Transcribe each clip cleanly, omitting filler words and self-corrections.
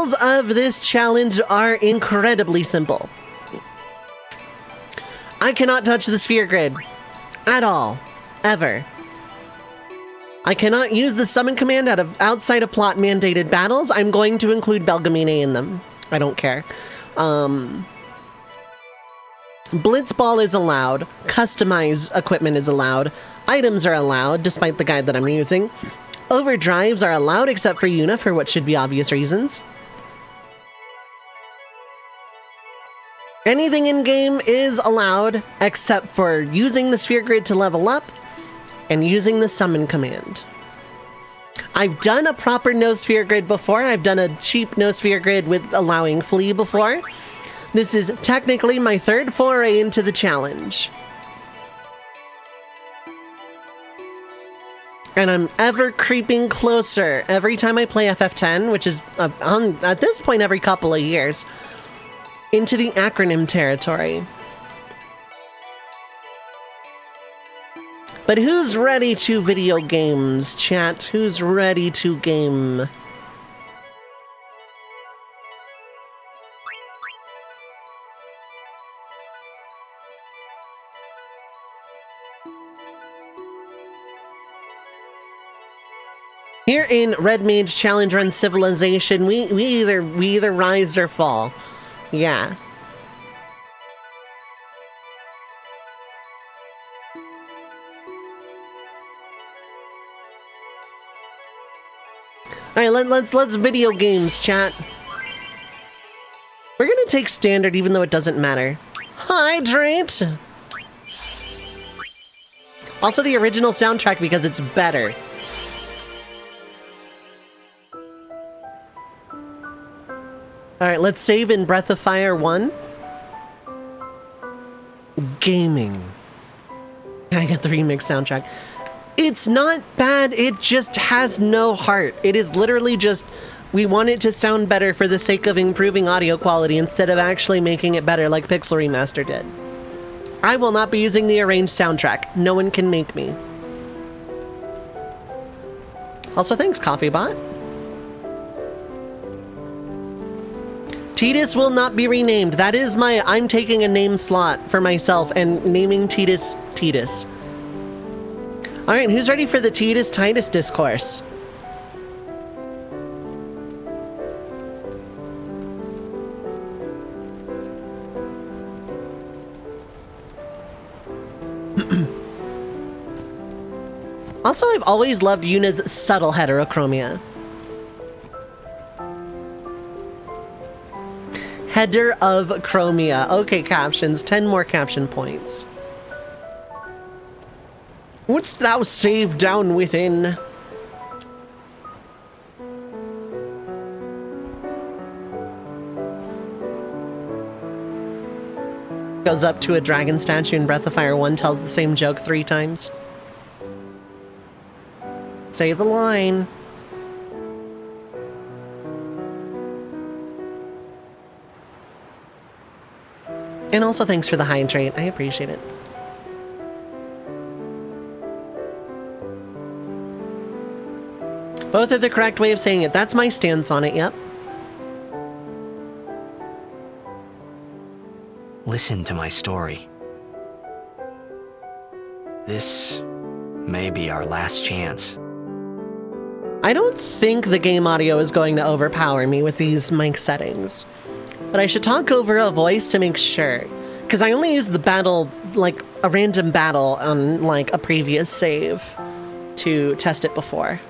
rules of this challenge are incredibly simple. I cannot touch the sphere grid. At all. Ever. I cannot use the summon command outside of plot-mandated battles. I'm going to include Belgamine in them. I don't care. Blitzball is allowed. Customize equipment is allowed. Items are allowed, despite the guide that I'm using. Overdrives are allowed except for Yuna for what should be obvious reasons. Anything in-game is allowed except for using the sphere grid to level up and using the summon command. I've done a proper no sphere grid before. I've done a cheap no sphere grid with allowing flee before. This is technically my third foray into the challenge. And I'm ever creeping closer every time I play FF10, which is at this point every couple of years, into the acronym territory. But who's ready to video games, chat? Who's ready to game? Here in Red Mage Challenge Run Civilization, we either rise or fall. Yeah. All right, let's video games, chat. We're gonna take standard, even though it doesn't matter. Hydrate. Also, the original soundtrack because it's better. All right, let's save in Breath of Fire 1. Gaming. I got the remix soundtrack. It's not bad, it just has no heart. It is literally just, we want it to sound better for the sake of improving audio quality instead of actually making it better like Pixel Remaster did. I will not be using the arranged soundtrack. No one can make me. Also, thanks, CoffeeBot. Tidus will not be renamed. That is I'm taking a name slot for myself and naming Tidus Tidus. All right, who's ready for the Tidus discourse? Also, I've always loved Yuna's subtle heterochromia. Header of Chromia. Okay, captions. 10 more caption points. Wouldst thou save down within? Goes up to a dragon statue in Breath of Fire 1, tells the same joke 3 times. Say the line. And also thanks for the hydrate. I appreciate it. Both are the correct way of saying it. That's my stance on it, yep. Listen to my story. This may be our last chance. I don't think the game audio is going to overpower me with these mic settings. But I should talk over a voice to make sure. Because I only used the battle, like a random battle on like a previous save to test it before.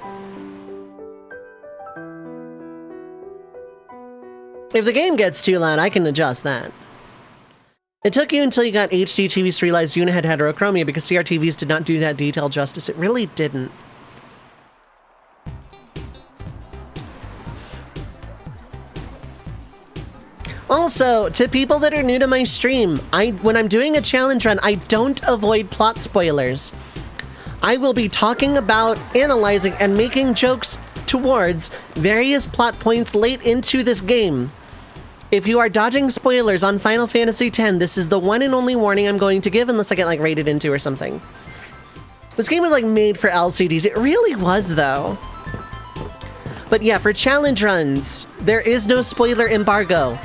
If the game gets too loud, I can adjust that. It took you until you got HD TVs to realize Yuna had heterochromia because CRTVs did not do that detail justice. It really didn't. Also, to people that are new to my stream, when I'm doing a challenge run, I don't avoid plot spoilers. I will be talking about, analyzing, and making jokes towards various plot points late into this game. If you are dodging spoilers on Final Fantasy X, this is the one and only warning I'm going to give unless I get like rated into or something. This game was like made for LCDs. It really was though. But yeah, for challenge runs, there is no spoiler embargo.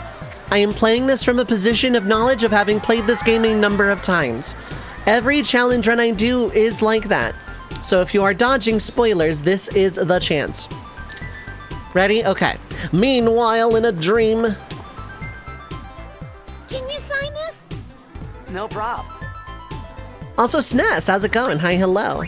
I am playing this from a position of knowledge of having played this game a number of times. Every challenge run I do is like that. So if you are dodging spoilers, this is the chance. Ready? Okay. Meanwhile, in a dream. Can you sign this? No prob. Also, SNES, how's it going? Hi, hello.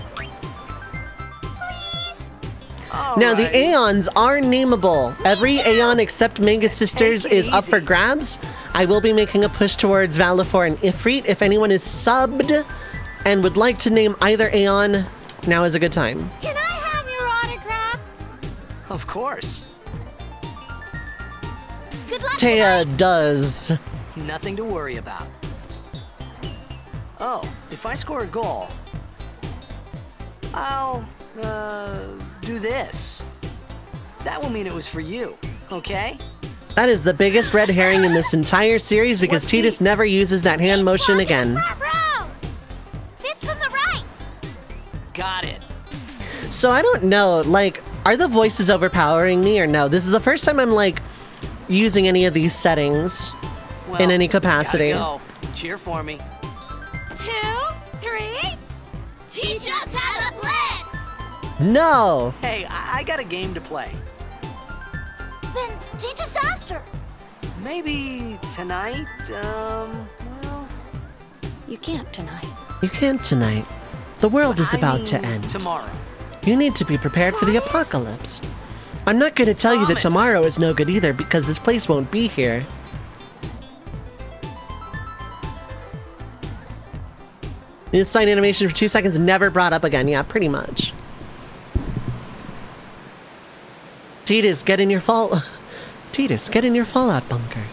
Now, the Aeons are nameable. Every Aeon except Mega Sisters is up for grabs. I will be making a push towards Valifor and Ifrit. If anyone is subbed and would like to name either Aeon, now is a good time. Can I have your autograph? Of course. Good luck. Taya does. Nothing to worry about. Oh, if I score a goal, I'll, do this. That will mean it was for you, okay? That is the biggest red herring in this entire series because What's Tidus he? never uses that hand motion again. Fifth from the right. Got it. So I don't know, like, are the voices overpowering me or no? This is the first time I'm, like, using any of these settings Well, in any capacity. gotta go. Cheer for me. 2, 3. Teach us how to blitz. No! Hey, I got a game to play. Then teach us after. Maybe tonight, well... You can't tonight. You can't tonight. The world is I about to mean, end. Tomorrow. You need to be prepared for the apocalypse. I'm not going to tell you that Promise. tomorrow is no good either because this place won't be here. This sign animation for 2 seconds never brought up again. Yeah, pretty much. Tidus, get in your Tidus, get in your Fallout bunker.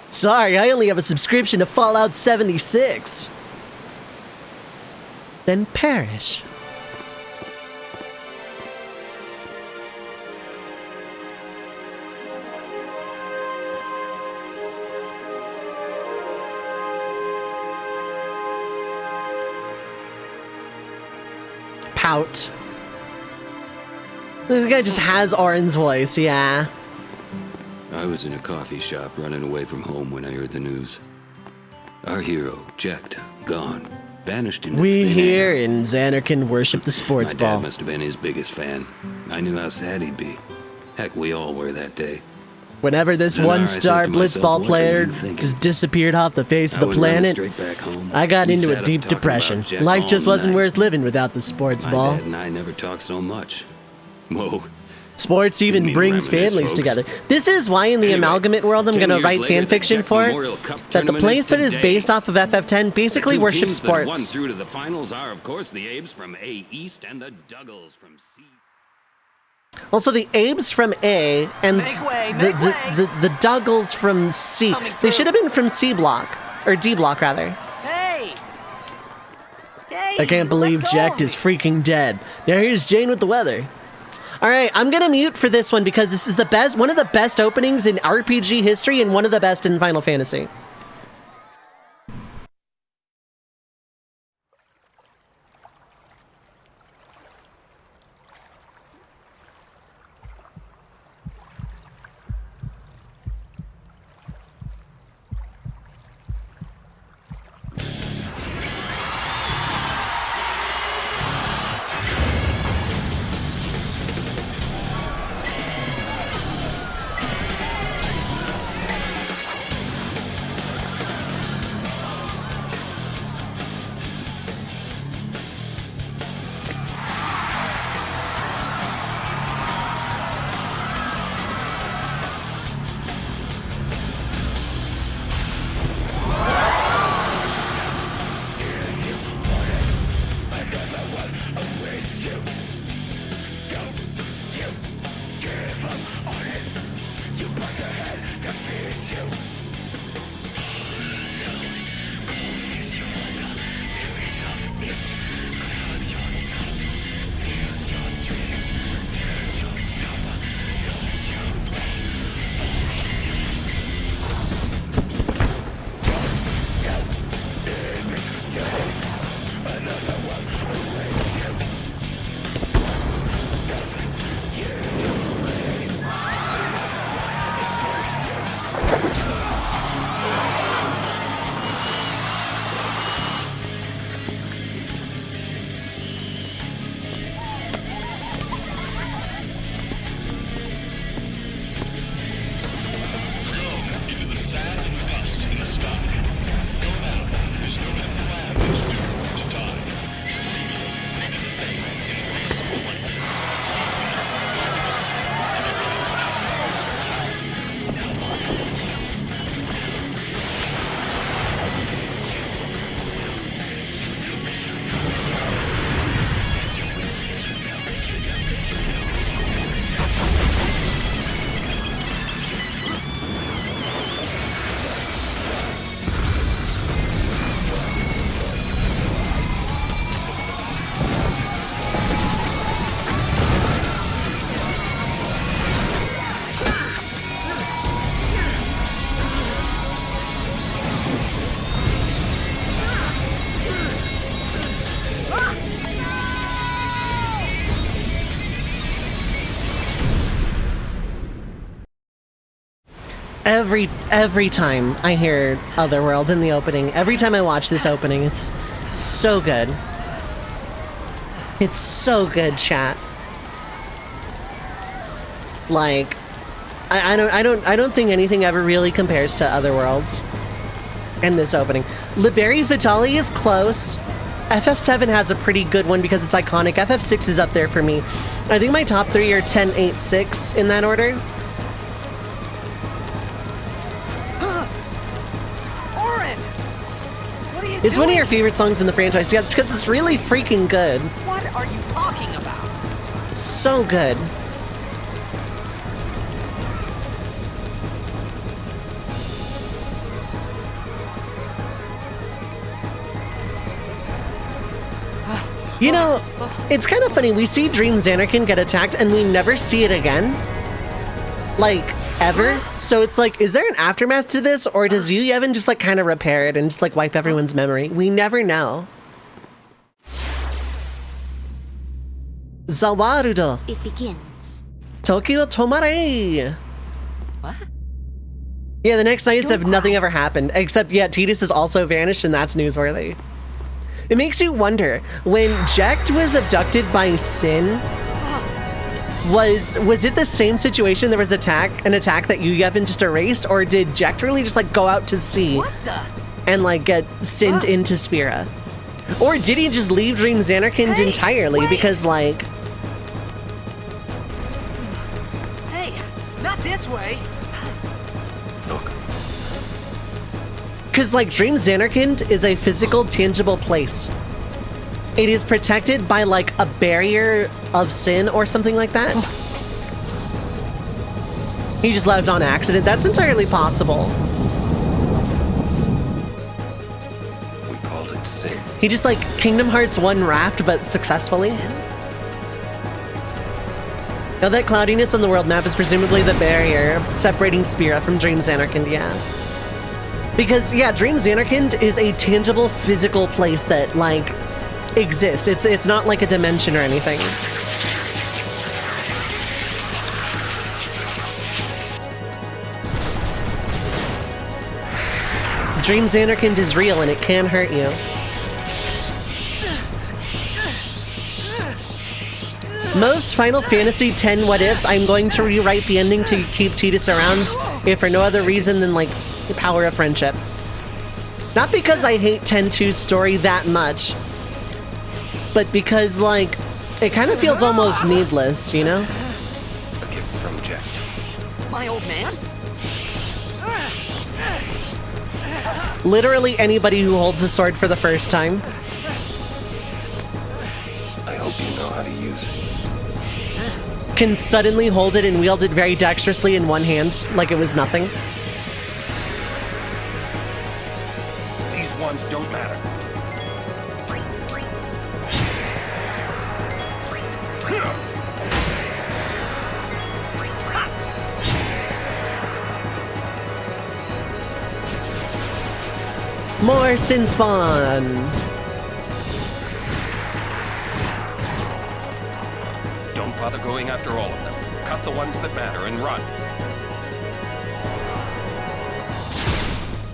Sorry, I only have a subscription to Fallout 76. Then perish. Pout. This guy just has Orin's voice, yeah. I was in a coffee shop running away from home when I heard the news. Our hero, checked, gone, vanished into We thin here air. in Xanarkand worship the sports My dad ball. must have been his biggest fan. I knew how sad he'd be. Heck, we all were that day. Whenever this Then I one-star says to myself, Blitzball what are player you thinking? just disappeared off the face of I the went running planet, straight back home. I got We into sat a up deep talking depression. about Jack Life just all wasn't night. worth living without the sports My ball. dad and I never talked so much. Whoa. Sports even mean to brings reminisce, families folks. together. This is why in the Anyway, amalgamate world I'm 10 going to years write later, fan the fiction Jack for, Memorial Cup that the tournament place is that is today. based off of FF10 basically The two worships teams that won sports. through to the finals are, of course, the Abes from A East and the Duggles from C. Also, the Abes from A and Make way, the, make the, way. the Duggles from C. Coming They through. should have been from C block, or D block rather. Hey! Hey! I can't believe let go Jack of is me. freaking dead. Now here's Jane with the weather. All right, I'm gonna mute for this one because this is one of the best openings in RPG history and one of the best in Final Fantasy. Every time I hear Otherworld in the opening, every time I watch this opening, it's so good. It's so good, chat. Like, I don't think anything ever really compares to Otherworlds in this opening. Liberi Vitali is close. FF7 has a pretty good one because it's iconic. FF6 is up there for me. I think my top 3 are 10, 8, 6 in that order. It's one of your favorite songs in the franchise. Yeah, it's because it's really freaking good. What are you talking about? It's so good. You know, it's kind of funny. We see Dream Xanarkin get attacked and we never see it again. Like, ever. So it's like, is there an aftermath to this? Or does Yu Yevon just like kind of repair it and just like wipe everyone's memory? We never know. Zawarudo. It begins. Tokyo Tomare. What? Yeah, the next nights have nothing ever happened. Except, yeah, Tidus has also vanished and that's newsworthy. It makes you wonder, when Jecht was abducted by Sin, was it the same situation? There was an attack that Yu Yevon just erased, or did Jecht really just like go out to sea and like get sinned into Spira? Or did he just leave Dream Xanarkin entirely? Wait. Because like, Hey, not this way. Look, because like Dream Xanarkin is a physical, tangible place. It is protected by like a barrier of sin or something like that. He just left on accident. That's entirely possible. we called it sin. He just like Kingdom Hearts 1 raft, but successfully. Now that cloudiness on the world map is presumably the barrier separating Spira from Dream Xanarkin, yeah. Because, yeah, Dream Xanarkin is a tangible, physical place that, like, exists. It's not like a dimension or anything. Dream Xanarkin is real and it can hurt you. Most Final Fantasy X what ifs, I'm going to rewrite the ending to keep Tidus around, if for no other reason than, like, the power of friendship. Not because I hate 10-2's story that much, but because, like, it kind of feels almost needless, you know? A gift from Jecht. My old man? Literally anybody who holds a sword for the first time. I hope you know how to use it. Can suddenly hold it and wield it very dexterously in one hand, like it was nothing. These ones don't matter. More Sin Spawn! Don't bother going after all of them. Cut the ones that matter and run.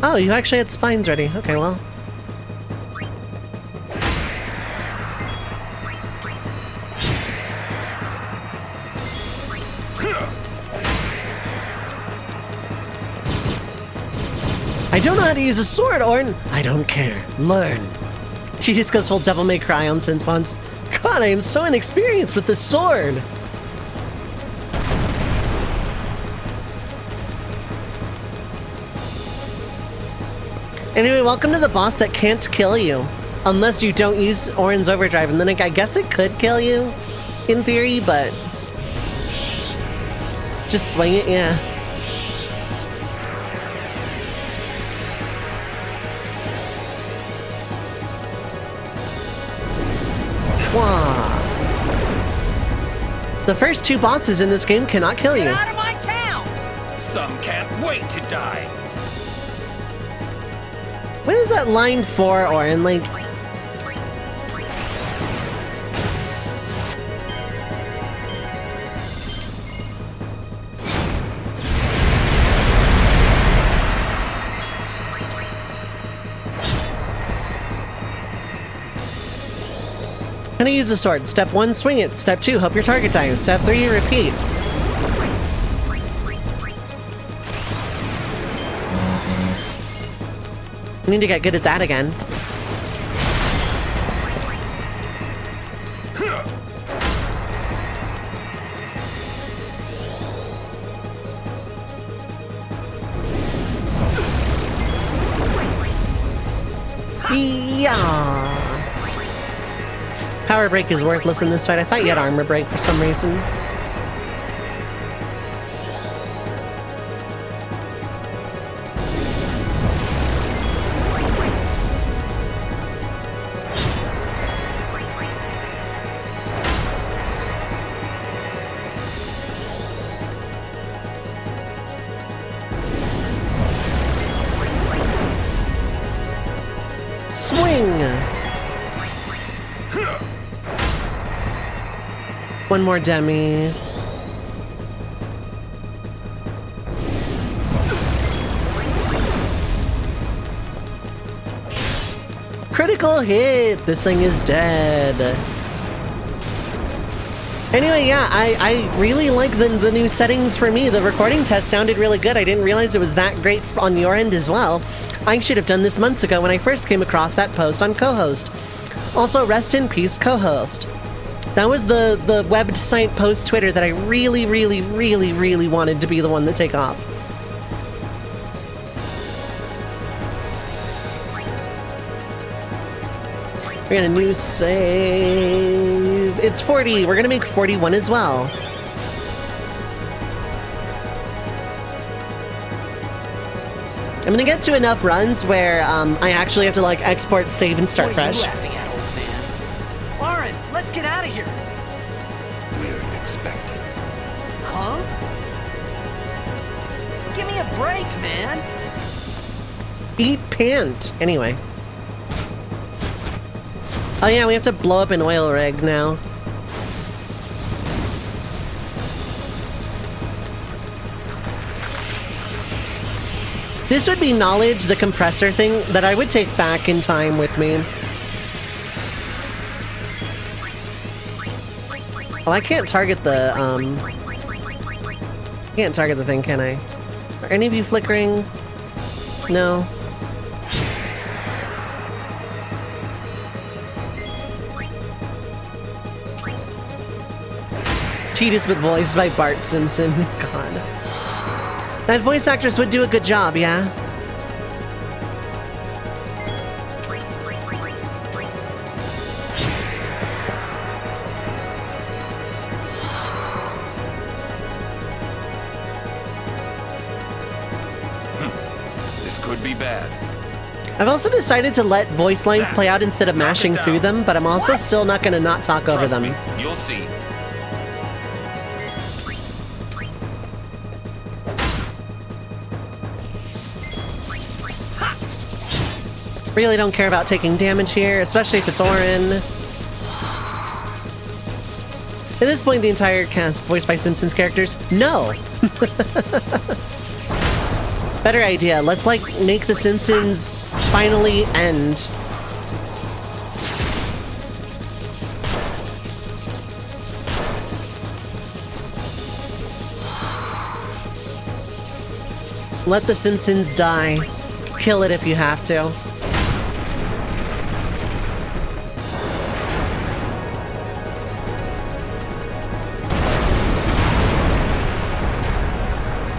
Oh, you actually had spines ready. Okay, well. I don't know how to use a sword, Orn. I don't care. Learn. She just goes full Devil May Cry on Sin Spawns. God, I am so inexperienced with this sword. Anyway, welcome to the boss that can't kill you. Unless you don't use Orin's Overdrive, and then I guess it could kill you, in theory, but... just swing it, yeah. Wow. The first two bosses in this game cannot kill you. Get out of my town! Some can't wait to die. What is that line for, Orin? Like... How to use the sword. Step 1, swing it. Step 2, hope your target dies. Step 3, repeat. I need to get good at that again. Yeah. Power break is worthless in this fight. I thought you had armor break for some reason. Swing! One more demi. Critical hit! This thing is dead. Anyway, yeah, I really like the new settings for me. The recording test sounded really good. I didn't realize it was that great on your end as well. I should have done this months ago when I first came across that post on co-host. Also, rest in peace, co-host. That was the website post Twitter that I really, really, really, really wanted to be the one to take off. We're gonna new save. It's 40. We're gonna make 41 as well. I'm gonna get to enough runs where I actually have to like export, save, and start fresh. What are you laughing at, old man? Lauren, let's get out of here. We're expecting. Huh? Give me a break, man. Eat pant. Anyway. Oh yeah, we have to blow up an oil rig now. This would be knowledge, the compressor thing, that I would take back in time with me. Oh, I can't target the, can't target the thing, can I? Are any of you flickering? No. Tedious but voiced by Bart Simpson. God. That voice actress would do a good job, yeah? This could be bad. I've also decided to let voice lines play out instead of mashing through them, but I'm also still not gonna not talk over them. Me, you'll see. Really don't care about taking damage here, especially if it's Orin. At this point, the entire cast voiced by Simpsons characters? No! Better idea. Let's, like, make The Simpsons finally end. Let The Simpsons die. Kill it if you have to.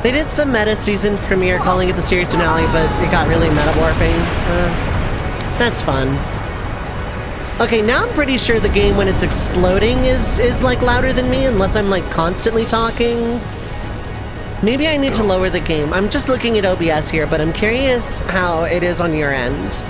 They did some meta season premiere calling it the series finale, but it got really meta warping. That's fun. Okay, now I'm pretty sure the game when it's exploding is like louder than me, unless I'm like constantly talking. Maybe I need to lower the game. I'm just looking at OBS here, but I'm curious how it is on your end.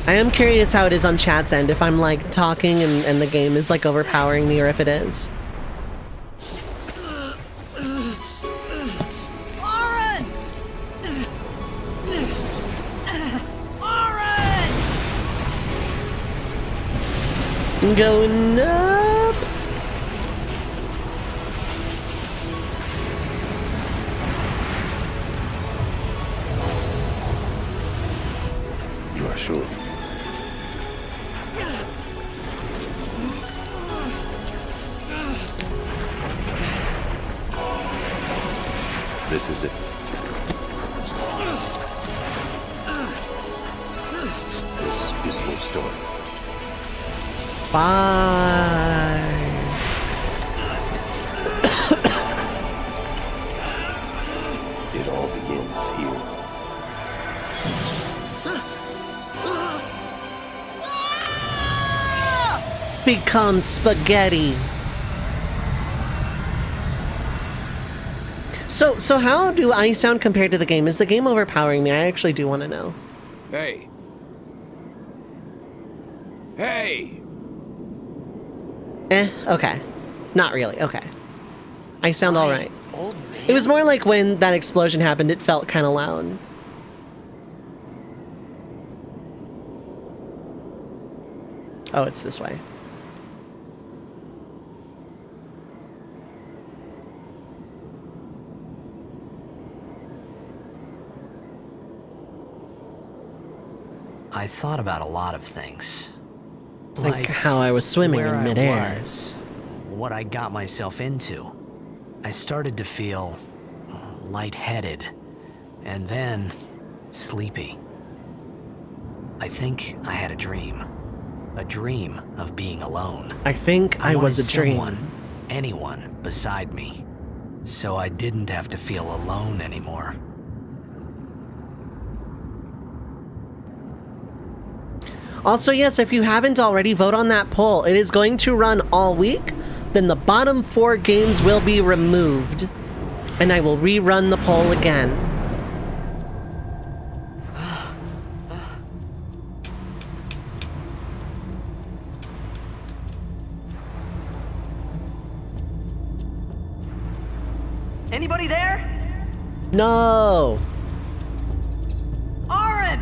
I am curious how it is on chat's end, if I'm like talking and the game is like overpowering me, or if it is. Lauren! Lauren! Going up. sure. This is it. This is your story. Bye. It all begins here. Become spaghetti. So how do I sound compared to the game? Is the game overpowering me? I actually do want to know. Hey. Hey! Okay. Not really. Okay. I sound all right. Old man. It was more like when that explosion happened, it felt kind of loud. Oh, it's this way. I thought about a lot of things. Like how I was swimming where in midair. I was, what I got myself into. I started to feel lightheaded, and then sleepy. I think I had a dream of being alone. I think I was a wanted dream. someone, anyone beside me, so I didn't have to feel alone anymore. Also, yes, if you haven't already, vote on that poll. It is going to run all week. Then the bottom 4 games will be removed. And I will rerun the poll again. Anybody there? No! Aaron!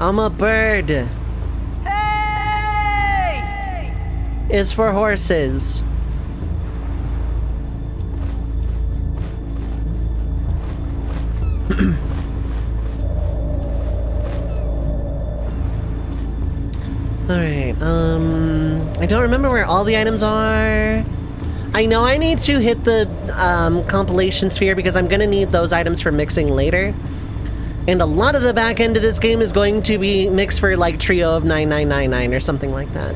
I'm a bird. Hey! Is for horses. Alright, I don't remember where all the items are. I know I need to hit the compilation sphere because I'm gonna need those items for mixing later. And a lot of the back end of this game is going to be mixed for like Trio of 9999 or something like that.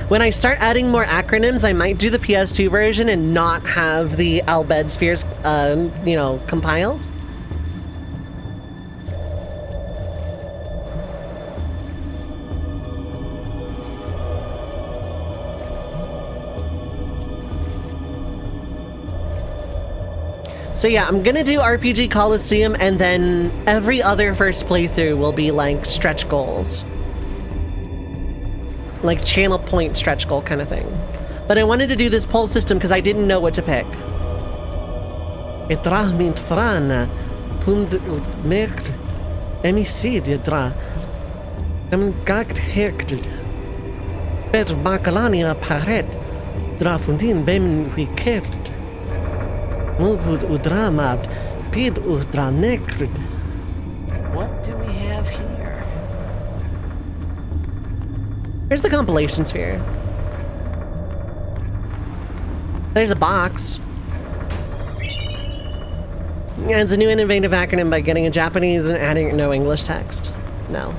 When I start adding more acronyms, I might do the PS2 version and not have the Albed spheres, you know, compiled. So yeah, I'm gonna do RPG Coliseum, and then every other first playthrough will be like stretch goals. Like channel point stretch goal kind of thing. But I wanted to do this poll system because I didn't know what to pick. Idra mint frana, pund mekt, emisid idra, gagt hekt, Pedro Bacalania paret, drafundin bem wiket. Mugud udramad, pid udra nekrid. What do we have here? Here's the compilation sphere. There's a box. Yeah, it's a new innovative acronym by getting a Japanese and adding no English text. No.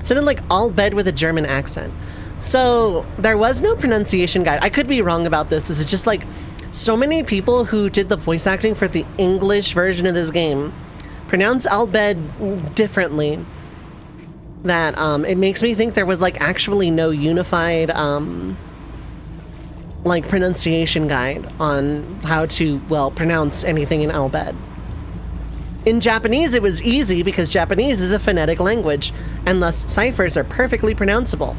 Sounded like Albed with a German accent. So there was no pronunciation guide. I could be wrong about this. This is just like so many people who did the voice acting for the English version of this game pronounce Albed differently. That it makes me think there was like actually no unified like pronunciation guide on how to, well, pronounce anything in Albed. In Japanese it was easy because Japanese is a phonetic language and thus ciphers are perfectly pronounceable.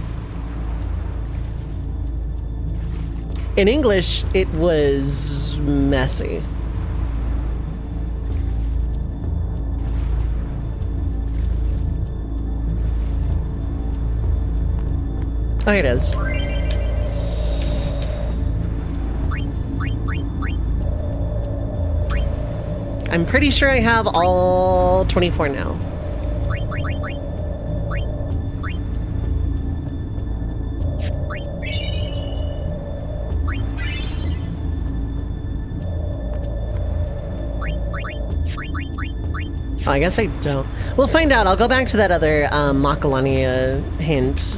In English it was messy. Oh, here it is. I'm pretty sure I have all 24 now. Oh, I guess I don't. We'll find out. I'll go back to that other Makalania hint.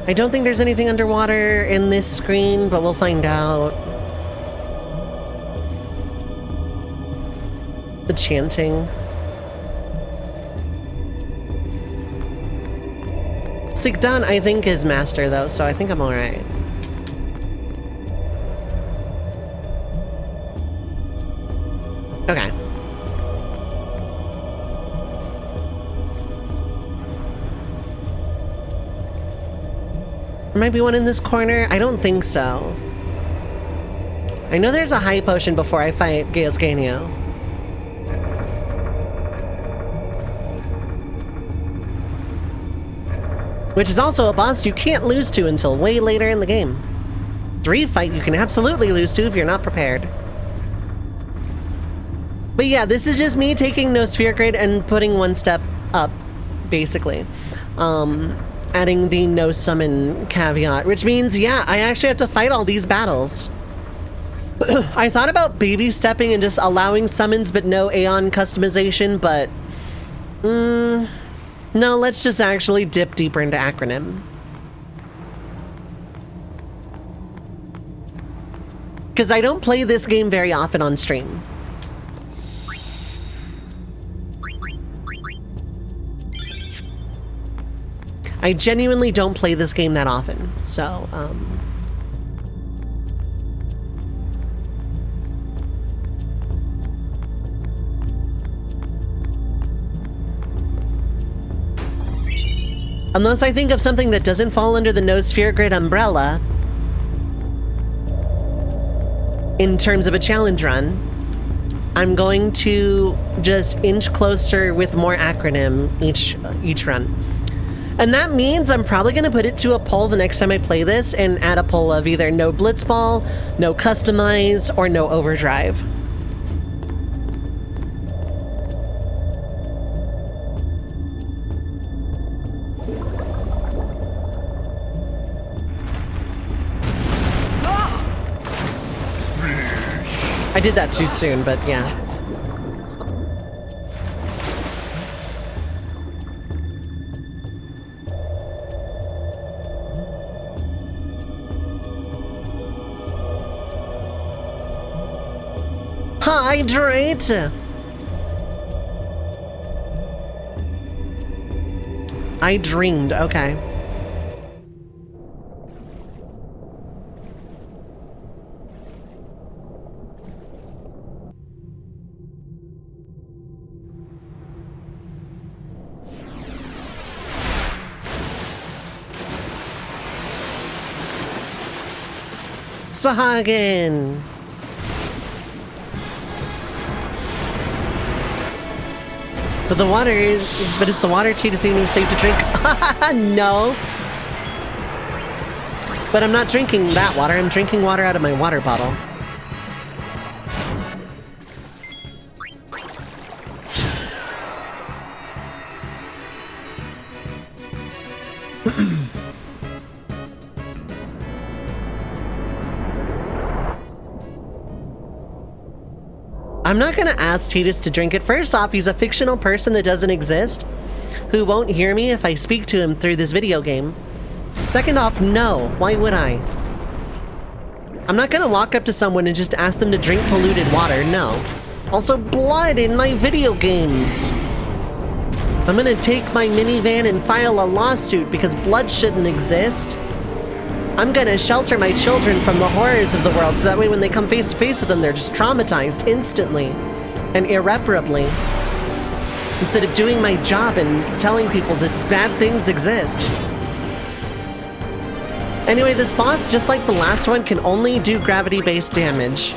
I don't think there's anything underwater in this screen, but we'll find out. The chanting. Sigdan, I think, is master, though, so I think I'm alright. Okay. There might be one in this corner. I don't think so. I know there's a high potion before I fight Geoscanio. Which is also a boss you can't lose to until way later in the game. Reef fight you can absolutely lose to if you're not prepared. But yeah, this is just me taking no sphere grade and putting one step up, basically. Adding the no summon caveat, which means, yeah, I actually have to fight all these battles. I thought about baby stepping and just allowing summons but no Aeon customization, but no, let's just actually dip deeper into acronym. Because I don't play this game very often on stream. I genuinely don't play this game that often, so, unless I think of something that doesn't fall under the no sphere grid umbrella in terms of a challenge run, I'm going to just inch closer with more acronym each run. And that means I'm probably going to put it to a poll the next time I play this and add a poll of either no Blitzball, no Customize, or no Overdrive. I did that too soon, but yeah. Hydrate! I dreamed, okay. Sahagin! But the water is... But is the water cheetah even safe to drink? No! But I'm not drinking that water, I'm drinking water out of my water bottle. I'm not gonna ask Titus to drink it. First off, he's a fictional person that doesn't exist, who won't hear me if I speak to him through this video game. Second off, no. Why would I? I'm not gonna walk up to someone and just ask them to drink polluted water, no. Also, blood in my video games. I'm gonna take my minivan and file a lawsuit because blood shouldn't exist. I'm gonna shelter my children from the horrors of the world so that way when they come face to face with them, they're just traumatized instantly and irreparably. Instead of doing my job and telling people that bad things exist. Anyway, this boss, just like the last one, can only do gravity-based damage.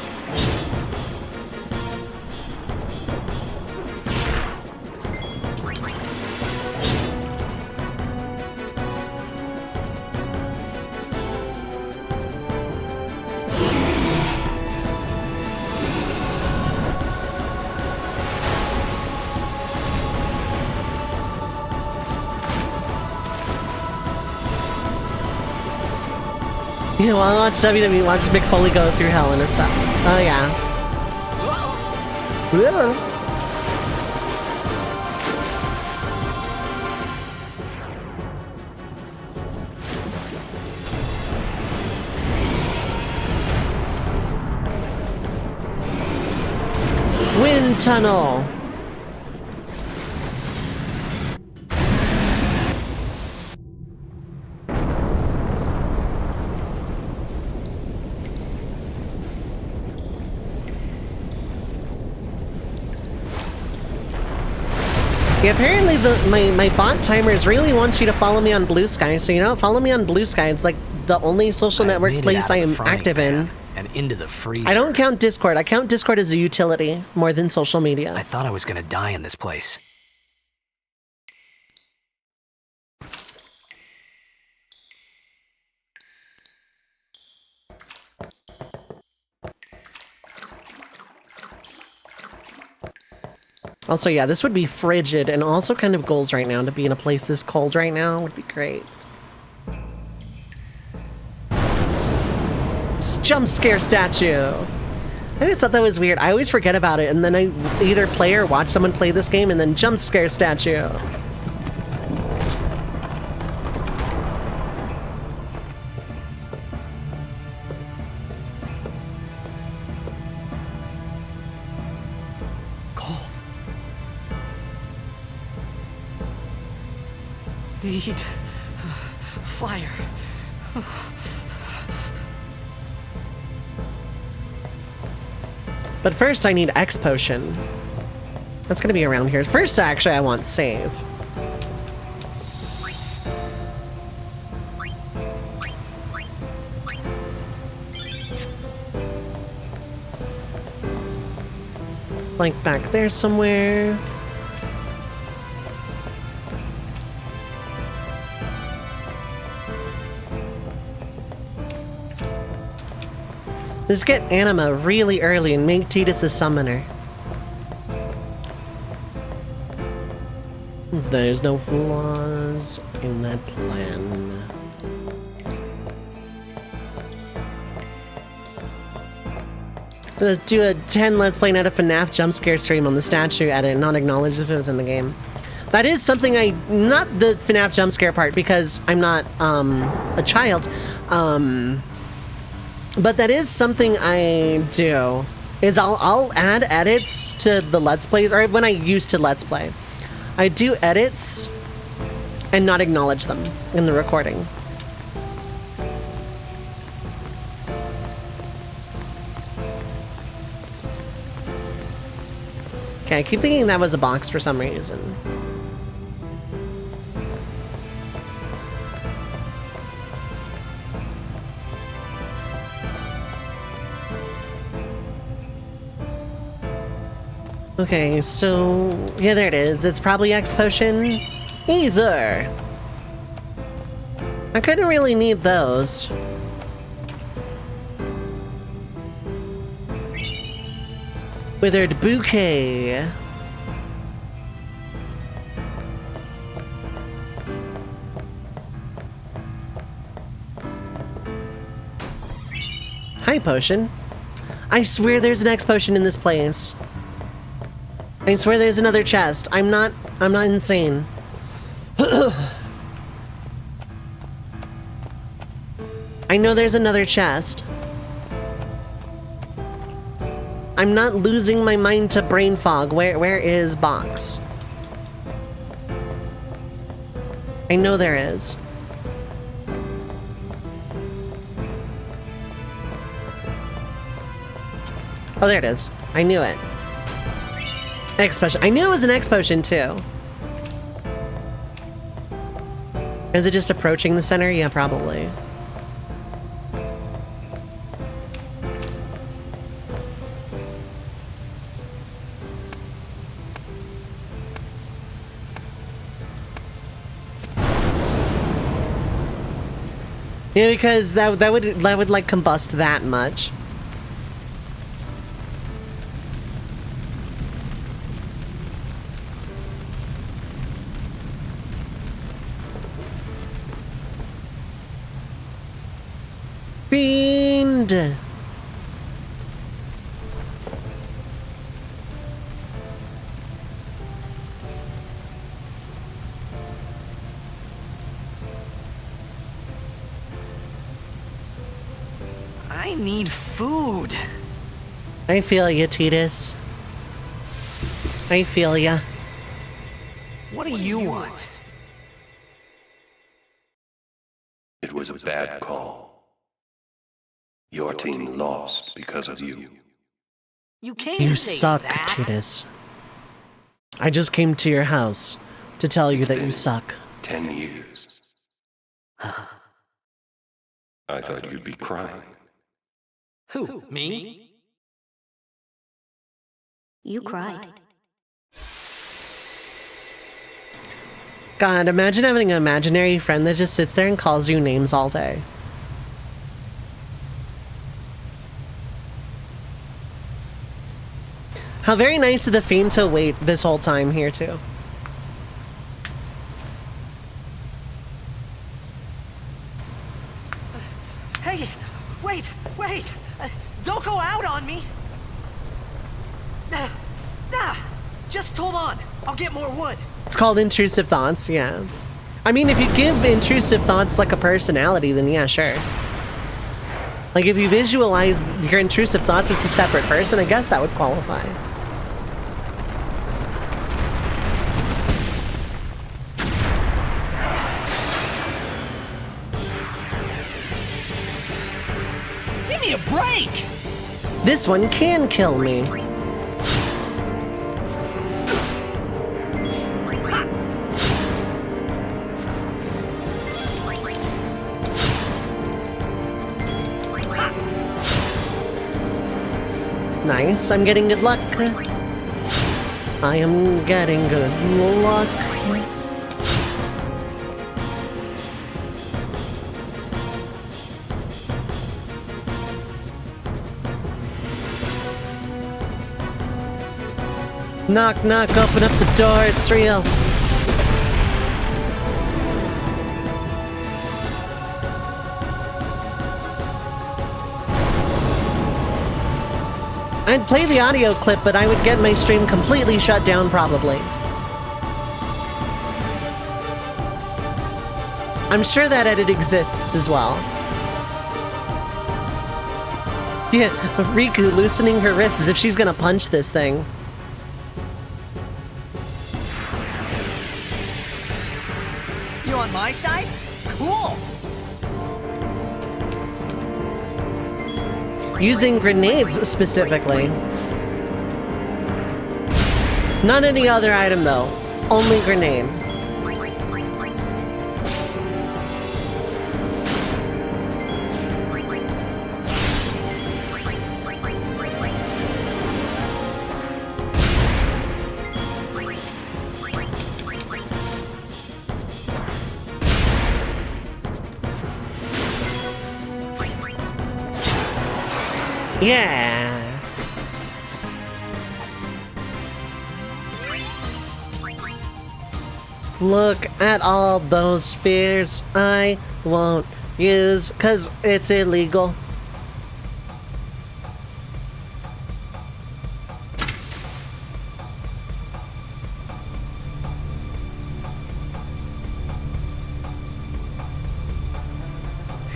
You wanna watch WWE? Watch Mick Foley go through hell in a cell. Oh yeah. Whoa. Wind tunnel. Yeah, apparently my bot timers really wants you to follow me on Blue Sky, so you know, follow me on Blue Sky. It's like the only social network place I am active in. And into the freezer. I don't count Discord. I count Discord as a utility more than social media. I thought I was gonna die in this place. Also, yeah, this would be frigid and also kind of goals right now. To be in a place this cold right now would be great. It's jump scare statue. I always thought that was weird. I always forget about it, and then I either play or watch someone play this game, and then jump scare statue. Need fire. But first I need X potion. That's gonna be around here. First, actually, I want save. Like back there somewhere. Let's get Anima really early and make Tidus a summoner. There's no flaws in that plan. Let's do a 10 Let's Play Night of FNAF jump scare stream on the statue edit, not acknowledged if it was in the game. That is something not the FNAF jump scare part because I'm not a child. But that is something I do, is I'll add edits to the Let's Plays, or when I used to Let's Play. I do edits and not acknowledge them in the recording. Okay, I keep thinking that was a box for some reason. Okay, so yeah, there it is. It's probably X potion. Either. I couldn't really need those. Withered bouquet. Hi, potion. I swear there's an X potion in this place. I swear there's another chest. I'm not insane. I know there's another chest. I'm not losing my mind to brain fog. Where is box? I know there is. Oh, there it is. I knew it. X potion. I knew it was an X potion too. Is it just approaching the center? Yeah, probably. Yeah, because that would like combust that much. food. I need food. I feel ya, Titus. I feel ya. What do you want? It was a bad call. Your team lost because of you. You can't You say suck, that. Titus. I just came to your house to tell you It's that you been suck. 10 years. I thought you'd be crying. Who? Me? You cried. God, imagine having an imaginary friend that just sits there and calls you names all day. How very nice of the Fiend to wait this whole time here, too. Hey, wait! Don't go out on me! Just hold on. I'll get more wood. It's called intrusive thoughts, yeah. I mean, if you give intrusive thoughts like a personality, then yeah, sure. Like, if you visualize your intrusive thoughts as a separate person, I guess that would qualify. Give me a break! This one can kill me. Nice, I'm getting good luck. I am getting good luck. Knock, knock, open up the door, it's real. I'd play the audio clip, but I would get my stream completely shut down, probably. I'm sure that edit exists as well. Yeah, Riku loosening her wrists as if she's gonna punch this thing. You on my side? Cool! Using grenades, specifically. Not any other item, though. Only grenade. Yeah. Look at all those spheres I won't use, 'cause it's illegal.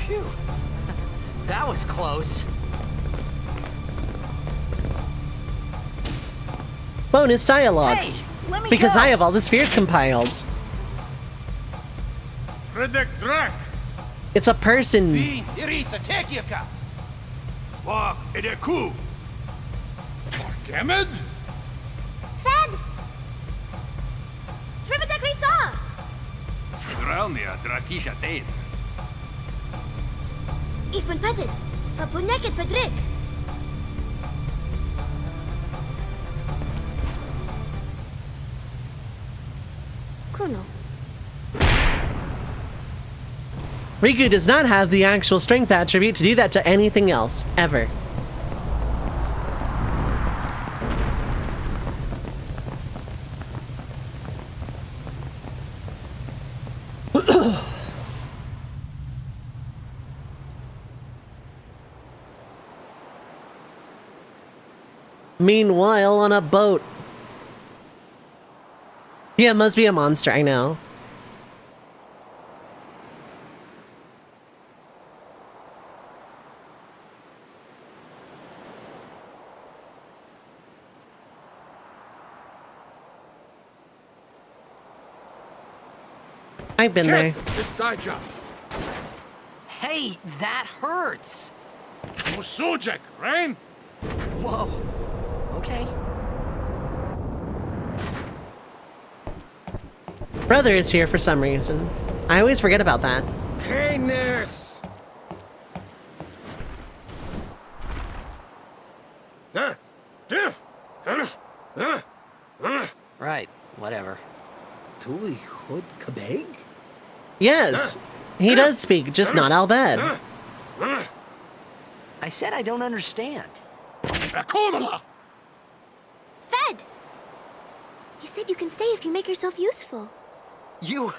Phew. That was close. Bonus dialogue. Hey, let me Because go. I have all the spheres compiled. It's a person. Walk edeku. Kemed? Fed! Trivita Grisa! Dralnia drakisha teid. Ifun petted. Fapuneket Fedrik. Kuno. Riku does not have the actual strength attribute to do that to anything else, ever. Meanwhile, on a boat. Yeah, it must be a monster, I know. I've been there. Hey, that hurts. Musujek, Rain? Whoa. Okay. Brother is here for some reason. I always forget about that. Keyness! Right, whatever. Yes, he does speak, just not Albed. I said I don't understand. Akumala! Fed! He said you can stay if you make yourself useful. You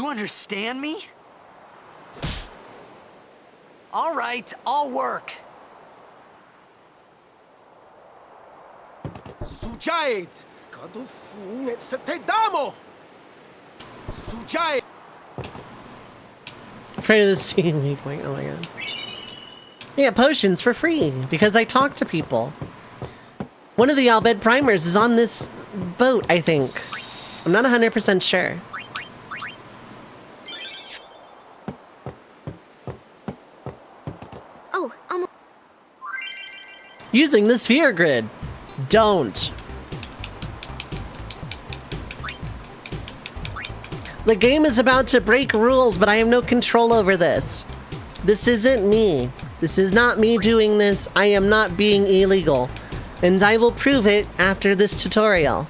understand me? All right, I'll work. Sujait! Kadufun et setedamo! Sujait! Afraid of the sea weak point. Oh my god. You get potions for free because I talk to people. One of the Albed primers is on this boat, I think. I'm not 100% sure. Oh, Using the sphere grid. Don't. The game is about to break rules, but I have no control over this. This isn't me. This is not me doing this. I am not being illegal. And I will prove it after this tutorial.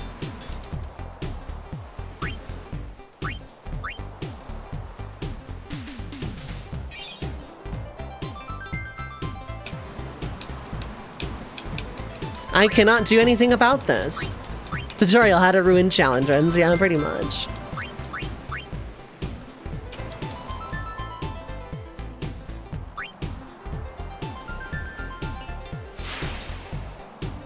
I cannot do anything about this. Tutorial how to ruin challenge runs. Yeah, pretty much.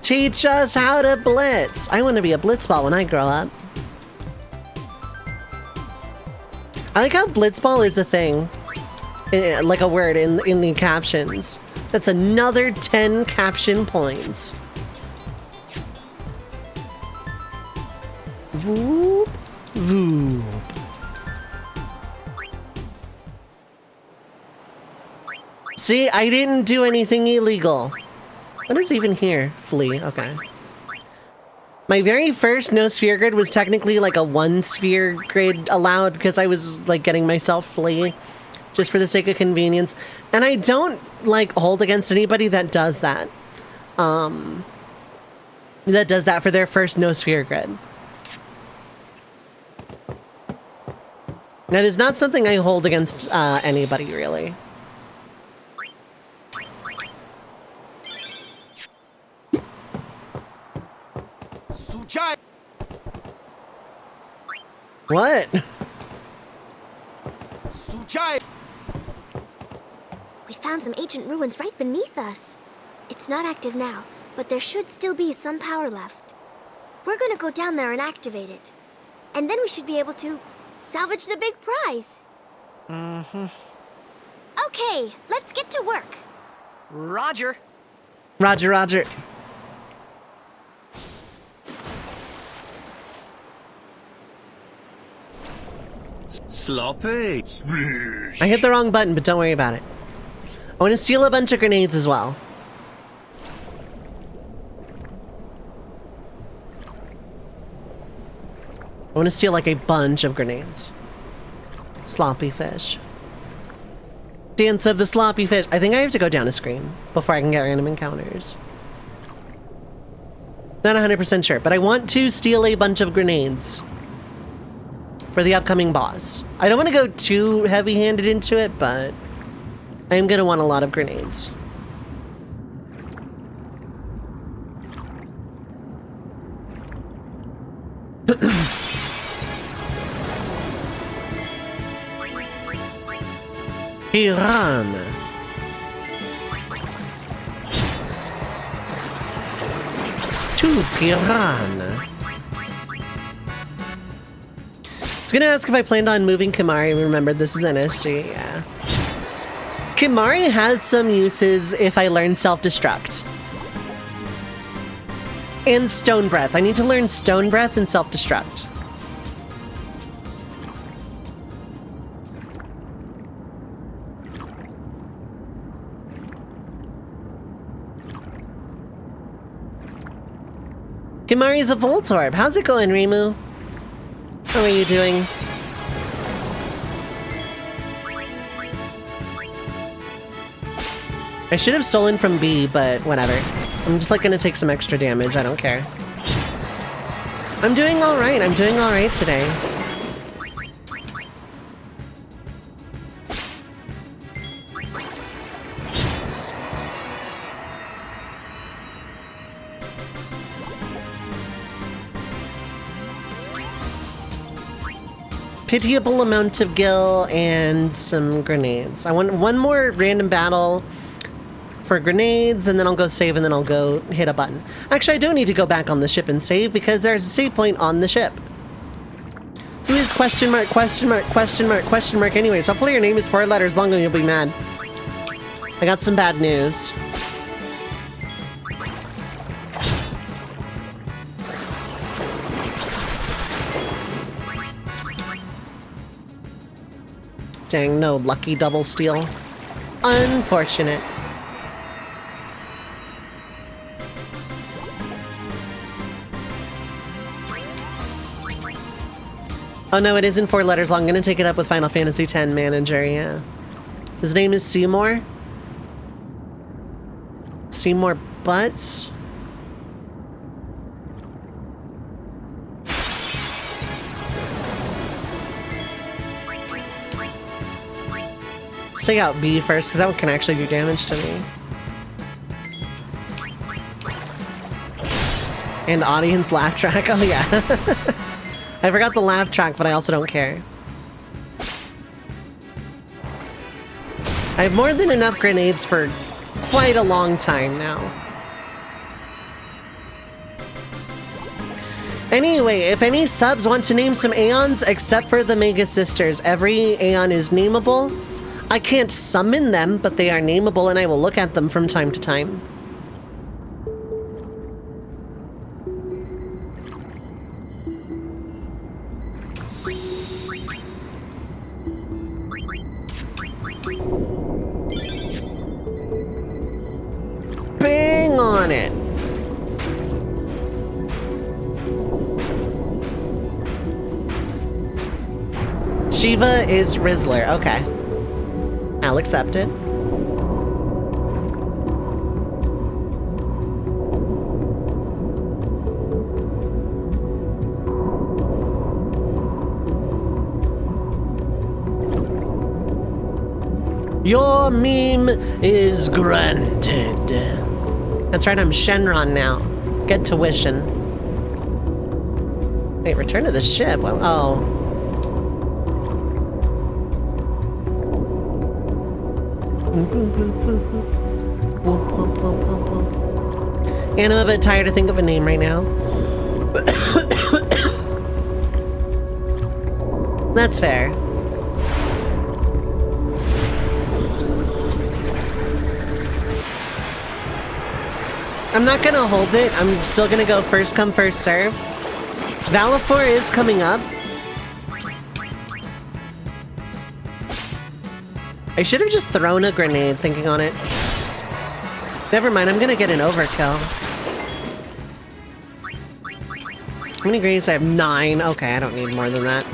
Teach us how to blitz. I want to be a blitzball when I grow up. I like how blitzball is a thing. Like a word in the captions. That's another 10 caption points. Voop, voop. See, I didn't do anything illegal. What is even here? Flee, okay. My very first no sphere grid was technically like a 1 sphere grid allowed because I was like getting myself flee just for the sake of convenience. And I don't like hold against anybody that does that. That does that for their first no sphere grid. That is not something I hold against anybody really. What? we found some ancient ruins right beneath us. It's not active now, but there should still be some power left. We're gonna go down there and activate it. And then we should be able to salvage the big prize. Mm-hmm. Okay, let's get to work. Roger. Roger, roger. Sloppy! I hit the wrong button, but don't worry about it. I want to steal a bunch of grenades as well. I want to steal like a bunch of grenades. Sloppy fish. Dance of the sloppy fish. I think I have to go down a screen before I can get random encounters. Not 100% sure, but I want to steal a bunch of grenades for the upcoming boss. I don't want to go too heavy-handed into it, but I am going to want a lot of grenades. Iran. to Piranha. I was gonna ask if I planned on moving Kimari. Remember, this is NSG, yeah. Kimari has some uses if I learn self-destruct. And Stone Breath. I need to learn Stone Breath and self-destruct. Kimari's a Voltorb. How's it going, Rimu? How are you doing? I should have stolen from B, but whatever. I'm just like gonna take some extra damage. I don't care. I'm doing alright. I'm doing alright today. Pitiable amount of gil and some grenades. I want one more random battle for grenades, and then I'll go save, and then I'll go hit a button. Actually, I don't need to go back on the ship and save because there's a save point on the ship. Who is question mark, question mark, question mark, question mark anyways? Hopefully your name is 4 letters long and you'll be mad. I got some bad news. Dang, no lucky double steal. Unfortunate. Oh no, it isn't 4 letters long. I'm gonna take it up with Final Fantasy X manager, yeah. His name is Seymour. Seymour Butts. Let's take out B first, because that one can actually do damage to me. And audience laugh track, oh yeah. I forgot the laugh track, but I also don't care. I have more than enough grenades for quite a long time now. Anyway, if any subs want to name some Aeons, except for the Mega Sisters, every Aeon is nameable. I can't summon them, but they are nameable and I will look at them from time to time. Bang on it! Shiva is Rizzler, okay. I'll accept it. Your meme is granted. That's right, I'm Shenron now. Get to wishing. Wait, return to the ship? Oh. And I'm a bit tired to think of a name right now. That's fair. I'm not gonna hold it. I'm still gonna go first come, first serve. Valifor is coming up. I should have just thrown a grenade, thinking on it. Never mind, I'm gonna get an overkill. How many grenades do I have? 9. Okay, I don't need more than that.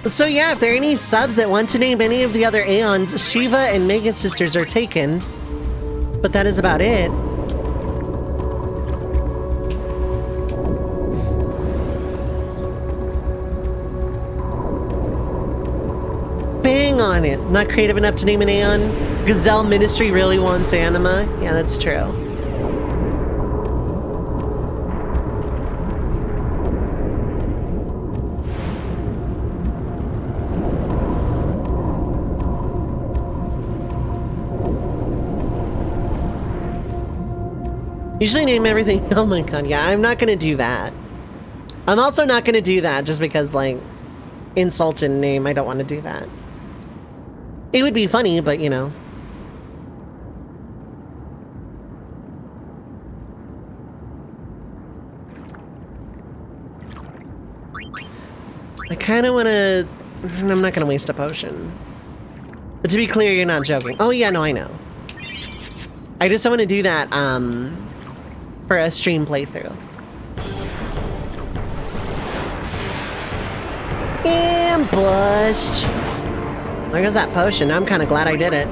So yeah, if there are any subs that want to name any of the other Aeons, Shiva and Mega Sisters are taken. But that is about it. Bang on it. Not creative enough to name an Aeon. Gazelle Ministry really wants Anima. Yeah, that's true. Usually name everything. Oh my god, yeah, I'm not gonna do that. I'm also not gonna do that just because, like, insult in name. I don't want to do that. It would be funny, but you know. I kind of want to... I'm not going to waste a potion. But to be clear, you're not joking. Oh yeah, no, I know. I just don't want to do that, for a stream playthrough. Ambushed! There goes that potion. I'm kind of glad I did it.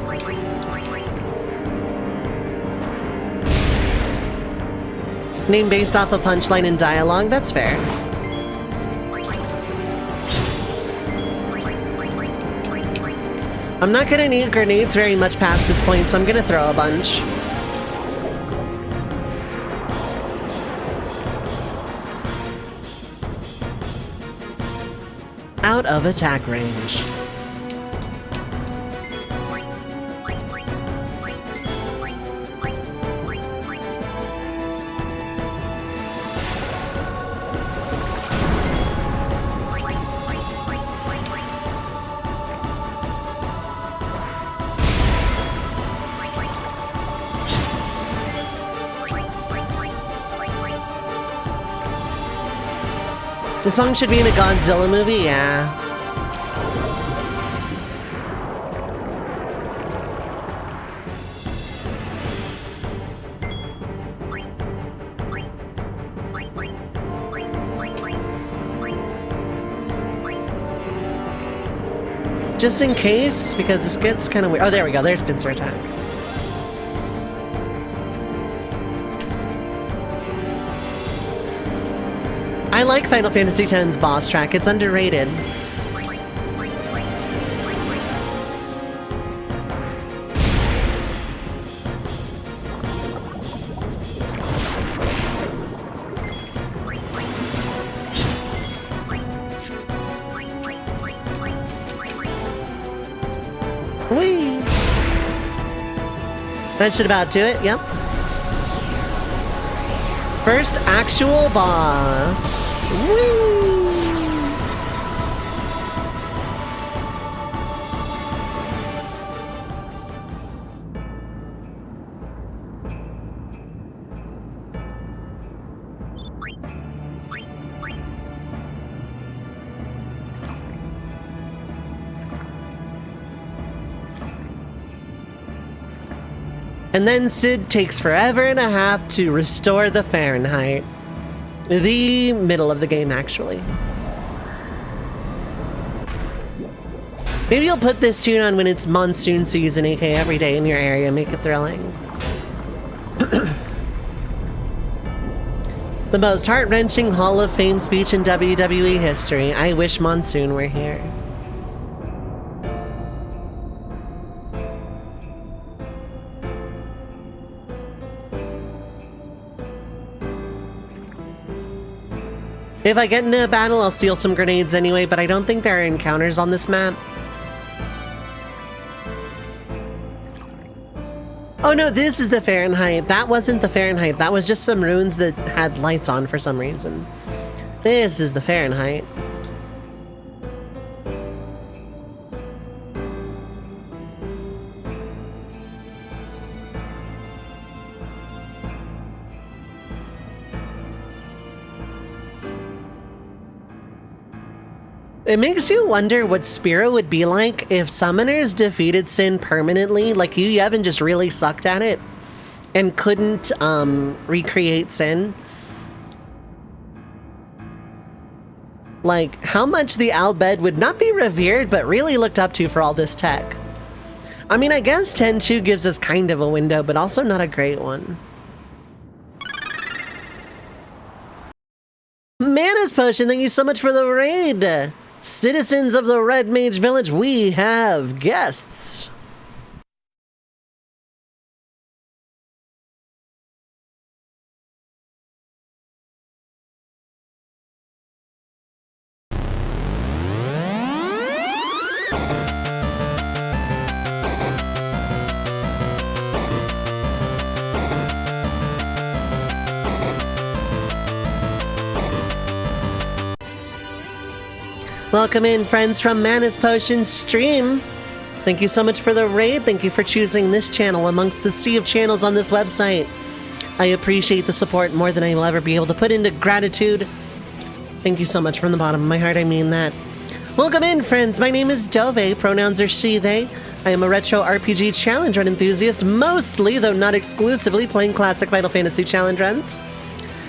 Name based off a punchline in dialogue? That's fair. I'm not gonna need grenades very much past this point, so I'm gonna throw a bunch. Out of attack range. The song should be in a Godzilla movie, yeah. Just in case, because this gets kind of weird. Oh, there we go. There's pincer attack. I like Final Fantasy X's boss track. It's underrated. Whee! That should about do it, yep. First actual boss. Woo! And then Sid takes forever and a half to restore the Fahrenheit. The middle of the game, actually. Maybe you'll put this tune on when it's monsoon season, aka every day in your area, make it thrilling. The most heart-wrenching Hall of Fame speech in WWE history. I wish monsoon were here. If I get into a battle, I'll steal some grenades anyway, but I don't think there are encounters on this map. Oh no, this is the Fahrenheit. That wasn't the Fahrenheit. That was just some ruins that had lights on for some reason. This is the Fahrenheit. It makes you wonder what Spiro would be like if summoners defeated Sin permanently, like you Yevon just really sucked at it and couldn't recreate Sin. Like, how much the Albed would not be revered, but really looked up to for all this tech. I mean, I guess 10-2 gives us kind of a window, but also not a great one. Mana's Potion, thank you so much for the raid! Citizens of the Red Mage Village, we have guests. Welcome in, friends from Mana's Potion stream. Thank you so much for the raid. Thank you for choosing this channel amongst the sea of channels on this website. I appreciate the support more than I will ever be able to put into gratitude. Thank you so much from the bottom of my heart. I mean that. Welcome in, friends. My name is Dove. Pronouns are she, they. I am a retro RPG challenge run enthusiast, mostly, though not exclusively, playing classic Final Fantasy challenge runs.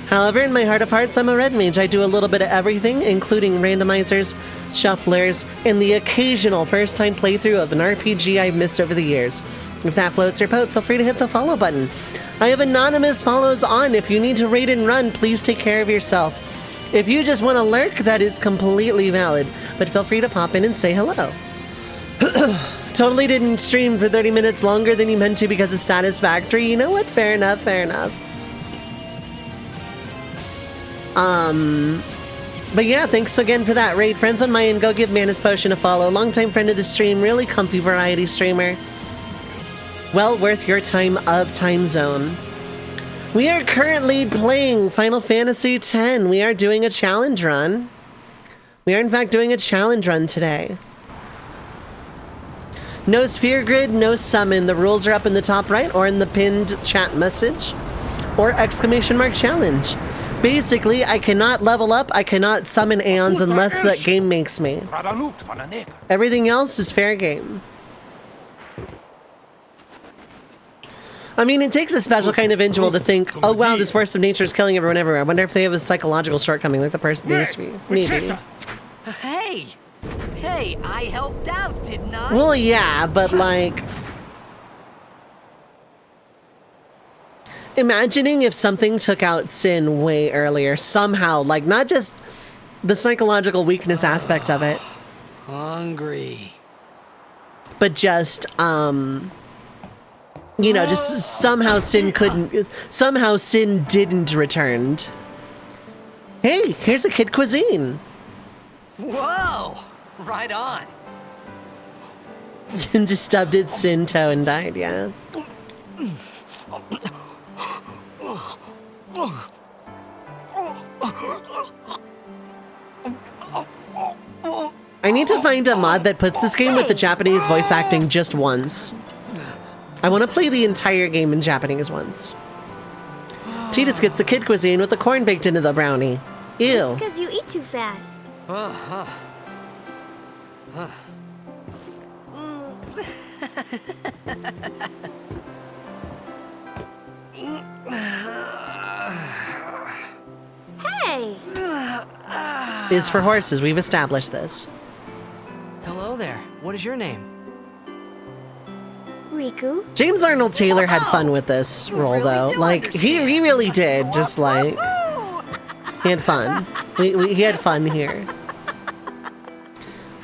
However, in my heart of hearts, I'm a red mage. I do a little bit of everything, including randomizers, shufflers, and the occasional first-time playthrough of an RPG I've missed over the years. If that floats your boat, feel free to hit the follow button. I have anonymous follows on. If you need to raid and run, please take care of yourself. If you just want to lurk, that is completely valid, but feel free to pop in and say hello. Totally didn't stream for 30 minutes longer than you meant to because of Satisfactory. You know what? Fair enough, fair enough. But yeah, thanks again for that raid. Friends on my end, go give Mana's Potion a follow. Longtime friend of the stream, really comfy variety streamer. Well worth your time of time zone. We are currently playing Final Fantasy X. We are doing a challenge run. We are in fact doing a challenge run today. No sphere grid, no summon. The rules are up in the top right or in the pinned chat message or !challenge. Basically, I cannot level up, I cannot summon Aeons unless that game makes me. Everything else is fair game. I mean, it takes a special kind of individual to think, oh wow, this force of nature is killing everyone everywhere. I wonder if they have a psychological shortcoming like the person they used to be. Maybe. Hey! Hey, I helped out, didn't I? Well, yeah, but like... Imagining if something took out Sin way earlier, somehow, like not just the psychological weakness aspect of it. Hungry. But just, you know, just somehow Sin didn't return. Hey, here's a kid cuisine. Whoa! Right on. Sin just stubbed its Sin toe and died, yeah. I need to find a mod that puts this game with the Japanese voice acting just once. I want to play the entire game in Japanese once. Titus gets the kid cuisine with the corn baked into the brownie. Ew. It's because you eat too fast. Hey! Is for horses, we've established this. Hello there. What is your name? Riku? James Arnold Taylor had fun with this role, though. Like, he really did. Just like, he had fun. He had fun here.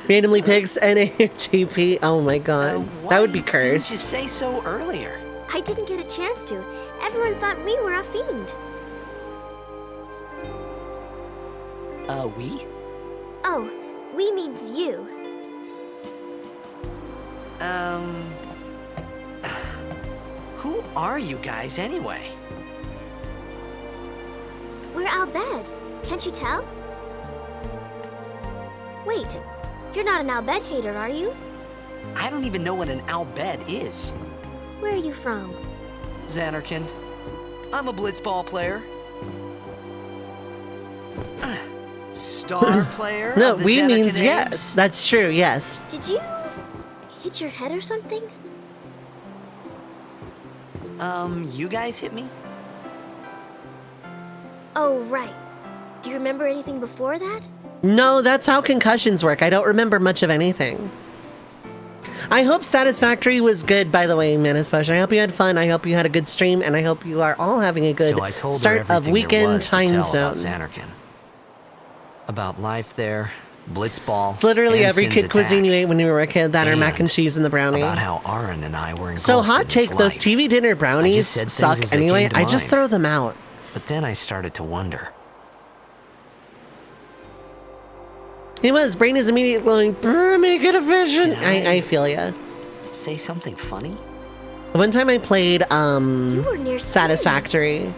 Randomly picks NATP. Oh my god. That would be cursed. Didn't you say so earlier? I didn't get a chance to. Everyone thought we were a fiend. We? Oh, we means you. Who are you guys anyway? We're Albed. Can't you tell? Wait, you're not an Albed hater, are you? I don't even know what an Albed is. Where are you from? Xanarkin. I'm a Blitzball player. Star player? No, of the we Xanarkin means Ames? yes. That's true, yes. Did you hit your head or something? You guys hit me? Oh, right. Do you remember anything before that? No, that's how concussions work. I don't remember much of anything. I hope Satisfactory was good, by the way, Mana's Potion. I hope you had fun. I hope you had a good stream, and I hope you are all having a good So I told her start of everything there weekend was to time tell zone. about Xanarkin. About life there, Blitzball. It's literally and every Sin's kid cuisine you attack. ate when you were a kid, that or mac and cheese and the brownie. About how Aaron and I were engulfed So in hot this take, those life. TV dinner I brownies just said things suck as they anyway. came to I just mind. throw them out. But then I started to wonder. He was. Brain is immediately glowing. Brr, make it a vision. Can I feel ya. Say something funny? One time I played You were near Satisfactory.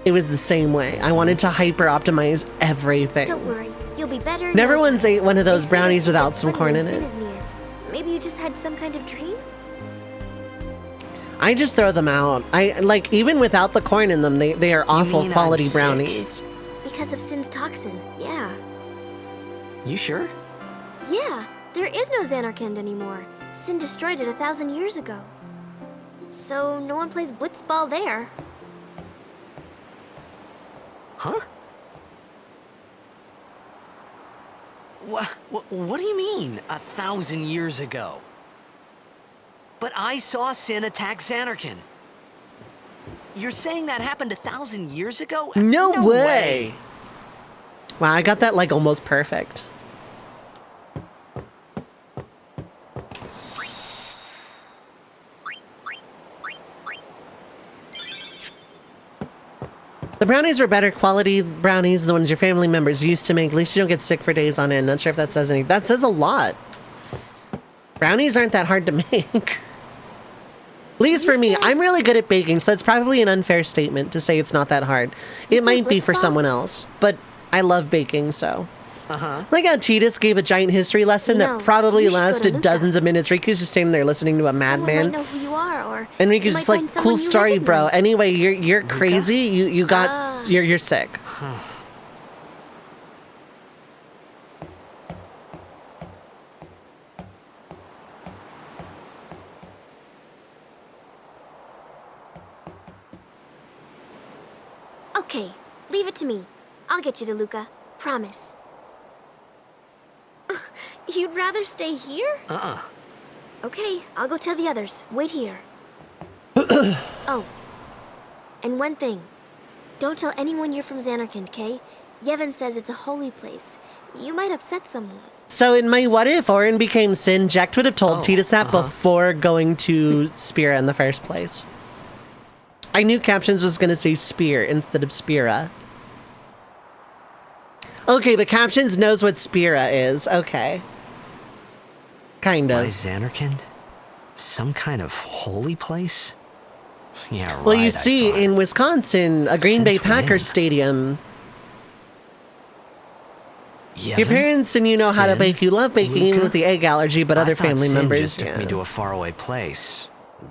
It was the same way. I wanted to hyper optimize everything. Don't worry, you'll you'll be better. in Never no once time. ate one of those They say brownies it without gets some funny corn when in sin it. is near. Maybe you just had some kind of dream? I just throw them out. I like even without the corn in them, they are awful mean quality I'm sick? brownies. Because of Sin's toxin, yeah. You sure? Yeah, there is no Xanarkand anymore. Sin destroyed it 1,000 years ago. So no one plays Blitzball there. Huh? What do you mean, 1,000 years ago? But I saw Sin attack Xanarkand. You're saying that happened 1,000 years ago? No way. Wow, I got that like almost perfect. The brownies were better quality brownies than the ones your family members used to make. At least you don't get sick for days on end. Not sure if that says anything. That says a lot. Brownies aren't that hard to make. At least for me, I'm really good at baking, so it's probably an unfair statement to say it's not that hard. It might be for someone else, but I love baking, so. Like how Titus gave a giant history lesson that probably lasted dozens of minutes. Riku's just standing there listening to a Someone might madman. know who you are, or And you Riku's might just like, find cool someone you story, bro. recognize. Anyway, you're crazy. You got you're sick. Okay, leave it to me. I'll get you to Luca. Promise. You'd rather stay here? Okay, I'll go tell the others. Wait here. Oh, and one thing. Don't tell anyone you're from Xanarkand, okay? Yevon says it's a holy place. You might upset someone. So in my what if Orin became Sin, Jack would have told Titus that before going to Spira in the first place. I knew Captions was going to say Spear instead of Spira. Okay, but Captions knows what Spira is. Okay. Kind of. Why Xanarkand? Some kind of holy place? Yeah, right. Well, you see, in Wisconsin, a Green Bay Since when? Packers stadium, your Yevon? parents and you know how to Sin? bake. You love baking, even Luca? with the egg allergy, but I other thought family Sin members, just took yeah. me to a faraway place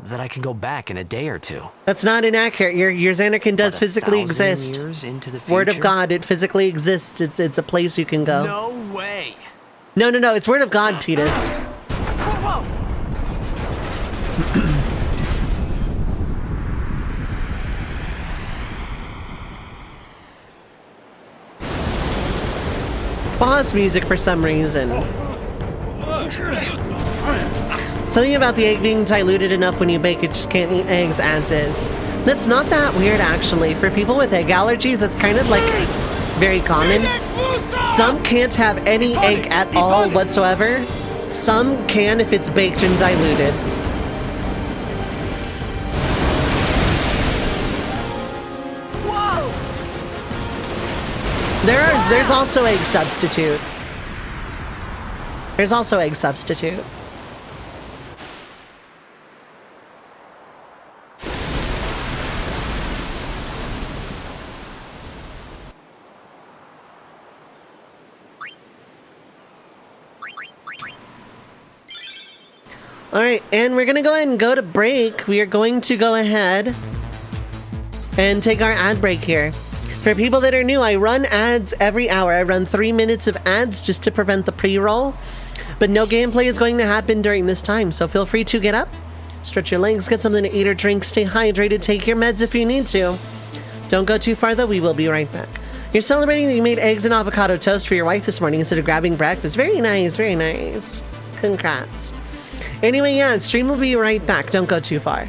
that I can go back in a day or two. That's not inaccurate. Your Xanarkand does But physically 1,000 exist. years into the future? Word of God, it physically exists. It's a place you can go. No way. No, it's Word of God, Titus. Whoa, whoa. Boss music for some reason. Something about the egg being diluted enough when you bake it, just can't eat eggs as is. That's not that weird, actually. For people with egg allergies, that's kind of like very common. Some can't have any egg at all whatsoever. Some can if it's baked and diluted. There's also egg substitute. There's also egg substitute. All right, and we're gonna go ahead and go to break. We are going to go ahead and take our ad break here. For people that are new, I run ads every hour. I run 3 minutes of ads just to prevent the pre-roll. But no gameplay is going to happen during this time, so feel free to get up, stretch your legs, get something to eat or drink, stay hydrated, take your meds if you need to. Don't go too far though, we will be right back. You're celebrating that you made eggs and avocado toast for your wife this morning instead of grabbing breakfast. Very nice, very nice. Congrats. Anyway, yeah, stream will be right back. Don't go too far.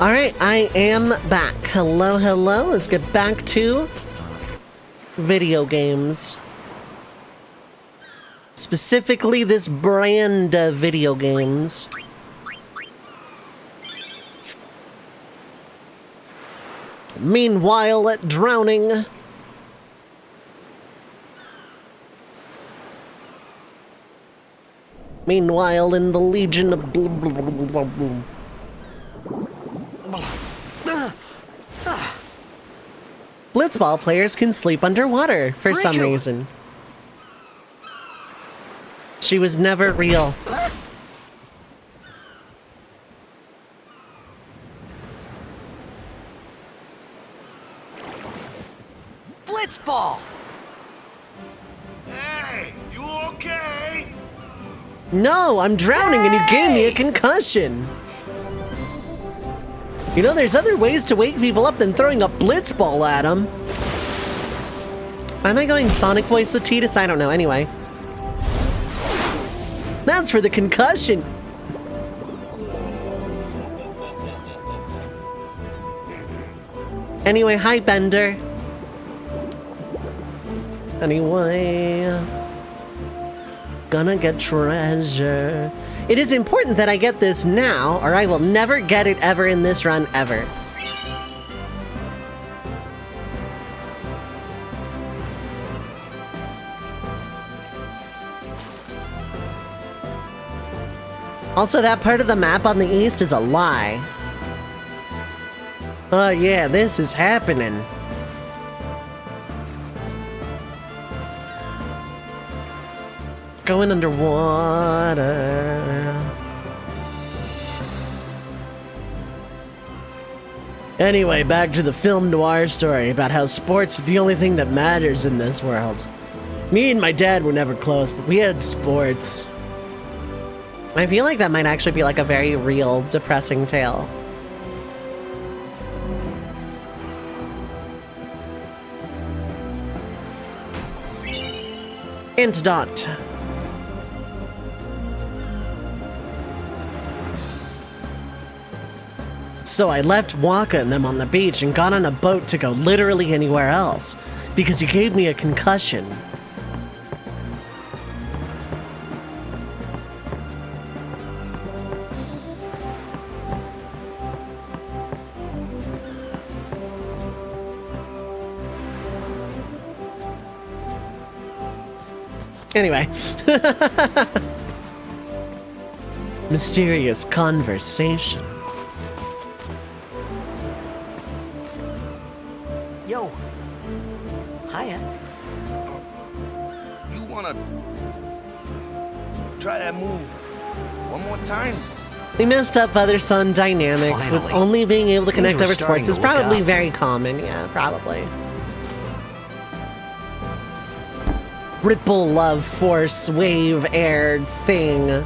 All right, I am back. Hello, hello. Let's get back to video games. Specifically, this brand of video games. Meanwhile, drowning. Meanwhile, in the Legion of Blitzball players can sleep underwater for some reason. She was never real. Blitzball! Hey, you okay? No, I'm drowning and you gave me a concussion. You know, there's other ways to wake people up than throwing a Blitzball at them. Am I going Sonic voice with Tidus? I don't know. Anyway. That's for the concussion. Anyway, hi, Bender. Anyway. Gonna get treasure. It is important that I get this now, or I will never get it ever in this run, ever. Also, that part of the map on the east is a lie. Oh yeah, this is happening. Going underwater. Anyway, back to the film noir story about how sports are the only thing that matters in this world. Me and my dad were never close, but we had sports. I feel like that might actually be like a very real, depressing tale. Antidote. So I left Waka and them on the beach and got on a boat to go literally anywhere else, because he gave me a concussion. Anyway. Mysterious conversation. Yo. Hiya. You wanna try that move one more time? The messed up father-son dynamic with Finally. only being able to Things connect were over starting sports is to look probably up. very common. Yeah, probably. Ripple, love, force, wave, air, thing.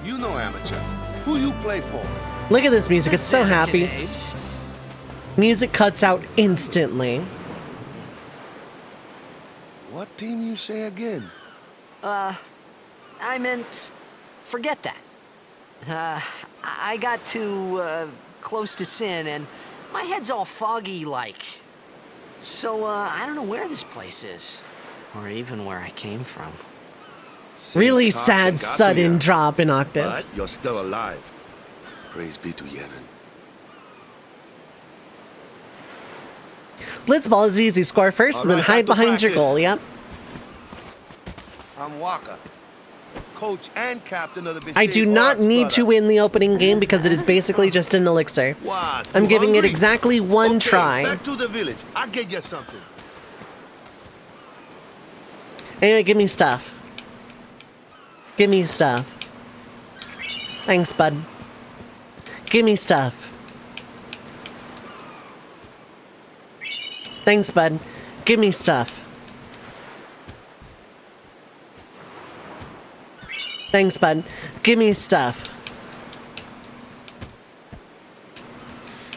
You know amateur. Who you play for? Look at this music, it's so happy. Abes. Music cuts out instantly. What team you say again? I meant, forget that. I got too, close to sin, and my head's all foggy like. So, I don't know where this place is. Or even where I came from. Really Since sad, toxin got to sudden ya, drop in octave. But you're still alive. Praise be to Yevon. Blitzball is easy. Score first and then Alright, hide back to behind your practice. goal. Yep. I'm Waka, coach and captain of the I do Bisig not Orcs, need brother. to win the opening game because it is basically just an elixir. What? I'm You giving it hungry? exactly one Okay, try. Back to the village. I'll get you something. Anyway, give me stuff. Give me stuff. Thanks, bud. Give me stuff. Thanks, bud. Give me stuff. Thanks, bud. Give me stuff.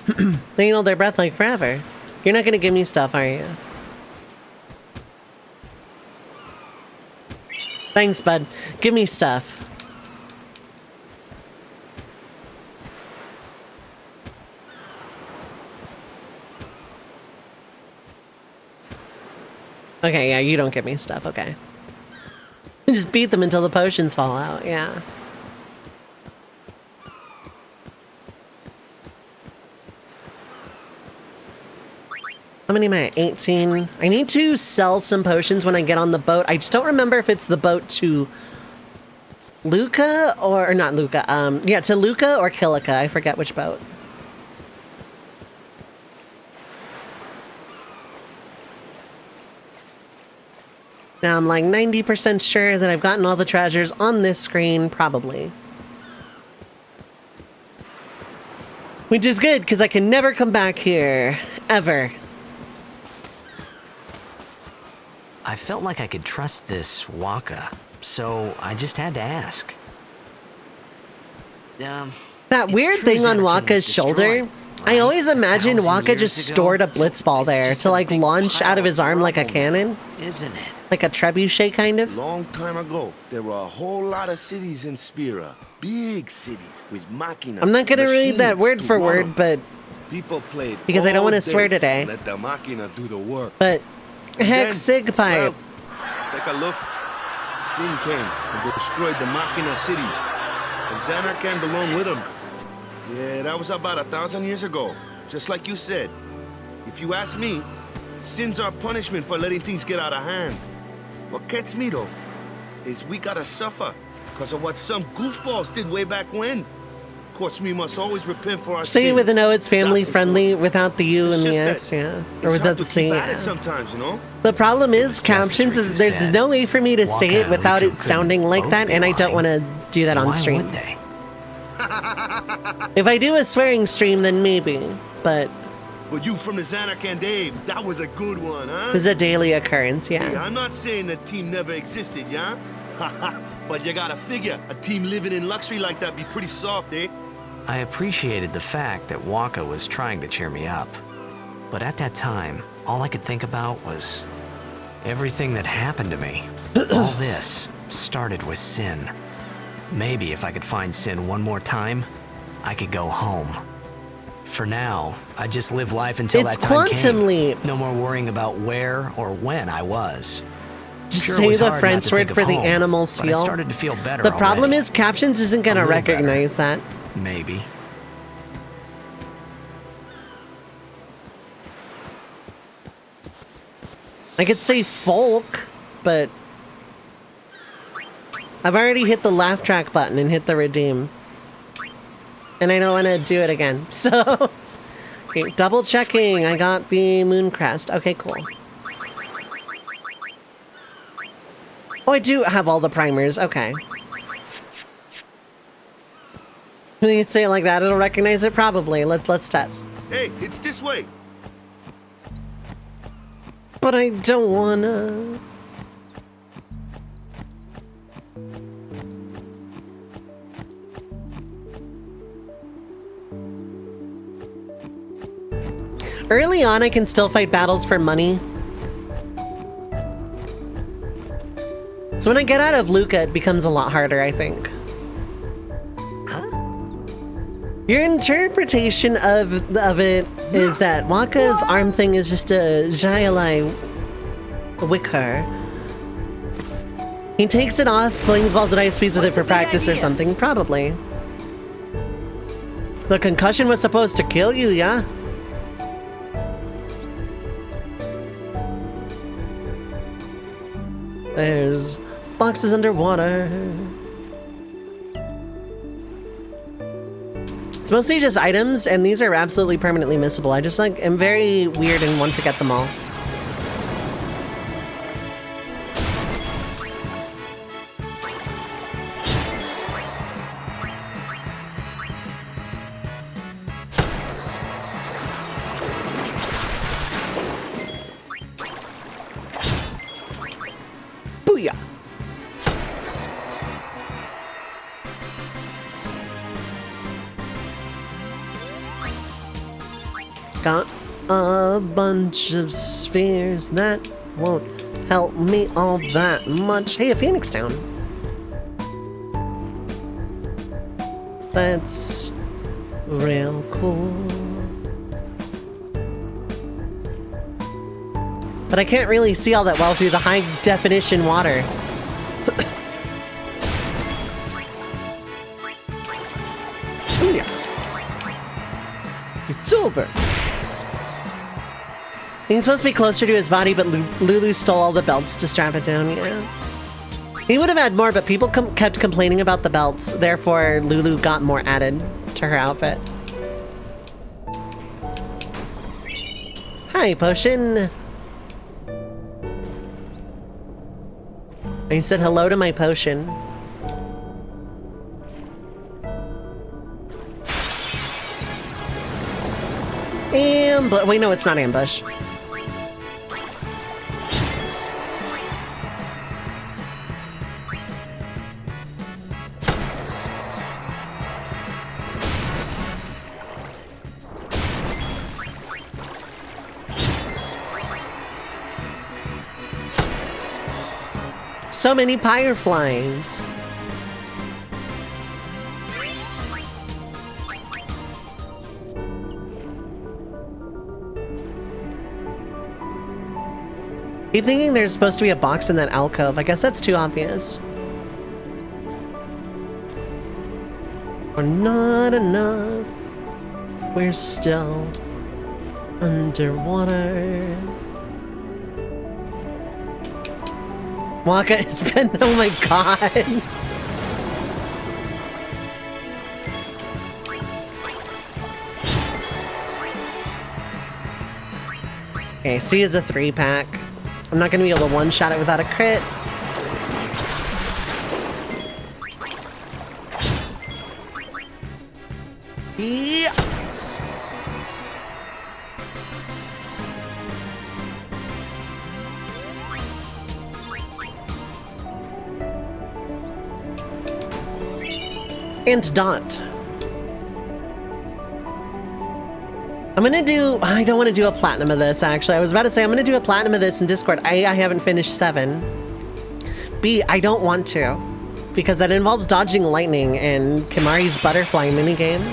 They can hold their breath like forever. You're not gonna give me stuff, are you? Thanks, bud. Give me stuff. Okay, yeah, you don't give me stuff, okay. Just beat them until the potions fall out, yeah. How many am I at? 18. I need to sell some potions when I get on the boat. I just don't remember if it's the boat to Luca or not Luca. Yeah, to Luca or Kilika. I forget which boat. Now I'm like 90% sure that I've gotten all the treasures on this screen, probably. Which is good, because I can never come back here. Ever. I felt like I could trust this Waka, so I just had to ask. That it's weird true thing on Xanarkand Waka's was shoulder, destroyed, I right? always imagined 1,000 Waka years just ago, stored a so Blitzball it's there just to a like big launch out of his arm like a rubble, cannon. isn't it? Like a trebuchet, kind of. Long time ago, there were a whole lot of cities in Spira. Big cities with machina. I'm not gonna read that machines word to for run word, 'em. but People played because I don't all want to day. swear today. Let the machina do the work. But And heck, then, Sig pipe. well, take a look. Sin came and destroyed the machina cities. And Xanarkand along with him. Yeah, that was about 1,000 years ago. Just like you said. If you ask me, Sin's our punishment for letting things get out of hand. What gets me, though, is we gotta suffer because of what some goofballs did way back when. Of course, we must always repent for our Say sins. it with an O, it's family That's friendly important. without the U It's and the just X, that yeah. Or It's without hard the to C, keep at yeah. it sometimes, you know? The problem is, just as captions Riku is there's said. no way for me to say Waka it and without Riku it sounding couldn't like both that, be and I don't lying. want to do that on Why stream. would they? If I do a swearing stream, then maybe, but But you from the Xanarkand Daves, that was a good one, huh? it's a daily occurrence, Hey, yeah. I'm not saying that team never existed, yeah? But you gotta figure, a team living in luxury like that be pretty soft, eh? I appreciated the fact that Waka was trying to cheer me up. But at that time, all I could think about was everything that happened to me. All this started with Sin. Maybe if I could find Sin one more time, I could go home. For now, I just live life until It's that time Quantum came. Leap. No more worrying about where or when I was. Just Sure, it say was the hard not French to word think for of the home, animal but I seal. started to feel better The problem already. is captions isn't gonna A little better. recognize that. Maybe. I could say folk, but I've already hit the laugh track button and hit the redeem. And I don't want to do it again. So, okay, double checking. I got the moon crest. Okay, cool. Oh, I do have all the primers. Okay. When you say it like that, it'll recognize it probably. Let's test. Hey, it's this way. But I don't wanna. Early on, I can still fight battles for money. So when I get out of Luca, it becomes a lot harder, I think. Your interpretation of it is that Waka's arm thing is just a Jailai wicker. He takes it off, flings balls at ice speeds with it for practice or something, probably. The concussion was supposed to kill you, yeah? There's boxes underwater. It's mostly just items, and these are absolutely permanently missable. I just like am very weird and want to get them all. Booyah! Got a bunch of spheres that won't help me all that much. Hey, a Phoenix Town. That's real cool. But I can't really see all that well through the high definition water. It's over. He's supposed to be closer to his body, but Lulu stole all the belts to strap it down, yeah. He would have had more, but people kept complaining about the belts. Therefore, Lulu got more added to her outfit. Hi, Potion. I said hello to my potion. Ambush. Wait, no, it's not ambush. So many fireflies. Keep thinking there's supposed to be a box in that alcove. I guess that's too obvious. We're not enough. We're still underwater. Waka has been, oh my god. Okay, C is a 3-pack. I'm not gonna be able to one-shot it without a crit. Yeah. And dot. I'm gonna do, I don't want to do a platinum of this, actually. I was about to say I'm gonna do a platinum of this in Discord. A, I haven't finished 7. B, I don't want to, because that involves dodging lightning and Kimari's butterfly minigame.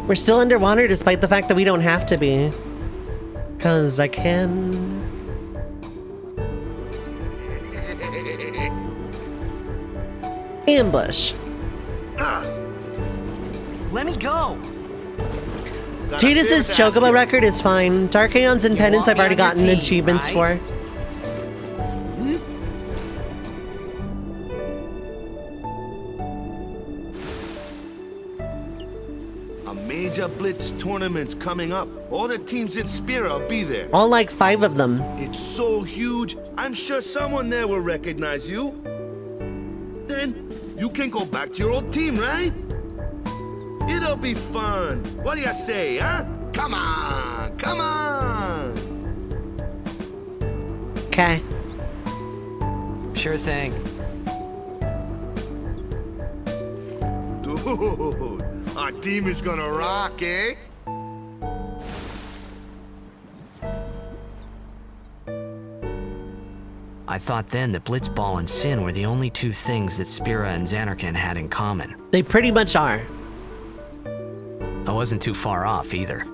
We're still underwater despite the fact that we don't have to be. 'Cause I can. Ambush. Let me go. Tidus's Chocobo record is fine. Dark Aeons and Penance I've already gotten achievements for. Major Blitz tournaments coming up. All the teams in Spira will be there. All like 5 of them. It's so huge, I'm sure someone there will recognize you. Then you can go back to your old team, right? It'll be fun. What do you say, huh? Come on, come on. Okay. Sure thing. Dude, our team is gonna rock, eh? I thought then that Blitzball and Sin were the only 2 things that Spira and Xanarkand had in common. They pretty much are. I wasn't too far off either.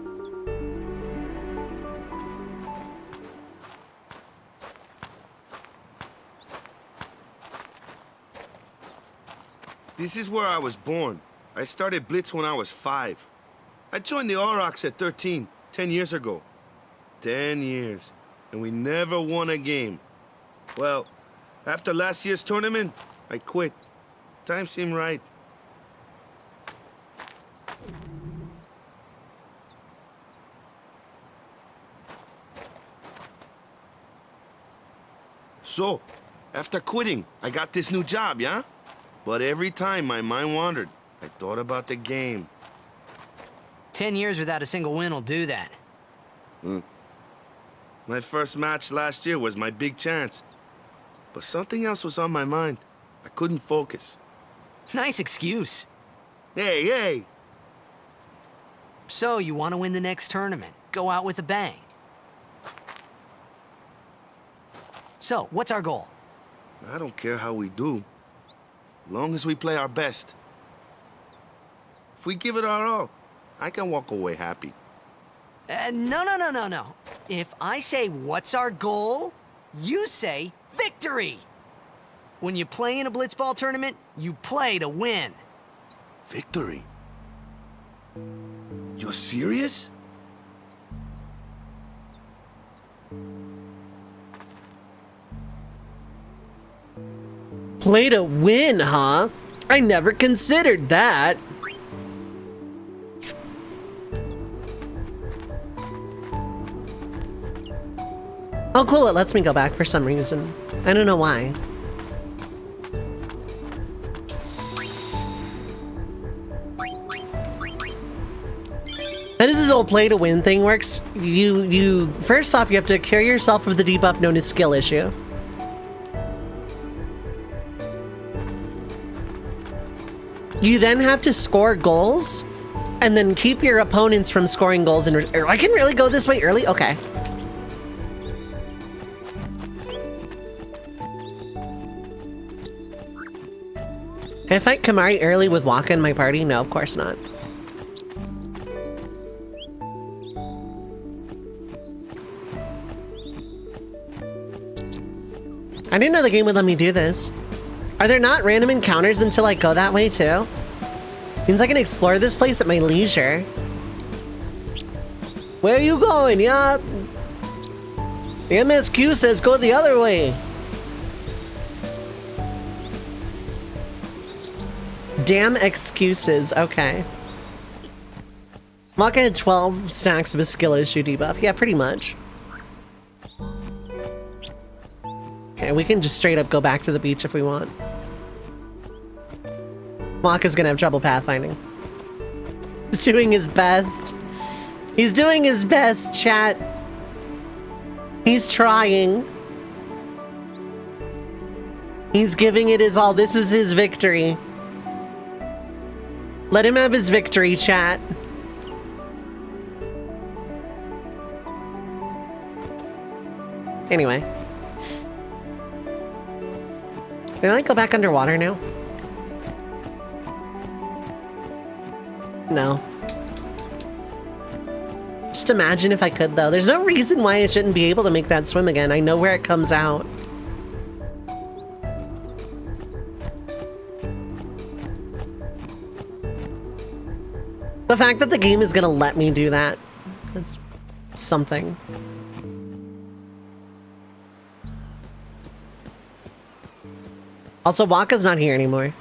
This is where I was born. I started Blitz when I was 5. I joined the Aurochs at 13, 10 years ago. 10 years, and we never won a game. Well, after last year's tournament, I quit. Time seemed right. So, after quitting, I got this new job, yeah? But every time my mind wandered, I thought about the game. 10 years without a single win will do that. My first match last year was my big chance. but something else was on my mind. I couldn't focus. Nice excuse. Hey, hey! So, you want to win the next tournament? Go out with a bang. So, what's our goal? I don't care how we do, long as we play our best. If we give it our all, I can walk away happy. No. If I say, what's our goal? You say, victory! When you play in a Blitzball tournament, you play to win. Victory? You're serious? Play to win, huh? I never considered that. Oh, cool, it lets me go back for some reason. I don't know why. How does this whole play to win thing works? First off, you have to cure yourself of the debuff known as skill issue. You then have to score goals, and then keep your opponents from scoring goals. I can really go this way early? Okay. Can I fight Kamari early with Waka in my party? No, of course not. I didn't know the game would let me do this. Are there not random encounters until I go that way too? Means I can explore this place at my leisure. Where are you going? Yeah. The MSQ says go the other way. Damn excuses. Okay. Maka had 12 stacks of a skill issue debuff. Yeah, pretty much. Okay, we can just straight up go back to the beach if we want. Maka's gonna have trouble pathfinding. He's doing his best. He's doing his best, chat. He's trying. He's giving it his all. This is his victory. Let him have his victory, chat. Anyway. Can I like go back underwater now? No. Just imagine if I could though. There's no reason why I shouldn't be able to make that swim again. I know where it comes out. The fact that the game is gonna let me do that, that's something. Also, Waka's not here anymore.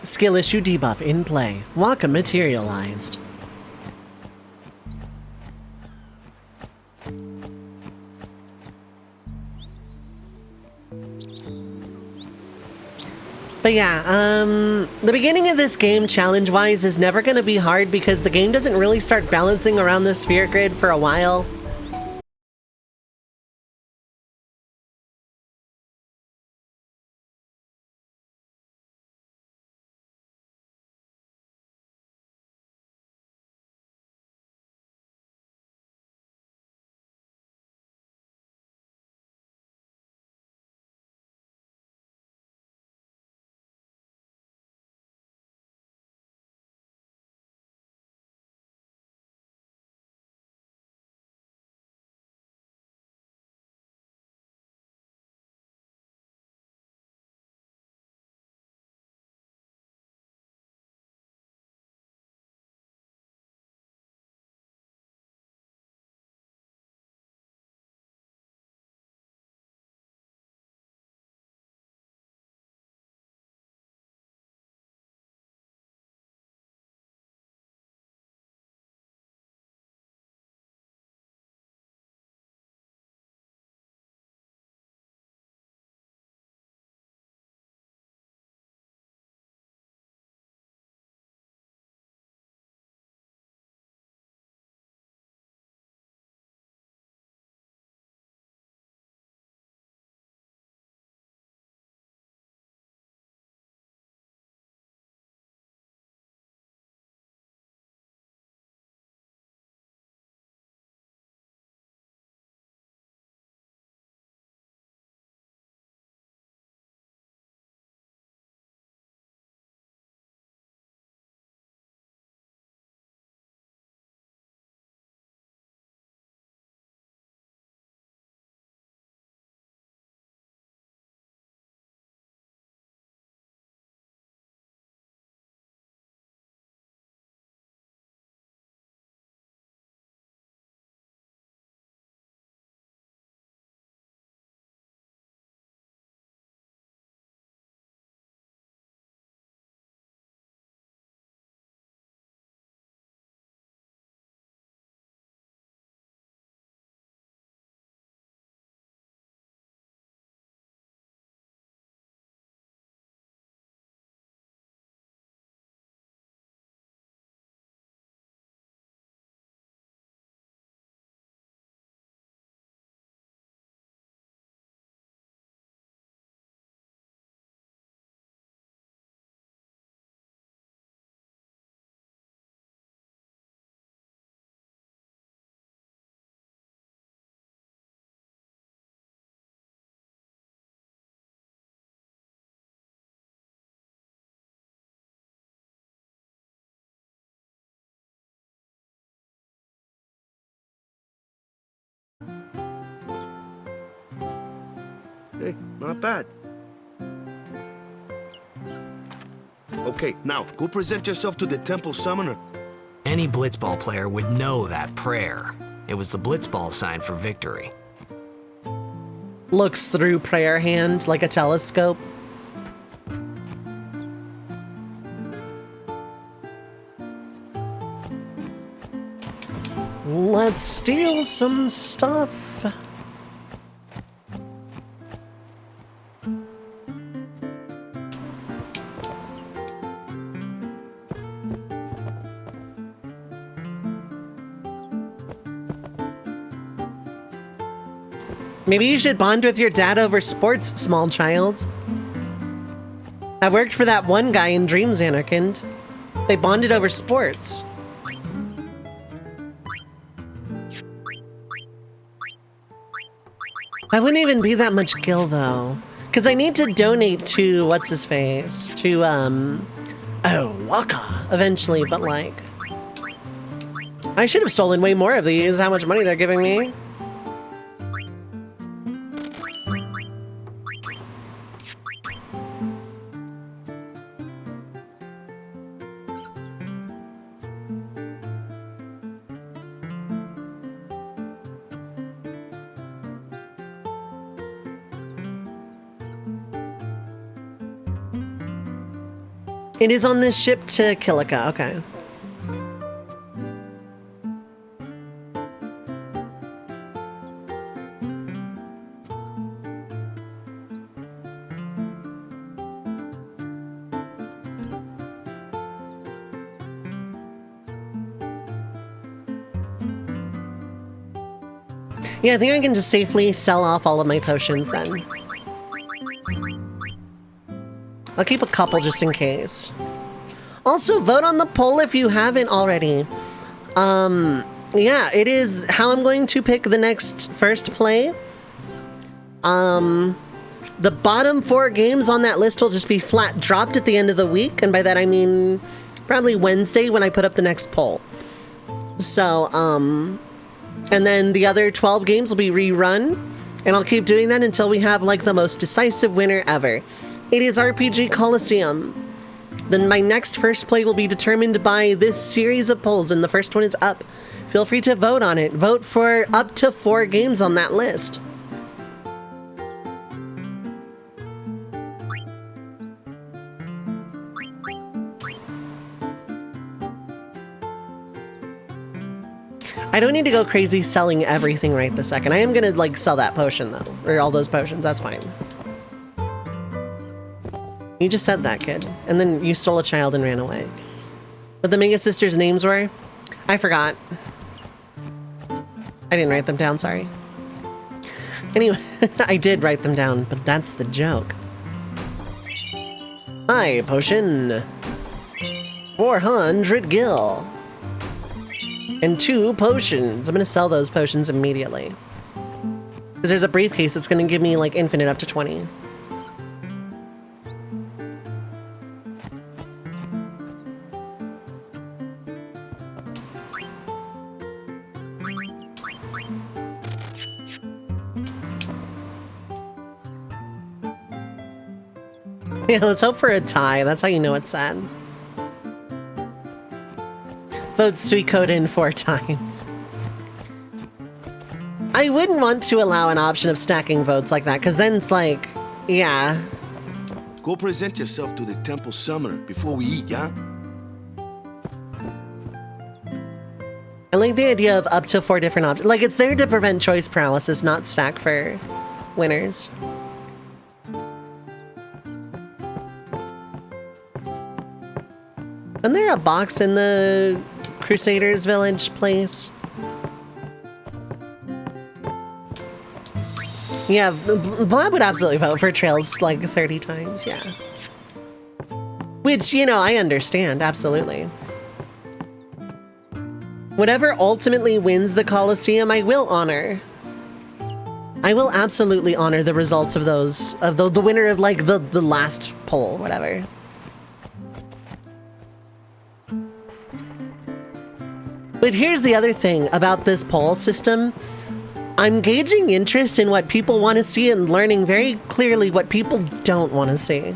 Skill issue debuff in play. Waka materialized. But yeah, the beginning of this game, challenge-wise, is never going to be hard because the game doesn't really start balancing around the sphere grid for a while. Hey, not bad. Okay, now, go present yourself to the Temple Summoner. Any Blitzball player would know that prayer. It was the Blitzball sign for victory. Looks through prayer hand like a telescope. Let's steal some stuff. Maybe you should bond with your dad over sports, small child. I've worked for that one guy in Dreams Anarchind. They bonded over sports. That wouldn't even be that much gil, though. Because I need to donate to, what's-his-face? To, oh, Waka, eventually, but, like... I should have stolen way more of these, how much money they're giving me. It is on this ship to Kilika, okay. Yeah, I think I can just safely sell off all of my potions then. I'll keep a couple just in case. Also, vote on the poll if you haven't already. Yeah, it is how I'm going to pick the next first play. The bottom 4 games on that list will just be flat dropped at the end of the week, and by that I mean probably Wednesday when I put up the next poll. So, and then the other 12 games will be rerun, and I'll keep doing that until we have like the most decisive winner ever. It is RPG Coliseum. Then my next first play will be determined by this series of polls, and the first one is up. Feel free to vote on it. Vote for up to 4 games on that list. I don't need to go crazy selling everything right this second. I am gonna like sell that potion though, or all those potions, that's fine. You just said that, kid. And then you stole a child and ran away. What the Mega Sisters' names were? I forgot. I didn't write them down, sorry. Anyway, I did write them down, but that's the joke. Hi, potion. 400 gil. And 2 potions. I'm gonna sell those potions immediately. Because there's a briefcase that's gonna give me like infinite up to 20. Yeah, let's hope for a tie. That's how you know it's sad. Vote Suikoden 4 times. I wouldn't want to allow an option of stacking votes like that, because then it's like, yeah. Go present yourself to the Temple Summoner before we eat, yeah? I like the idea of up to 4 different options. Like, it's there to prevent choice paralysis, not stack for winners. Isn't there a box in the Crusaders Village place? Yeah, Blab would absolutely vote for Trails like 30 times, yeah. Which, you know, I understand, absolutely. Whatever ultimately wins the Coliseum, I will honor. I will absolutely honor the results of those, of the winner of like the last poll, whatever. But here's the other thing about this poll system. I'm gauging interest in what people want to see and learning very clearly what people don't want to see.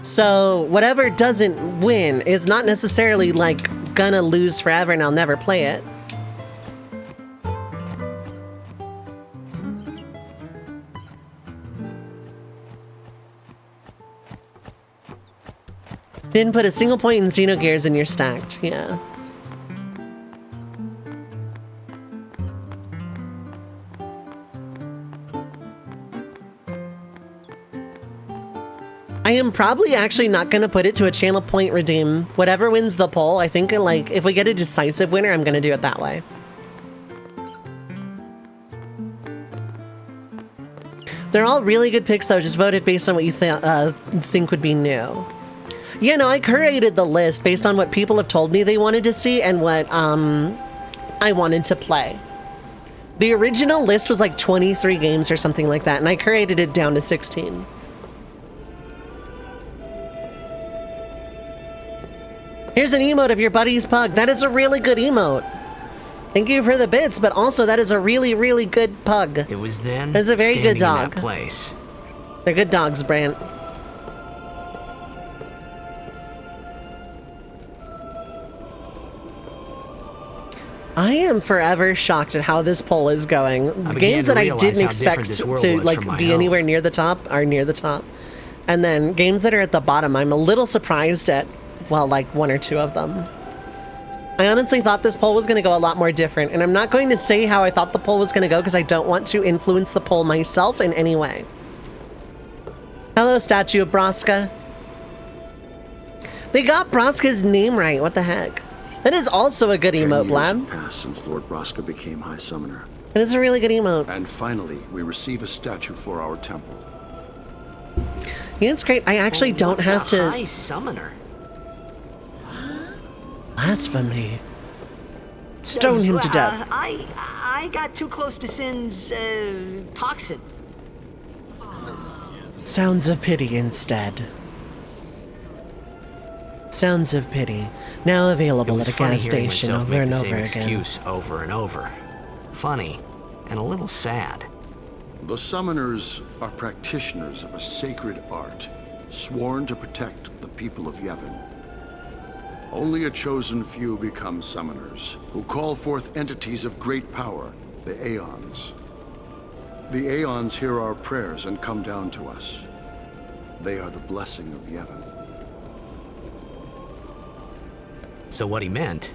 So whatever doesn't win is not necessarily like gonna lose forever and I'll never play it. Didn't put a single point in Xenogears and you're stacked. Yeah. I am probably actually not going to put it to a channel point redeem. Whatever wins the poll, I think like if we get a decisive winner, I'm going to do it that way. They're all really good picks though, just voted based on what you think would be new. Yeah, no, I curated the list based on what people have told me they wanted to see and what I wanted to play. The original list was like 23 games or something like that, and I curated it down to 16. Here's an emote of your buddy's pug. That is a really good emote. Thank you for the bits, but also that is a really, really good pug. It was then. That's a very good dog. In that place. They're good dogs, Brant. I am forever shocked at how this poll is going. Games that I didn't expect to like be anywhere near the top are near the top. And then games that are at the bottom, I'm a little surprised at, well, like one or two of them. I honestly thought this poll was going to go a lot more different, and I'm not going to say how I thought the poll was going to go because I don't want to influence the poll myself in any way. Hello, statue of Braska. They got Braska's name right. What the heck? That is also a good emote, Blab. Passed since Lord Braska became High Summoner. It is a really good emote. And finally, we receive a statue for our temple. Yeah, it's great. I actually don't have to. High Summoner. Blasphemy. Stone him to death. I got too close to Sin's toxin. Sounds of pity instead. Sounds of pity. Now available at a gas station over and over again. Excuse over and over. Funny and a little sad. The summoners are practitioners of a sacred art, sworn to protect the people of Yevon. Only a chosen few become summoners, who call forth entities of great power, the Aeons. The Aeons hear our prayers and come down to us. They are the blessing of Yevon. So what he meant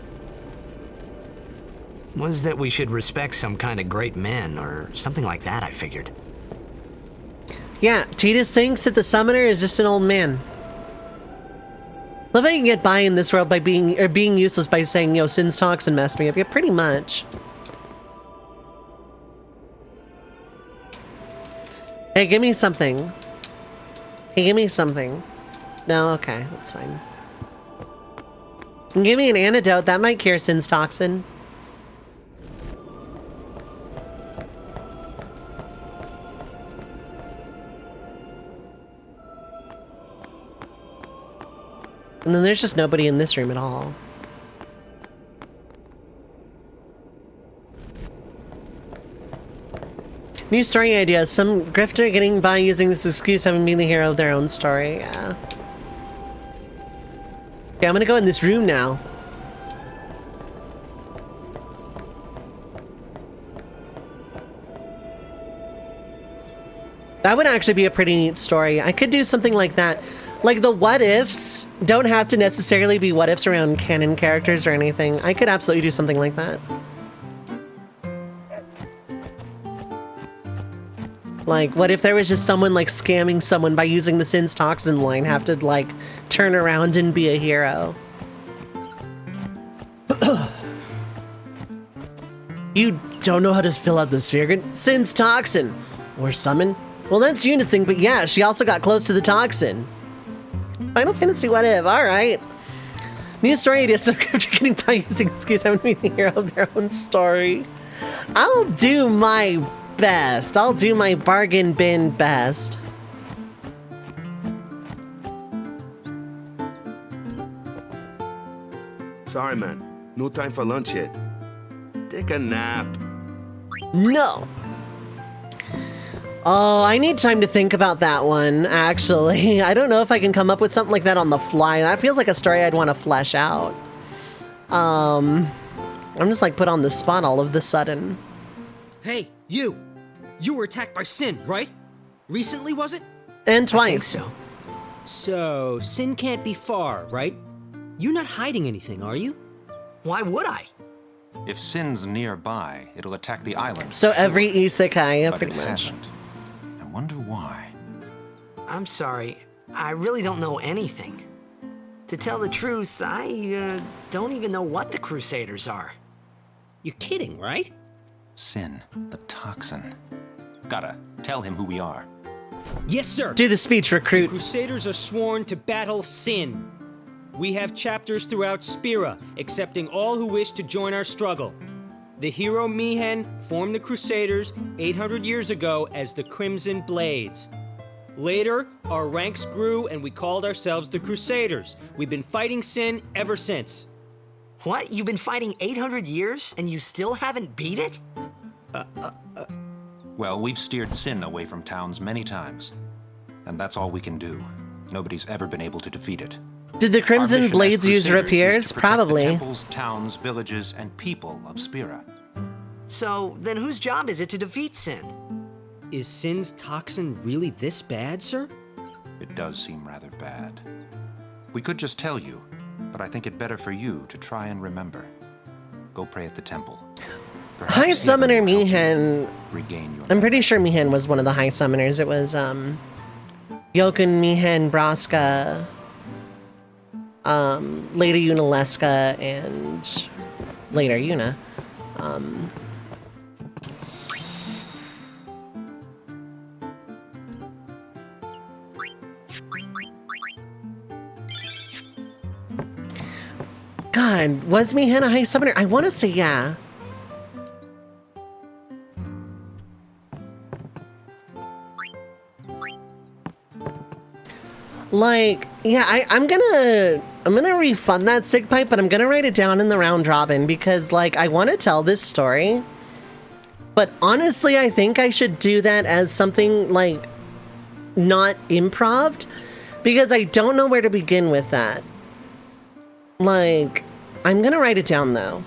was that we should respect some kind of great men or something like that, I figured. Yeah, Titus thinks that the summoner is just an old man. Love how you can get by in this world by being useless by saying, yo, Sin's toxin messed me up. Yeah, pretty much. Hey, give me something. Hey, give me something. No, okay, that's fine. Give me an antidote. That might cure Sin's toxin. And then there's just nobody in this room at all. New story ideas. Some grifter getting by using this excuse having been the hero of their own story. Yeah. Okay, I'm gonna go in this room now. That would actually be a pretty neat story. I could do something like that. Like, the what-ifs don't have to necessarily be what-ifs around canon characters or anything. I could absolutely do something like that. Like, what if there was just someone, like, scamming someone by using the Sin's toxin line, have to, like, turn around and be a hero? You don't know how to fill out the sphere grid? Sin's toxin. Or summon? Well, that's Unisync, but yeah, she also got close to the toxin. Final Fantasy what if, alright. New story ideas, so getting by using excuse having to be the hero of their own story. I'll do my best. I'll do my bargain bin best. Sorry, man. No time for lunch yet. Take a nap. No. Oh, I need time to think about that one, actually. I don't know if I can come up with something like that on the fly. That feels like a story I'd want to flesh out. I'm just like put on the spot all of the sudden. Hey, you! You were attacked by Sin, right? Recently, was it? And twice. I think so. So, Sin can't be far, right? You're not hiding anything, are you? Why would I? If Sin's nearby, it'll attack the island. So for every sure. isekai, But pretty it much. hasn't. I wonder why. I'm sorry. I really don't know anything. To tell the truth, I don't even know what the Crusaders are. You're kidding, right? Sin, the toxin. Gotta tell him who we are. Yes, sir! Do the speech, recruit. Crusaders are sworn to battle Sin. We have chapters throughout Spira, accepting all who wish to join our struggle. The hero Mihen formed the Crusaders 800 years ago as the Crimson Blades. Later, our ranks grew and we called ourselves the Crusaders. We've been fighting Sin ever since. What? You've been fighting 800 years and you still haven't beat it? Well, we've steered Sin away from towns many times. And that's all we can do. Nobody's ever been able to defeat it. Did the Our Crimson mission as Blades use Crusaders is rapiers? to protect Probably. The temples, towns, villages, and people of Spira. So, then whose job is it to defeat Sin? Is Sin's toxin really this bad, sir? It does seem rather bad. We could just tell you, but I think it better for you to try and remember. Go pray at the temple. Perhaps High the Summoner other will help you Mihen. regain your I'm pretty sure Mihen was one of the High Summoners. It was, Jokun, Mihen, Braska, Lady Unaleska, and later Yuna. God, was Mihen a High Summoner? I want to say yeah. Like, yeah, I'm gonna refund that sig pipe, but I'm gonna write it down in the round robin because, like, I want to tell this story. But honestly, I think I should do that as something, like, not improv'd, because I don't know where to begin with that. Like, I'm gonna write it down, though.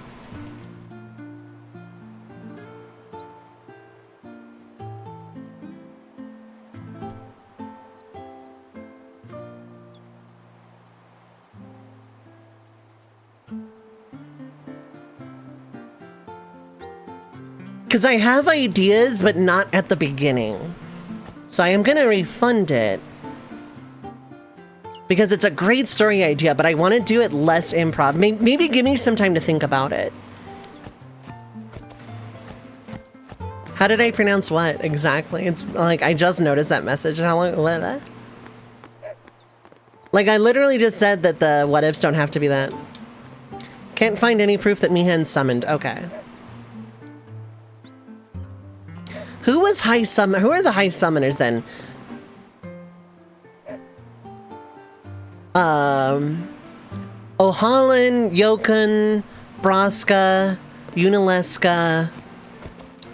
Because I have ideas, but not at the beginning. So I am going to refund it. Because it's a great story idea, but I want to do it less improv. Maybe give me some time to think about it. How did I pronounce what exactly? It's like, I just noticed that message. How long? What? Like, I literally just said that the what ifs don't have to be that. Can't find any proof that Mihen summoned. Okay. Who was high summon? Who are the high summoners then? Ohalin, Jokun, Braska, Unaleska.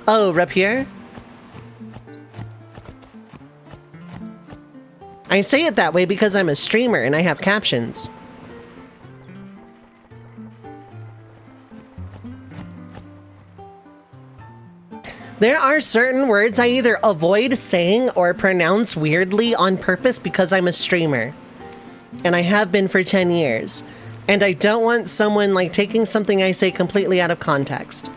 Oh, Rapier? I say it that way because I'm a streamer and I have captions. There are certain words I either avoid saying or pronounce weirdly on purpose because I'm a streamer. And I have been for 10 years. And I don't want someone like taking something I say completely out of context.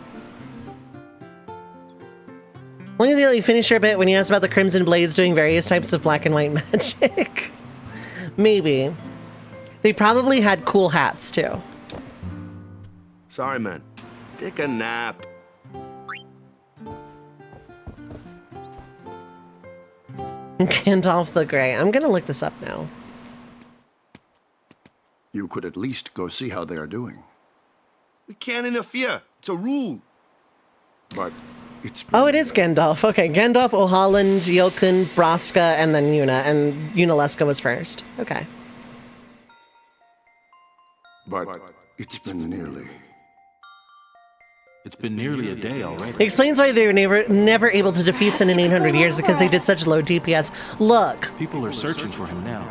When you finish your bit when you asked about the Crimson Blades doing various types of black and white magic? Maybe. They probably had cool hats too. Sorry, man. Take a nap. Gandalf the Grey. I'm gonna look this up now. You could at least go see how they are doing. We can't interfere. It's a rule. But it's... Oh, it is Gandalf. Okay, Gandalf, Ohalland, Jokun, Braska, and then Yuna. And Unaleska was first. Okay. But it's been nearly... It's been nearly a day already. Explains why they were never able to defeat Sin in 800 years because they did such low DPS. Look. People are searching for him now.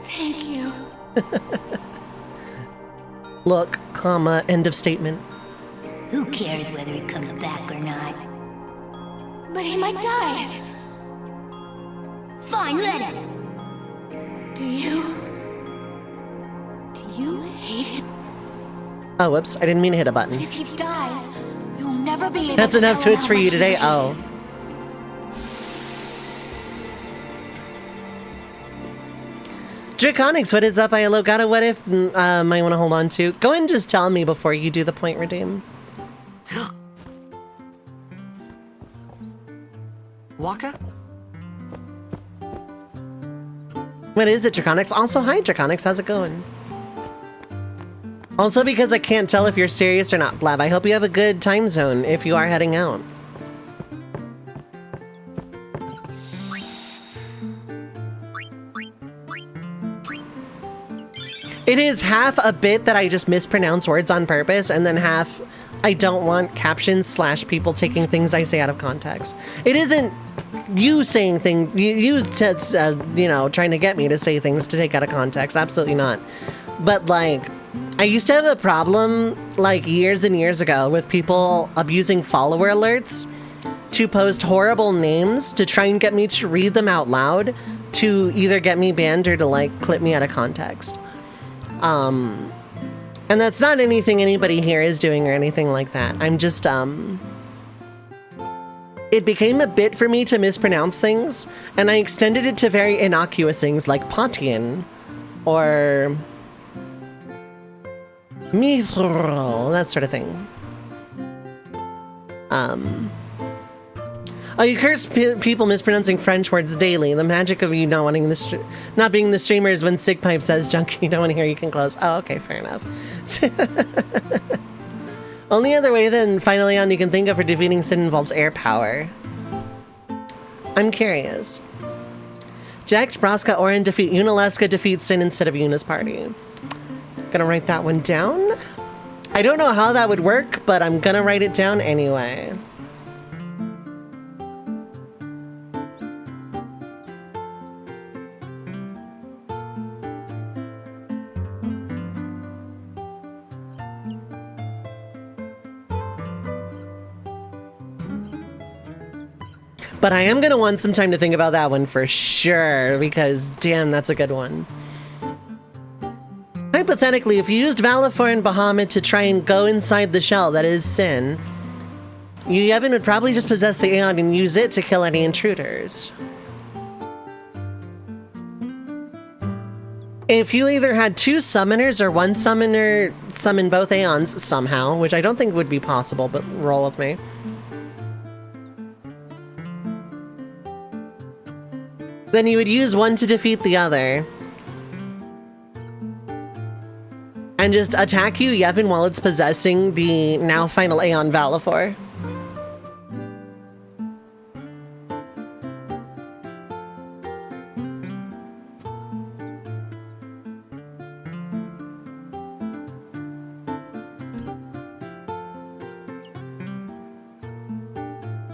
Thank you. Look, comma, end of statement. Who cares whether he comes back or not? But he might die. Fine, let him. Do you hate him? Oh, whoops, I didn't mean to hit a button. If he dies, you'll never be able That's to enough tell tweets him for how you much today. hate Oh. him. Draconics, what is up? I Logata, what if might want to hold on to? Go ahead and just tell me before you do the point redeem. Waka? What is it, Draconics? Also, hi, Draconics. How's it going? Also, because I can't tell if you're serious or not, Blab, I hope you have a good time zone if you are heading out. It is half a bit that I just mispronounce words on purpose, and then half I don't want captions / people taking things I say out of context. It isn't you saying things, you trying to get me to say things to take out of context. Absolutely not. But like, I used to have a problem like years and years ago with people abusing follower alerts to post horrible names to try and get me to read them out loud to either get me banned or to like clip me out of context. And that's not anything anybody here is doing or anything like that. I'm just, it became a bit for me to mispronounce things, and I extended it to very innocuous things like Pontian or Mithril, that sort of thing. Oh, you curse people mispronouncing French words daily. The magic of you not wanting not being the streamer is when Sigpipe says junk you don't want to hear, you can close. Oh, okay, fair enough. Only other way then finally on you can think of for defeating Sin involves air power. I'm curious. Jax, Braska, Orin defeat Unalaska defeats Sin instead of Yuna's party. Gonna write that one down. I don't know how that would work, but I'm gonna write it down anyway. But I am going to want some time to think about that one for sure, because damn, that's a good one. Hypothetically, if you used Valifor and Bahamut to try and go inside the shell that is Sin, Yevon would probably just possess the Aeon and use it to kill any intruders. If you either had two summoners or one summoner summon both Aeons somehow, which I don't think would be possible, but roll with me. Then you would use one to defeat the other. And just attack you, Yevon, while it's possessing the now final Aeon Valifor.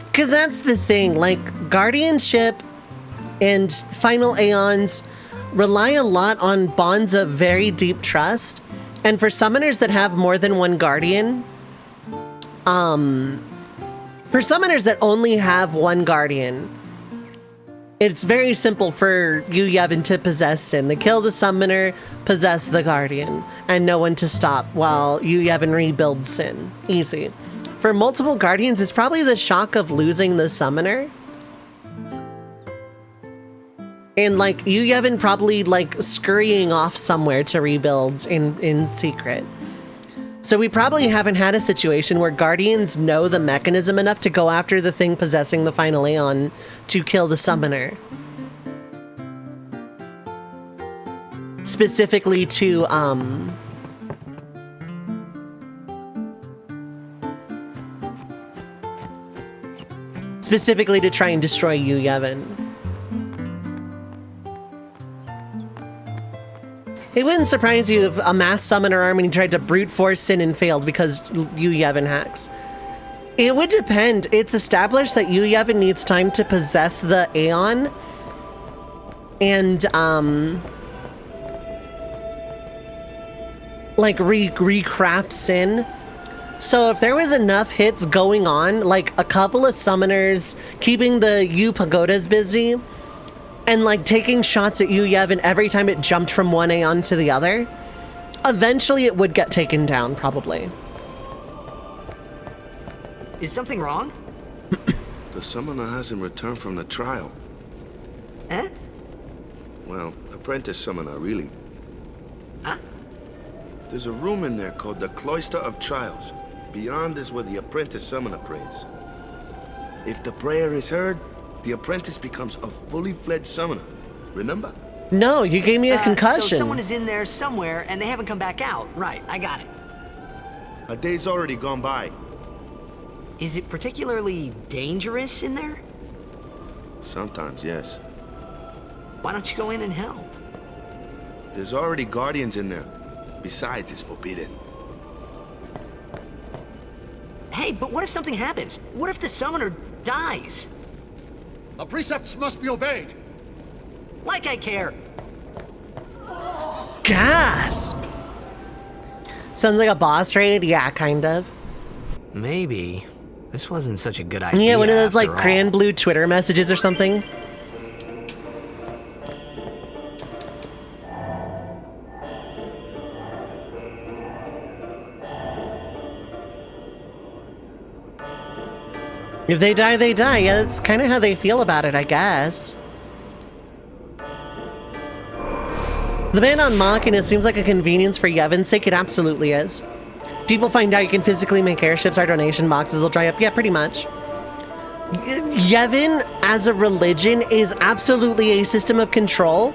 Because that's the thing, like, guardianship and final Aeons rely a lot on bonds of very deep trust. And for summoners that have more than one guardian, for summoners that only have one guardian, it's very simple for you, Yevon, to possess Sin. They kill the summoner, possess the guardian, and no one to stop while you, Yevon, rebuild Sin. Easy. For multiple guardians, it's probably the shock of losing the summoner. And like you, Yevon, probably like scurrying off somewhere to rebuild in secret. So we probably haven't had a situation where guardians know the mechanism enough to go after the thing possessing the final Aeon to kill the summoner. Specifically to try and destroy you, Yevon. It wouldn't surprise you if a mass summoner army tried to brute force Sin and failed because Yu Yevon hacks. It would depend. It's established that Yu Yevon needs time to possess the Aeon and, like, recraft Sin. So if there was enough hits going on, like a couple of summoners keeping the Yu Pagodas busy, and like taking shots at Yu Yevon every time it jumped from one Aeon to the other, eventually it would get taken down, probably. Is something wrong? The summoner hasn't returned from the trial. Eh? Well, apprentice summoner, really. Huh? There's a room in there called the Cloister of Trials. Beyond is where the apprentice summoner prays. If the prayer is heard, the apprentice becomes a fully fledged summoner. Remember? No, you gave me a concussion. So someone is in there somewhere and they haven't come back out. Right, I got it. A day's already gone by. Is it particularly dangerous in there? Sometimes, yes. Why don't you go in and help? There's already guardians in there. Besides, it's forbidden. Hey, but what if something happens? What if the summoner dies? The precepts must be obeyed. Like I care. Gasp! Sounds like a boss raid? Yeah, kind of. Maybe. This wasn't such a good idea. Yeah, one of those like after all. grand blue Twitter messages or something. If they die, they die. Yeah, that's kind of how they feel about it, I guess. The ban on Machina seems like a convenience for Yevon's sake. It absolutely is. People find out you can physically make airships, our donation boxes will dry up. Yeah, pretty much. Yevon, as a religion, is absolutely a system of control.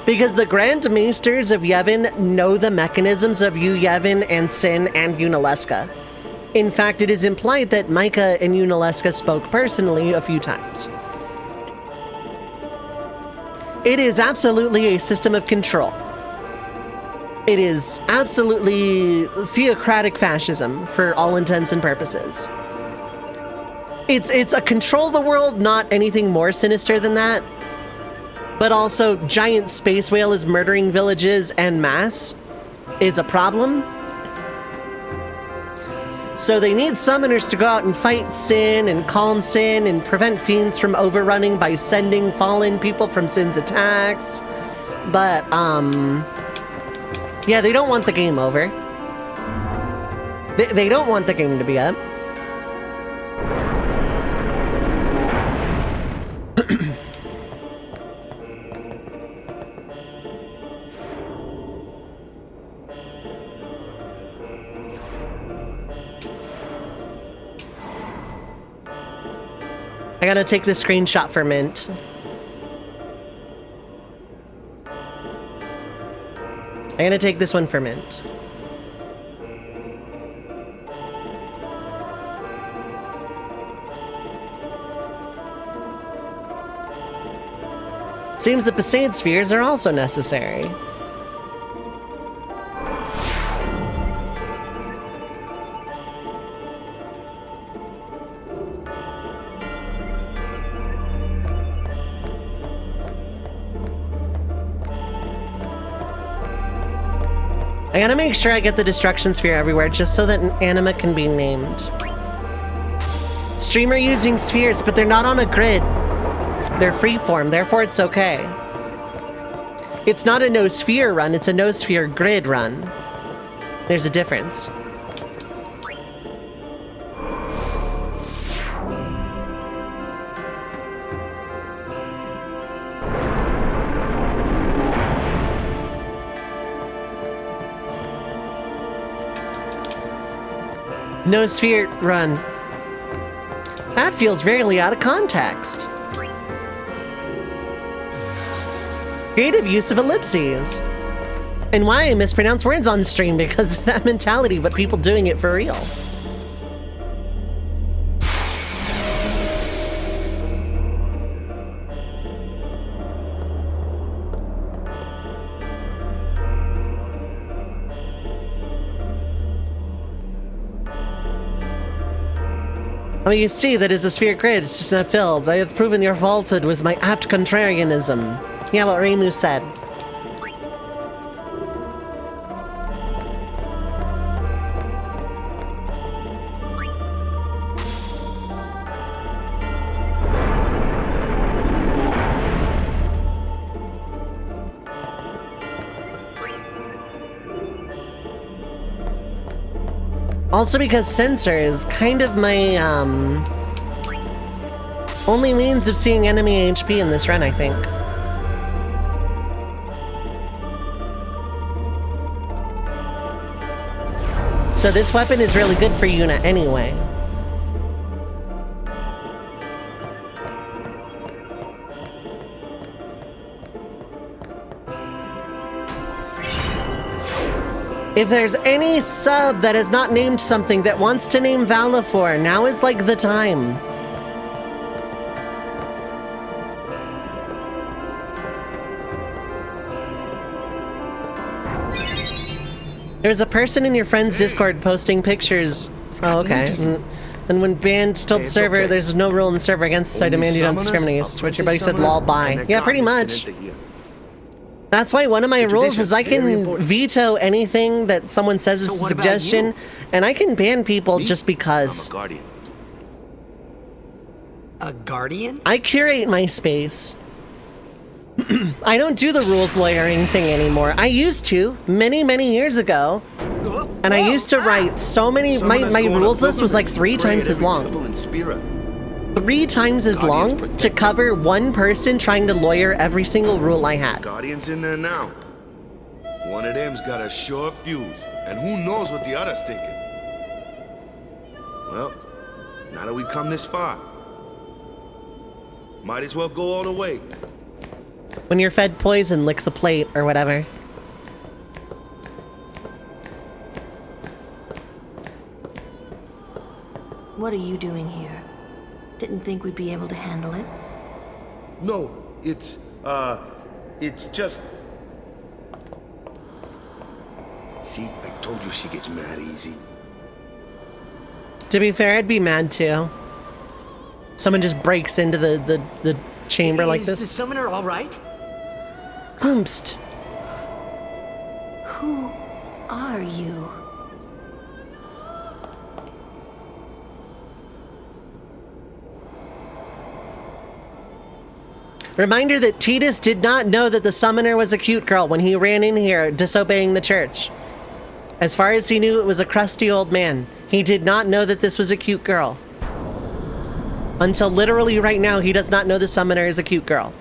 Because the Grand Maesters of Yevon know the mechanisms of Yu Yevon and Sin and Yunalesca. In fact, it is implied that Micah and Yunalesca spoke personally a few times. It is absolutely a system of control. It is absolutely theocratic fascism for all intents and purposes. It's a control the world, not anything more sinister than that. But also, giant space whale is murdering villages en masse is a problem. So they need summoners to go out and fight Sin and calm Sin and prevent fiends from overrunning by sending fallen people from Sin's attacks. But, yeah, they don't want the game over. They don't want the game to be up. I gotta take this screenshot for mint. I'm gonna take this one for mint. Seems the Passade spheres are also necessary. I gotta make sure I get the Destruction Sphere everywhere just so that an anima can be named. Streamer using spheres, but they're not on a grid. They're freeform, therefore it's okay. It's not a no-sphere run, it's a no-sphere grid run. There's a difference. No sphere run. That feels very out of context. Creative use of ellipses. And why I mispronounce words on stream because of that mentality, but people doing it for real. I mean, you see, that is a sphere grid. It's just not filled. I have proven your falsehood with my apt contrarianism. Yeah, what Reimu said. Also because sensor is kind of my, only means of seeing enemy HP in this run, I think. So this weapon is really good for Yuna anyway. If there's any sub that has not named something that wants to name Valifor, now is like the time. There's a person in your friend's Discord posting pictures. Oh, okay. And when banned, told the server there's no rule in the server against, so I demand you don't discriminate. To which your buddy said, lol, bye. Yeah, pretty much. That's why one of my rules is I can veto anything that someone says is a suggestion, and I can ban people just because. I'm a guardian. A guardian? I curate my space. I don't do the rules lawyering thing anymore. I used to, many, many years ago. And I used to write so many, my rules list was like 3 times as long. 3 times as long to cover one person trying to lawyer every single rule I had. Guardian's in there now. One of them's got a short fuse, and who knows what the other's thinking. Well, now that we've come this far, might as well go all the way. When you're fed poison, lick the plate or whatever. What are you doing here? Didn't think we'd be able to handle it? No, it's just... See, I told you she gets mad easy. To be fair, I'd be mad too. Someone just breaks into the chamber like this. Is the summoner all right? Oomst. Who are you? Reminder that Tidus did not know that the summoner was a cute girl when he ran in here disobeying the church. As far as he knew, it was a crusty old man. He did not know that this was a cute girl. Until literally right now, he does not know the summoner is a cute girl.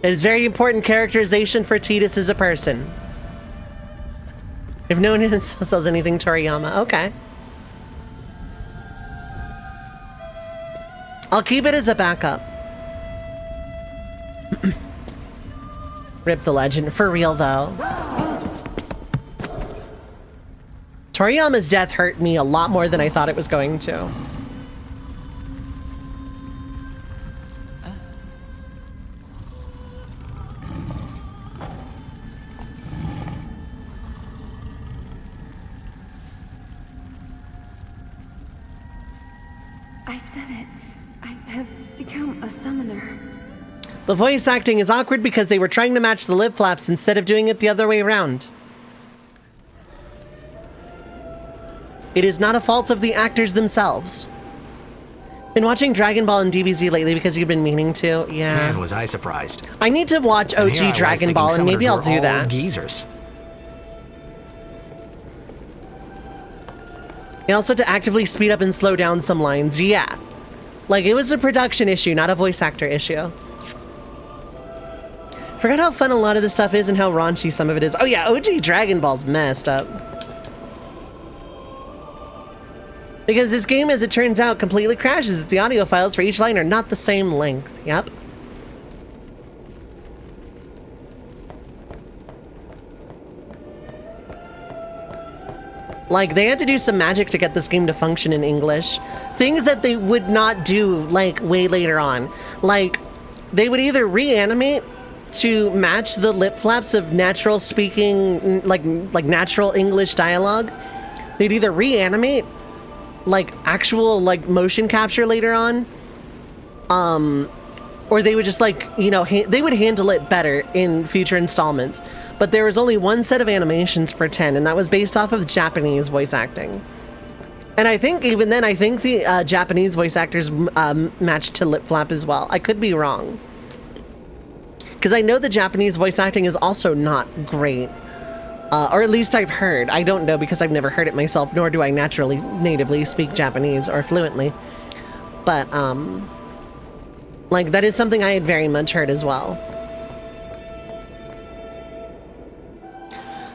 It is very important characterization for Tidus as a person. If no one says anything, Toriyama. Okay. I'll keep it as a backup. Rip the legend. For real, though. Toriyama's death hurt me a lot more than I thought it was going to. I've done it. I have become a summoner. The voice acting is awkward because they were trying to match the lip flaps instead of doing it the other way around. It is not a fault of the actors themselves. Been watching Dragon Ball and DBZ lately because you've been meaning to. Yeah. Man, was I surprised. I need to watch OG Dragon Ball and maybe I'll do that. Geezers. You also had to actively speed up and slow down some lines. Yeah. Like, it was a production issue, not a voice actor issue. Forgot how fun a lot of this stuff is and how raunchy some of it is. Oh yeah, OG Dragon Ball's messed up. Because this game, as it turns out, completely crashes if the audio files for each line are not the same length. Yep. Like, they had to do some magic to get this game to function in English. Things that they would not do, like, way later on. Like, they would either reanimate to match the lip flaps of natural speaking, like natural English dialogue. They'd either reanimate like actual like motion capture later on. Or they would just like, you know, they would handle it better in future installments. But there was only one set of animations for 10, and that was based off of Japanese voice acting. And I think even then, I think the Japanese voice actors matched to lip flap as well. I could be wrong. Because I know the Japanese voice acting is also not great. Or at least I've heard. I don't know because I've never heard it myself, nor do I naturally natively speak Japanese or fluently. But, like, that is something I had very much heard as well.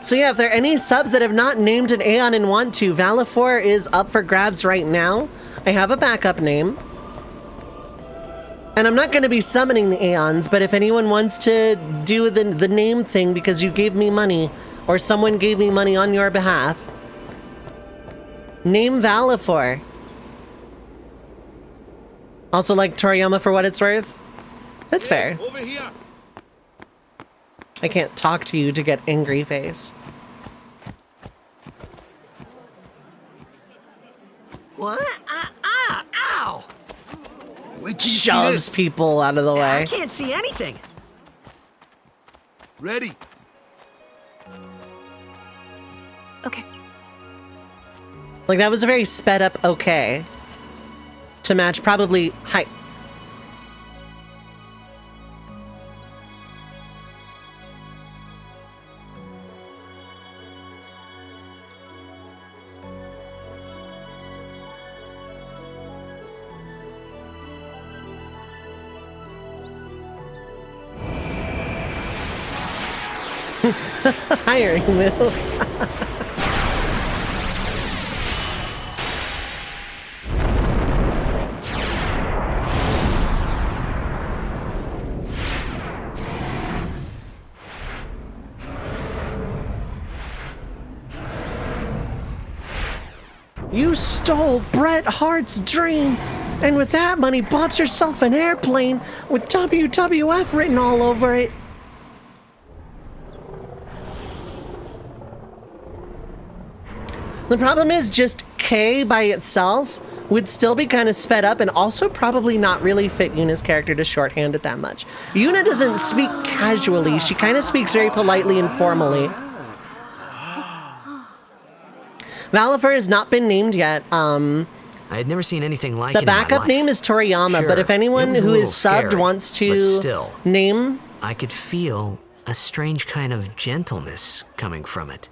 So yeah, if there are any subs that have not named an Aeon and want to, Valifor is up for grabs right now. I have a backup name. And I'm not going to be summoning the Aeons, but if anyone wants to do the name thing because you gave me money, or someone gave me money on your behalf, name Valifor. Also like Toriyama for what it's worth. That's fair. Over here. I can't talk to you to get angry face. What? Ow! Wait till you see Shoves this. people out of the way. I can't see anything. Ready. Okay. Like that was a very sped up okay. To match probably height. Hiring move. You stole Bret Hart's dream, and with that money bought yourself an airplane with WWF written all over it. The problem is just K by itself would still be kind of sped up and also probably not really fit Yuna's character to shorthand it that much. Yuna doesn't speak casually, she kind of speaks very politely and formally. Valifor has not been named yet. I had never seen anything like it the in my backup life. name is Toriyama, Sure, but if anyone it was a who little is subbed scary, wants but to still, name... I could feel a strange kind of gentleness coming from it.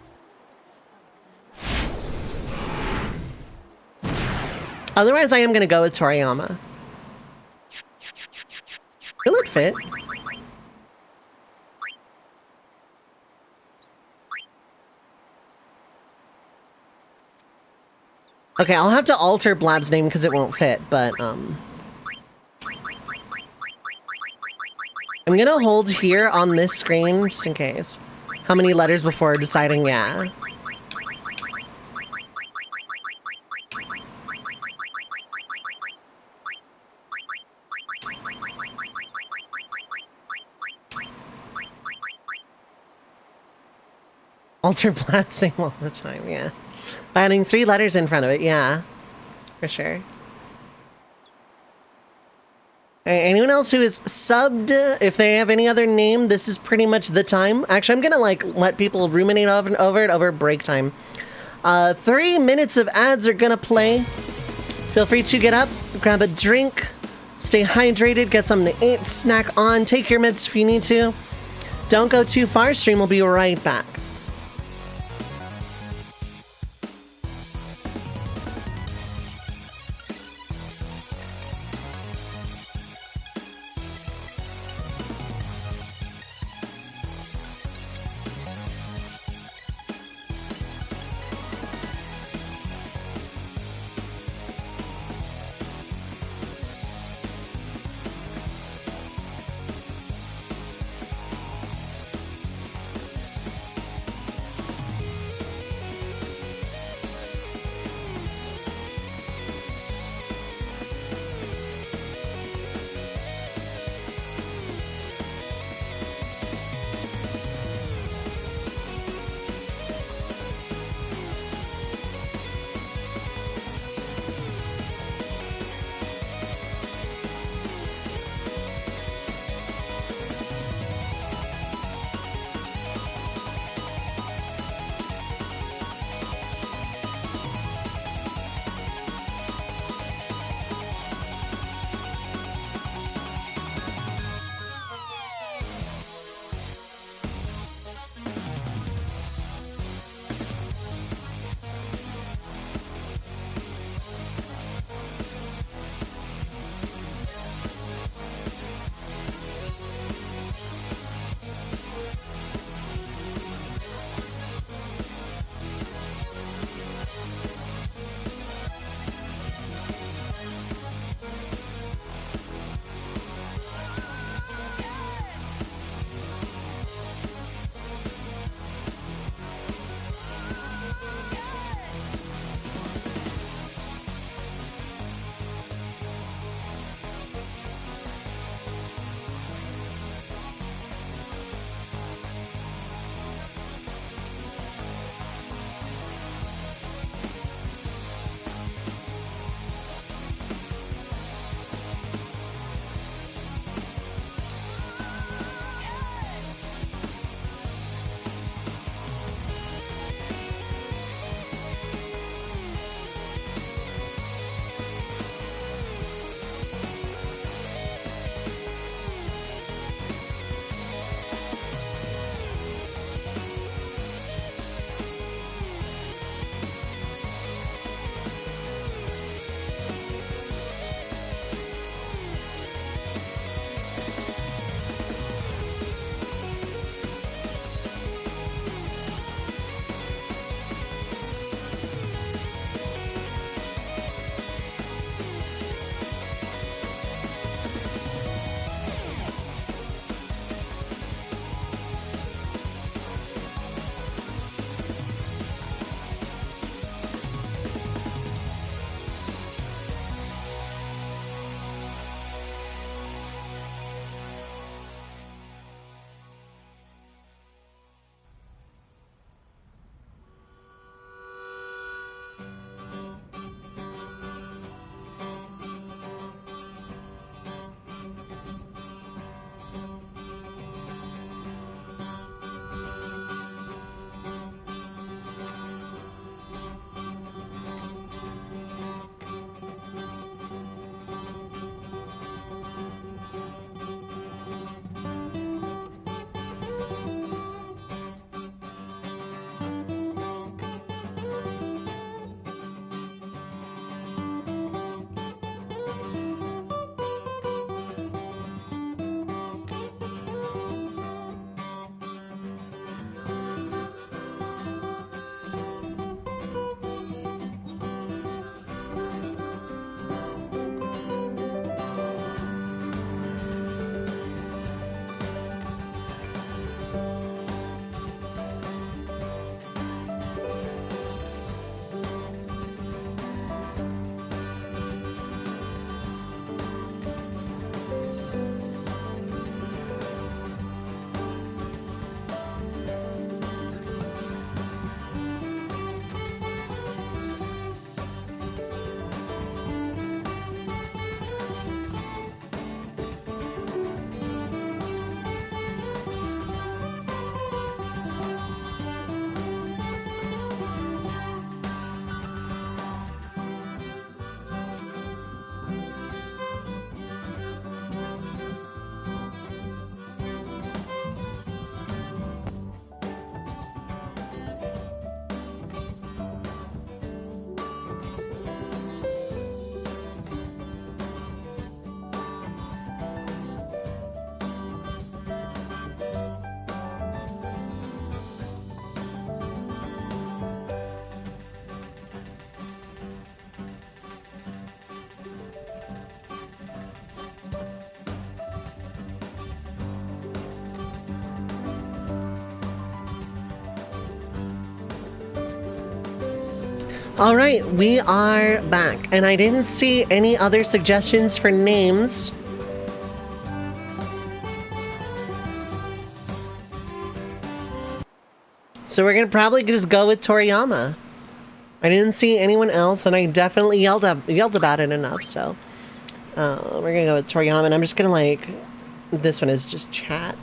Otherwise, I am going to go with Toriyama. Will it fit? Okay, I'll have to alter Blab's name because it won't fit, but, I'm gonna hold here on this screen, just in case. How many letters before deciding yeah? Alter Blab's name all the time, yeah. By adding 3 letters in front of it, yeah. For sure. Alright, anyone else who is subbed, if they have any other name, this is pretty much the time. Actually, I'm gonna, like, let people ruminate over it over break time. 3 minutes of ads are gonna play. Feel free to get up, grab a drink, stay hydrated, get something to eat, snack on, take your meds if you need to. Don't go too far, stream will be right back. All right, we are back, and I didn't see any other suggestions for names. So we're gonna probably just go with Toriyama. I didn't see anyone else, and I definitely yelled about it enough, so we're gonna go with Toriyama, and I'm just gonna like, this one is just chat.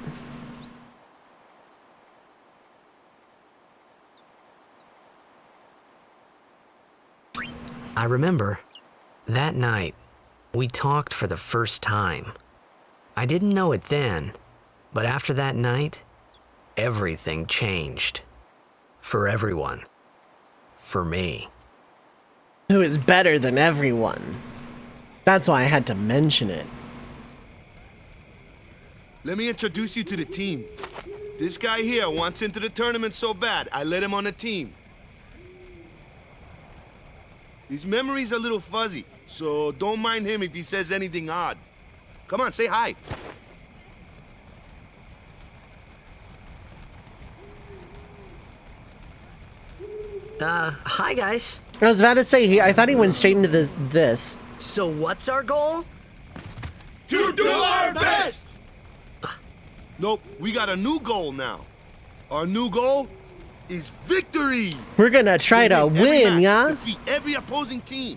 I remember that night we talked for the first time. I didn't know it then, but after that night, everything changed. For everyone. For me. Who is better than everyone. That's why I had to mention it. Let me introduce you to the team. This guy here wants into the tournament so bad, I let him on the team. His memory's a little fuzzy, so don't mind him if he says anything odd. Come on, say hi. Hi guys. I was about to say, I thought he went straight into this. So what's our goal? To do our best! Nope, we got a new goal now. Our new goal is victory! We're gonna try to win, yeah? Defeat every opposing team.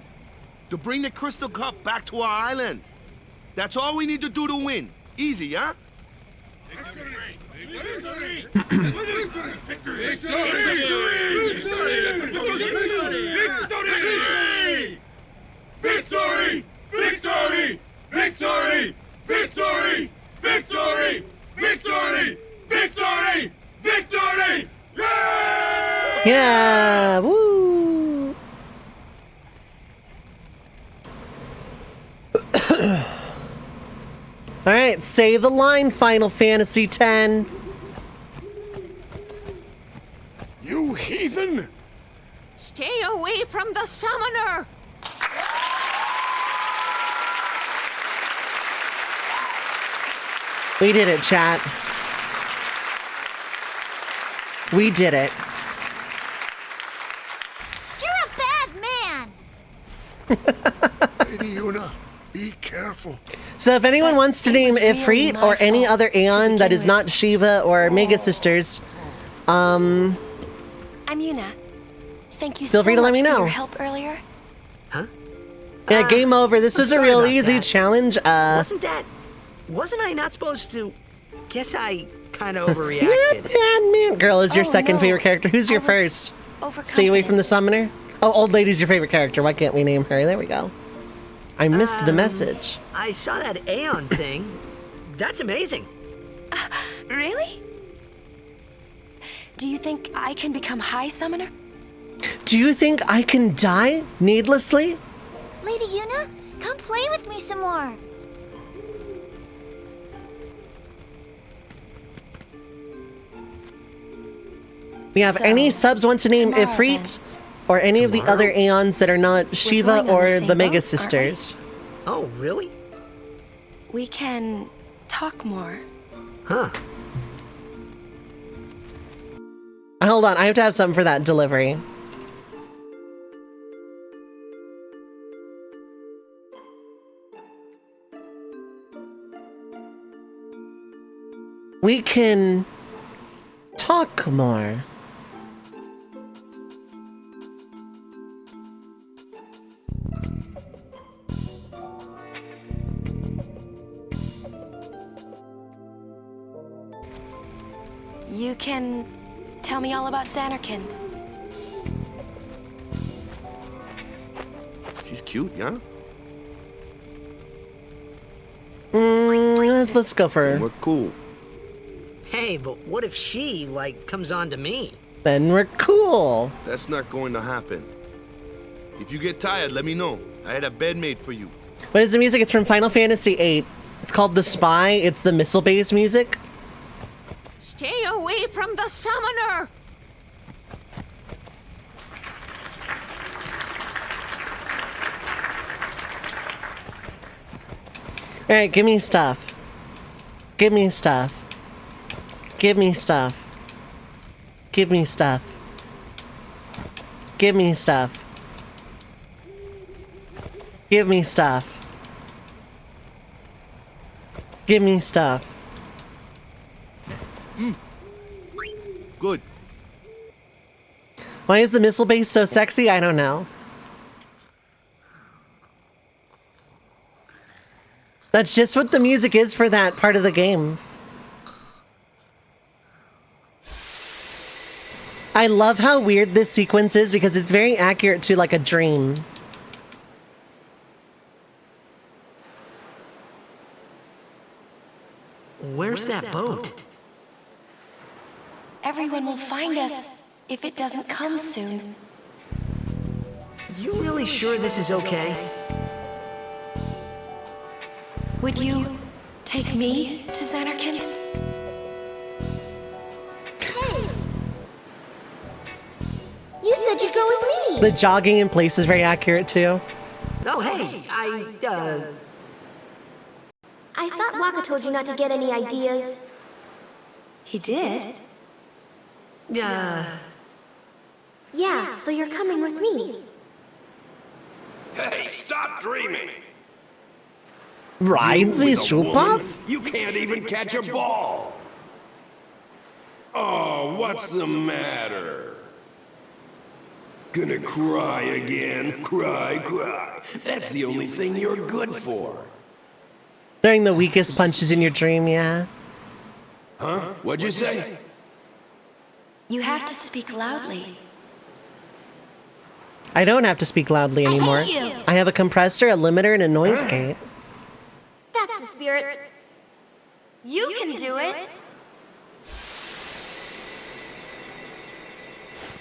To bring the Crystal Cup back to our island. That's all we need to do to win. Easy, yeah? Victory! Victory! Victory! Victory! Victory! Victory! Victory! Victory! Victory! Victory! Victory! Victory! Yeah! Woo! Alright, say the line, Final Fantasy X. You heathen! Stay away from the summoner! We did it, chat. We did it. You're a bad man! Lady Yuna, be careful. So if anyone wants to name Ifrit or any other Aeon that is not Shiva or Mega Sisters, I'm Yuna. Thank you feel free to let me for know. your help earlier. Huh? Yeah, game over. This was a real easy challenge. Wasn't I not supposed to? Guess I kind of overreacted. Man, girl is your second favorite character. Who's your first? Stay away from the summoner. Oh, old lady's your favorite character. Why can't we name her? There we go. I missed the message. I saw that Aeon thing. That's amazing. Really? Do you think I can become High Summoner? Do you think I can die needlessly? Lady Yuna, come play with me some more. We have any subs want to name Ifrit or any of the other Aeons that are not Shiva or the Mega Sisters? Oh, really? We can talk more. Huh. Hold on, I have to have something for that delivery. We can talk more. You can tell me all about Xanarkand. She's cute, yeah? Let's go for her. We're cool. Hey, but what if she, comes on to me? Then we're cool. That's not going to happen. If you get tired, let me know. I had a bed made for you. What is the music? It's from Final Fantasy VIII. It's called The Spy. It's the missile-based music. Stay away from the summoner! Alright, give me stuff. Give me stuff. Give me stuff. Give me stuff. Give me stuff. Give me stuff. Give me stuff. Good. Why is the missile base so sexy? I don't know. That's just what the music is for that part of the game. I love how weird this sequence is because it's very accurate to like a dream. Where's that boat? Everyone will find us if it doesn't come soon. You really sure this is okay? Would you take me to Xanarkand? Hey! You said you'd go with me! The jogging in place is very accurate too. Oh, hey, I thought Waka told you not to get any ideas. He did? Yeah, so you're coming with me. Hey, stop dreaming! Rides You is with a woman? Shoopaf? You can't even catch a ball! Oh, what's the matter? Gonna cry again? Cry. That's the only thing you're good for. During the weakest punches in your dream, yeah. Huh? What'd you say? You have to speak loudly. I don't have to speak loudly anymore. I have a compressor, a limiter, and a noise gate. That's the spirit. You can do it.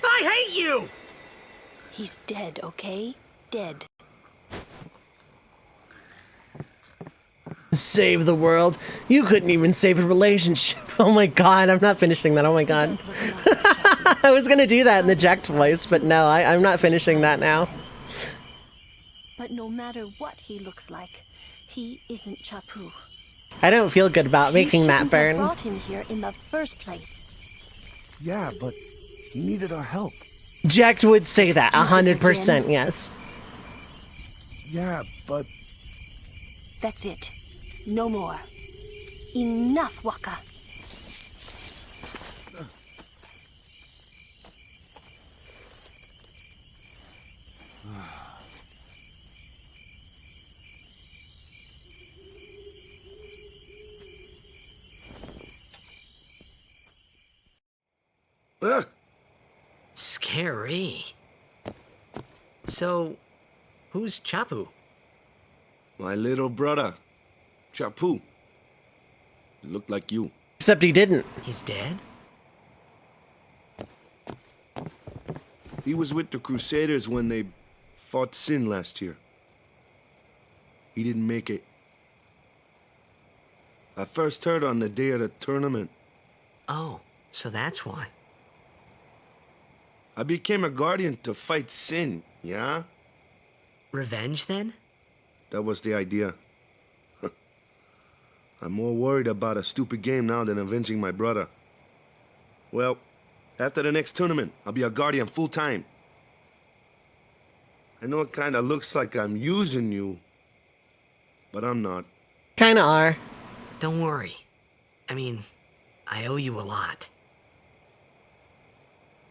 I hate you! He's dead, okay? Dead. Save the world. You couldn't even save a relationship. Oh my god, I'm not finishing that. Oh my god. I was gonna do that in the Jacked voice, but no, I'm not finishing that now. But no matter what he looks like, he isn't Chapu. I don't feel good about making that You burn. brought him here in the first place. Yeah, but he needed our help. Jacked would say that, 100%, yes. Yeah, but... That's it. No more. Enough, Waka. Scary. So, who's Chapu? My little brother, Chapu. He looked like you. Except he didn't. He's dead? He was with the Crusaders when they fought Sin last year. He didn't make it. I first heard on the day of the tournament. Oh, so that's why. I became a guardian to fight Sin, yeah? Revenge, then? That was the idea. I'm more worried about a stupid game now than avenging my brother. Well, after the next tournament, I'll be a guardian full-time. I know it kinda looks like I'm using you, but I'm not. Kinda are. Don't worry. I mean, I owe you a lot.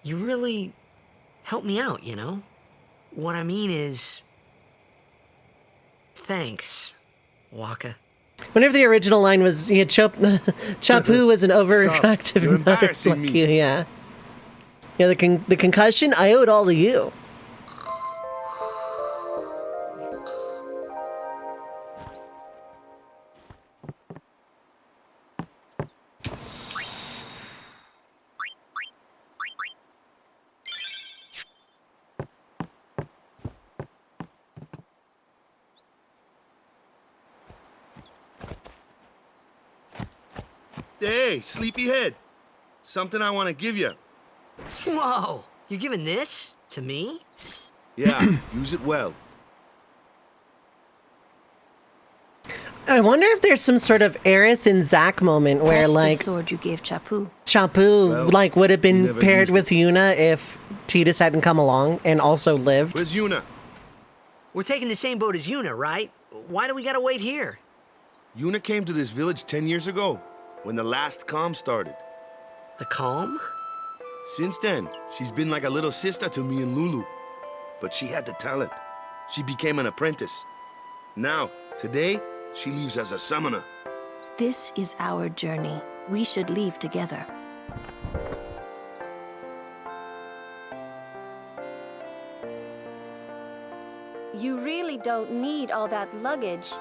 You really helped me out, you know? What I mean is... Thanks, Waka. Whenever the original line was, yeah, Chapu was an overactive You're nut embarrassing like me. you, yeah. Yeah, the concussion, I owe it all to you. Hey, sleepyhead. Something I want to give you. Whoa! You're giving this to me? Yeah, use it well. I wonder if there's some sort of Aerith and Zack moment where, That's like, the sword you gave Chapu. Chapu, Well, like, would have he been never paired used with Yuna if Tidus hadn't come along and also lived. Where's Yuna? We're taking the same boat as Yuna, right? Why do we gotta wait here? Yuna came to this village 10 years ago, when the last calm started. The calm? Since then, she's been like a little sister to me and Lulu. But she had the talent. She became an apprentice. Now, today, she leaves as a summoner. This is our journey. We should leave together. You really don't need all that luggage.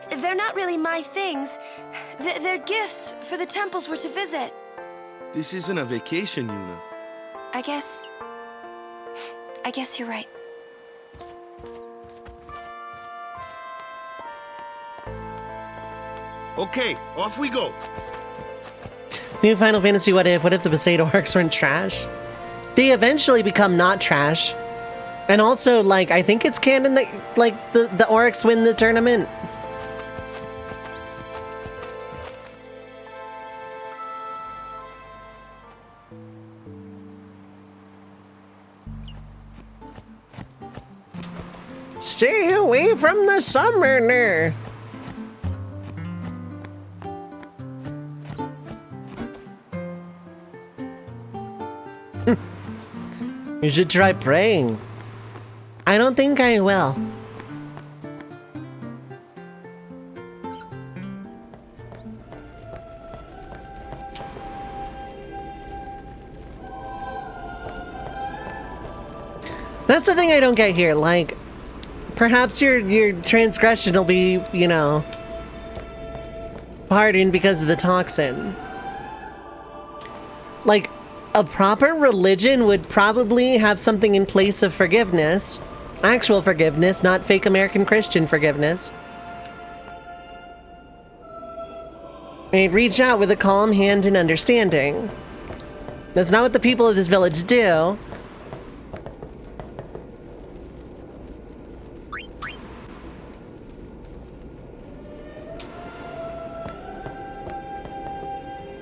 They're not really my things. They're gifts for the temples we're to visit. This isn't a vacation, Yuna. I guess you're right. Okay, off we go. New Final Fantasy What If? What if the Besaid orcs weren't trash? They eventually become not trash. And also, like, I think it's canon that, like, the orcs win the tournament. Stay away from the summoner. You should try praying. I don't think I will. That's the thing I don't get here. Like, perhaps your transgression will be, you know, pardoned because of the toxin. Like, a proper religion would probably have something in place of forgiveness. Actual forgiveness, not fake American Christian forgiveness. And reach out with a calm hand and understanding. That's not what the people of this village do.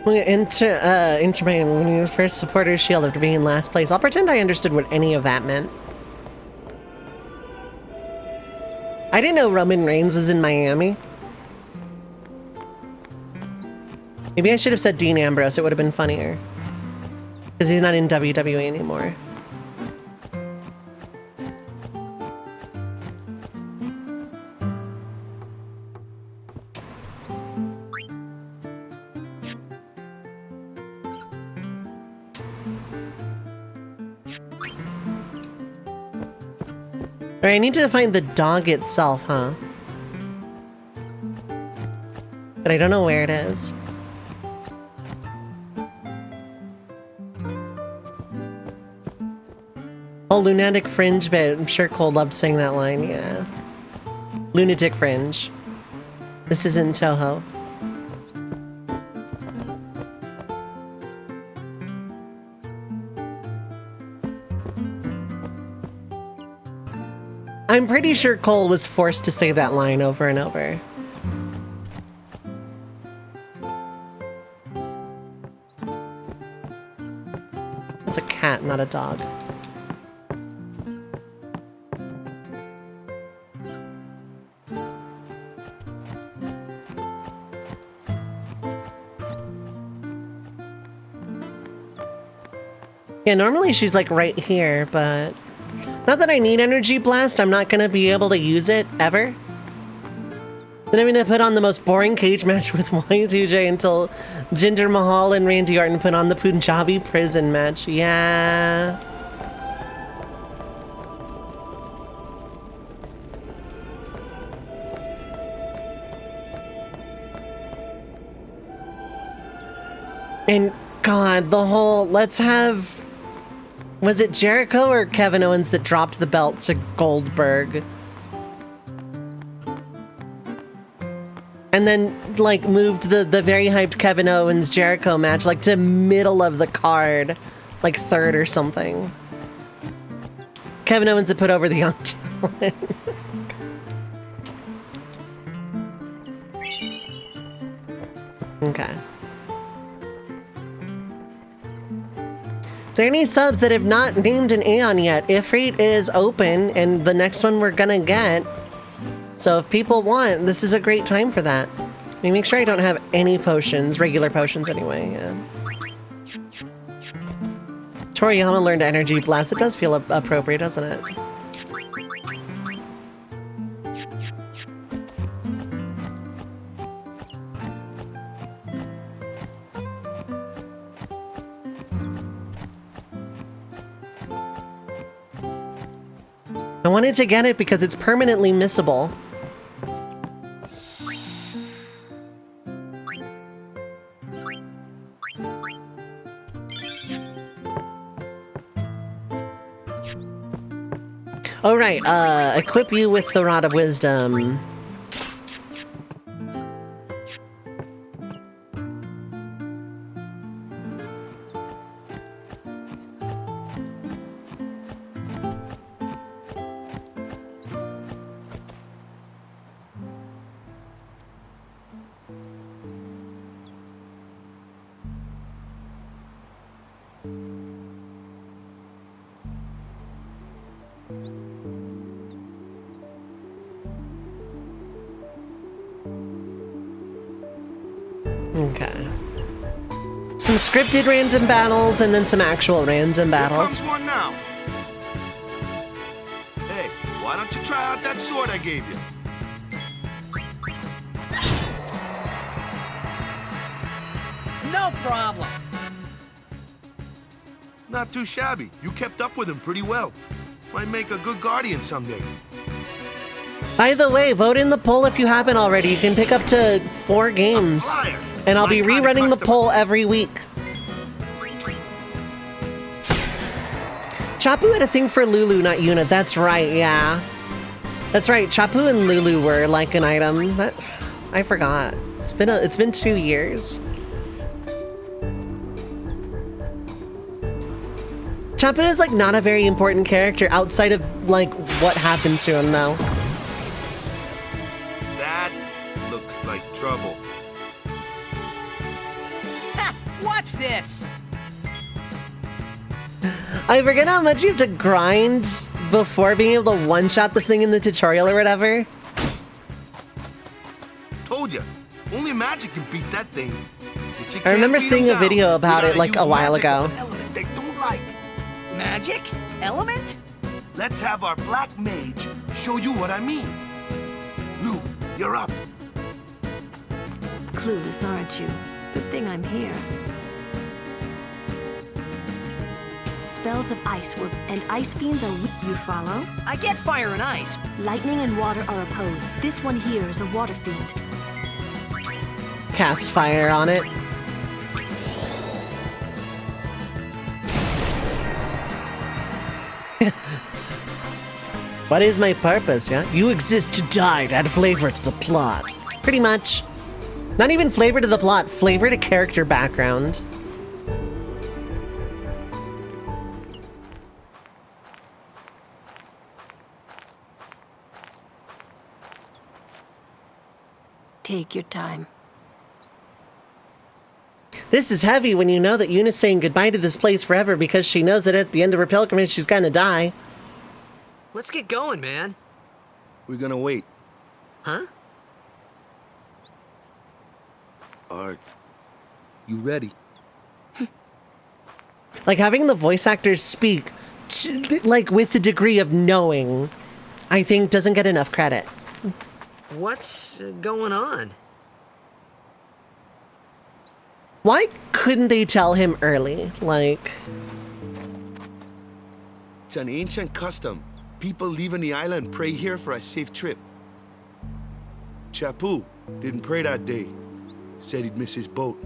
Enter my first supporter shield after being in last place. I'll pretend I understood what any of that meant. I didn't know Roman Reigns was in Miami. Maybe I should have said Dean Ambrose. It would have been funnier. Because he's not in WWE anymore. Alright, I need to find the dog itself, huh? But I don't know where it is. Oh, Lunatic Fringe, but I'm sure Cole loved saying that line, yeah. Lunatic Fringe. This isn't Toho. I'm pretty sure Cole was forced to say that line over and over. It's a cat, not a dog. Yeah, normally she's like right here, but not that I need Energy Blast, I'm not gonna be able to use it ever. Then I'm gonna put on the most boring cage match with Y2J until Jinder Mahal and Randy Orton put on the Punjabi prison match. Yeah. And God, the whole, let's have... Was it Jericho or Kevin Owens that dropped the belt to Goldberg? And then, like, moved the very hyped Kevin Owens-Jericho match, like, to middle of the card. Like, third or something. Kevin Owens had put over the Young Talent. Okay. there any subs that have not named an Aeon yet? Ifrit is open, and the next one we're gonna get. So if people want, this is a great time for that. Let me make sure I don't have any potions, regular potions anyway, yeah. Toriyama learned Energy Blast. It does feel appropriate, doesn't it? I wanted to get it because it's permanently missable. Oh right, equip you with the Rod of Wisdom. Okay. Some scripted random battles and then some actual random battles. Here comes one now. Hey, why don't you try out that sword I gave you? No problem. Not too shabby. You kept up with him pretty well. Might make a good guardian someday. By the way, vote in the poll if you haven't already. You can pick up to 4 games. And I'll be rerunning the poll every week. Chapu had a thing for Lulu, not Yuna. That's right, yeah. That's right, Chapu and Lulu were like an item. That I forgot. It's been 2 years. Chapu is like not a very important character outside of like what happened to him though. That looks like trouble. Ha! Watch this! I forget how much you have to grind before being able to one-shot this thing in the tutorial or whatever. Told ya, only magic can beat that thing. If you I remember can't beat seeing 'em a down, video about you it gotta like use a while magic ago. of an element they don't like. Magic? Element? Let's have our black mage show you what I mean. Lou, you're up. Clueless, aren't you? Good thing I'm here. Spells of ice work, and ice fiends are weak. You follow? I get fire and ice. Lightning and water are opposed. This one here is a water fiend. Cast fire on it. What is my purpose, yeah? You exist to die to add flavor to the plot. Pretty much. Not even flavor to the plot, flavor to character background. Take your time. This is heavy when you know that Yuna's saying goodbye to this place forever because she knows that at the end of her pilgrimage she's gonna die. Let's get going, man. We're gonna wait. Huh? Are you ready? Like having the voice actors speak like with the degree of knowing, I think doesn't get enough credit. What's going on? Why couldn't they tell him early? Like... It's an ancient custom. People leaving the island pray here for a safe trip. Chapu didn't pray that day. Said he'd miss his boat.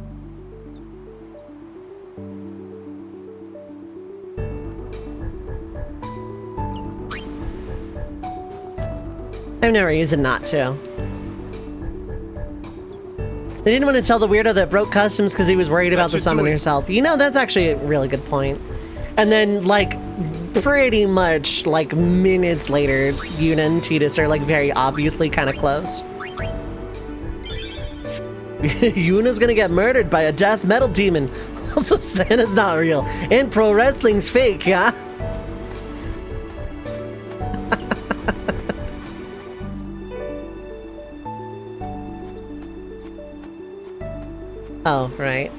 I have no reason not to. They didn't want to tell the weirdo that broke customs because he was worried about the summoner's health. You know, that's actually a really good point. And then, like, pretty much, like, minutes later, Yuna and Tidus are, like, very obviously kind of close. Yuna's gonna get murdered by a death metal demon. Also, Santa's not real. And pro wrestling's fake, yeah? Oh, right.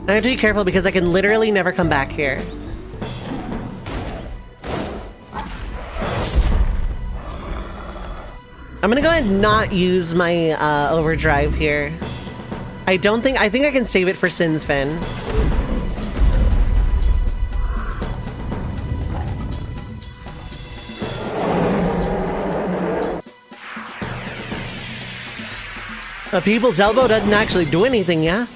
I have to be careful because I can literally never come back here. I'm gonna go ahead and not use my overdrive here. I think I can save it for Sin's Fin. A people's elbow doesn't actually do anything, yeah?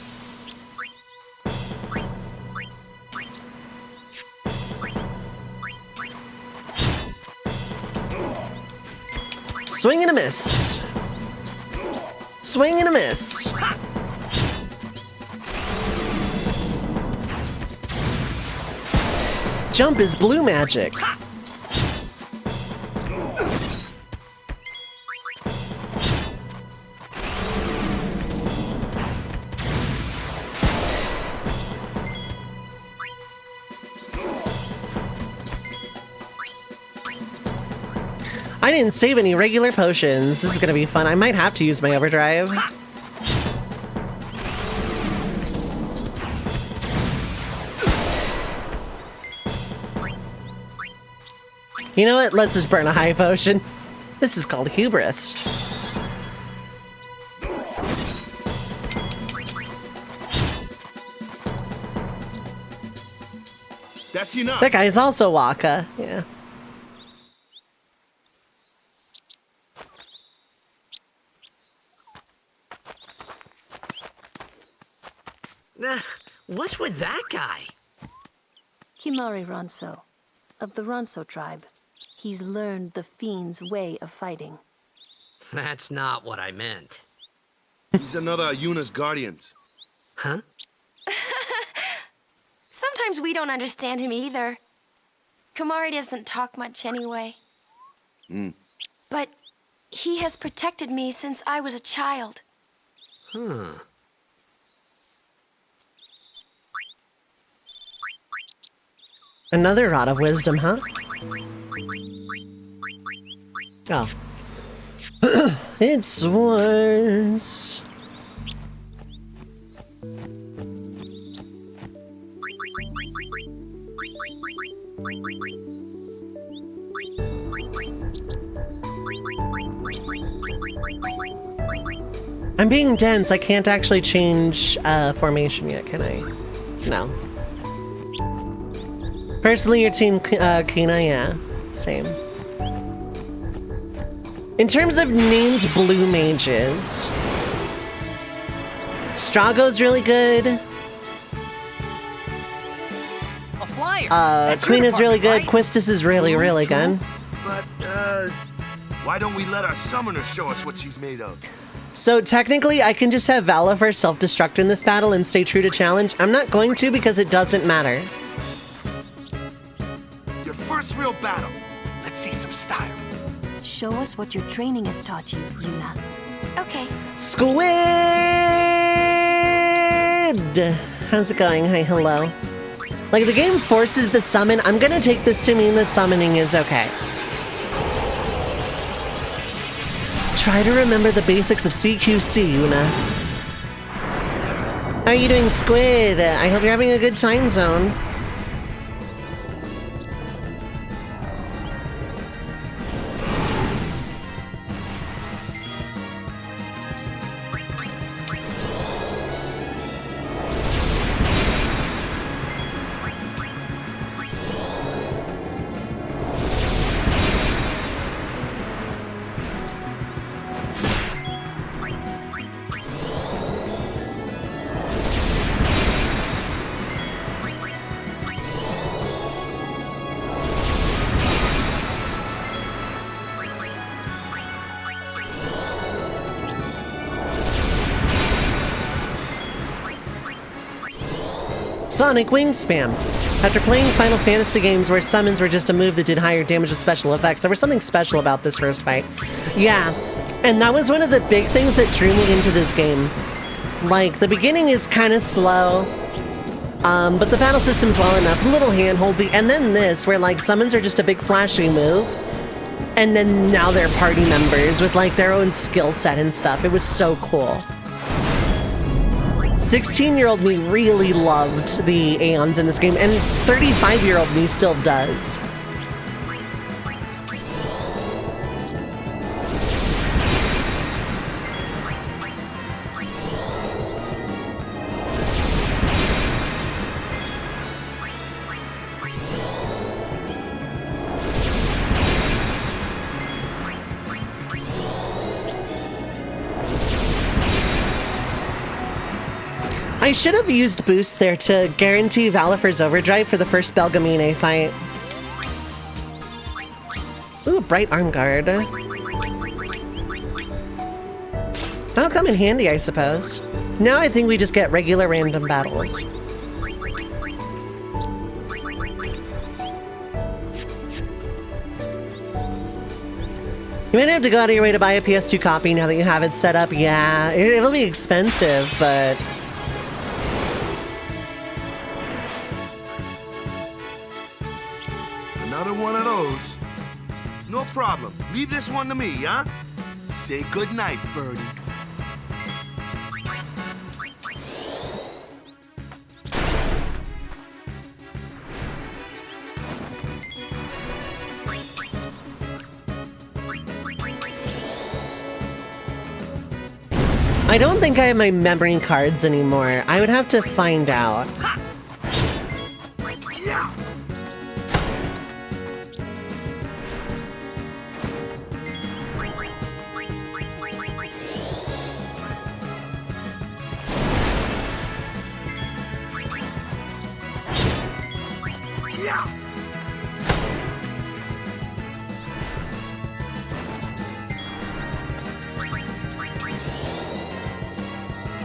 Swing and a miss. Swing and a miss. Jump is blue magic. I didn't save any regular potions. This is gonna be fun. I might have to use my overdrive. You know what? Let's just burn a high potion. This is called hubris. That's enough. That guy's also Waka. Yeah. What's with that guy? Kimari Ronso, of the Ronso tribe. He's learned the fiend's way of fighting. That's not what I meant. He's another Yuna's guardians. Huh? Sometimes we don't understand him either. Kimari doesn't talk much anyway. But he has protected me since I was a child. Huh. Another rod of wisdom, huh? Oh. It's worse. I'm being dense. I can't actually change formation yet, can I? No. Personally, your team, Kina, yeah. Same. In terms of named blue mages, Strago's really good. A flyer. Queen is really good. Quistis is really, really good. But, why don't we let our summoner show us what she's made of? So technically, I can just have Valifer self-destruct in this battle and stay true to challenge. I'm not going to because it doesn't matter. Your first real battle. Let's see some style. Show us what your training has taught you, Yuna. Okay. Squid! How's it going? Hi, hello. Like, the game forces the summon. I'm gonna take this to mean that summoning is okay. Try to remember the basics of CQC, Yuna. How are you doing, Squid? I hope you're having a good time zone. Sonic Wing Spam. After playing Final Fantasy games where summons were just a move that did higher damage with special effects, there was something special about this first fight. Yeah, and that was one of the big things that drew me into this game. Like, the beginning is kind of slow, but the battle system's well enough, a little hand-holdy, and then this, where like summons are just a big flashy move, and then now they're party members with like their own skill set and stuff. It was so cool. 16-year-old me really loved the Aeons in this game, and 35-year-old me still does. I should have used boost there to guarantee Valifer's Overdrive for the first Belgamine fight. Ooh, Bright Arm Guard. That'll come in handy, I suppose. Now I think we just get regular random battles. You might have to go out of your way to buy a PS2 copy now that you have it set up. Yeah, it'll be expensive, but... Another one of those. No problem. Leave this one to me, huh? Say goodnight, birdie. I don't think I have my memory cards anymore. I would have to find out.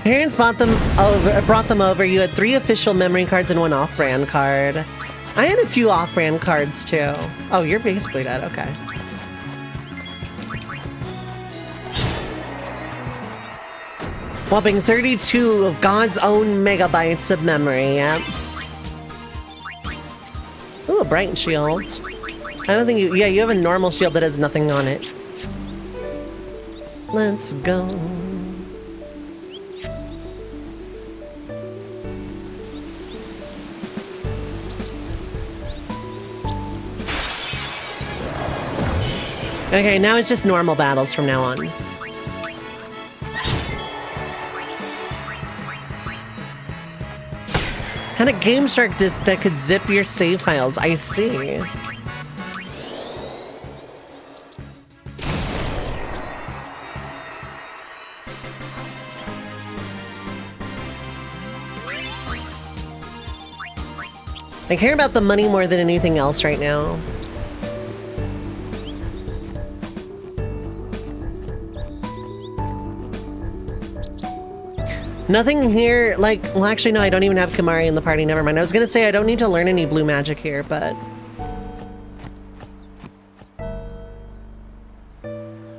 Parents brought them over. You had 3 official memory cards and 1 off-brand card. I had a few off-brand cards too. Oh, you're basically dead. Okay. Whopping 32 of God's own megabytes of memory. Yep. Ooh, a bright shield. I don't think you... Yeah, you have a normal shield that has nothing on it. Let's go. Okay, now it's just normal battles from now on. Had a Game Shark disc that could zip your save files. I see. I care about the money more than anything else right now. Nothing here, like, well actually no, I don't even have Kamari in the party, never mind. I was gonna say I don't need to learn any blue magic here, but...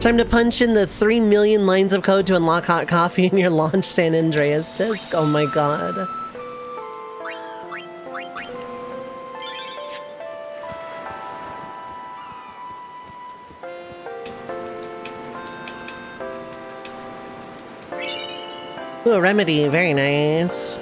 Time to punch in the 3 million lines of code to unlock hot coffee in your launch San Andreas disc. Oh my god. Ooh, a remedy, very nice.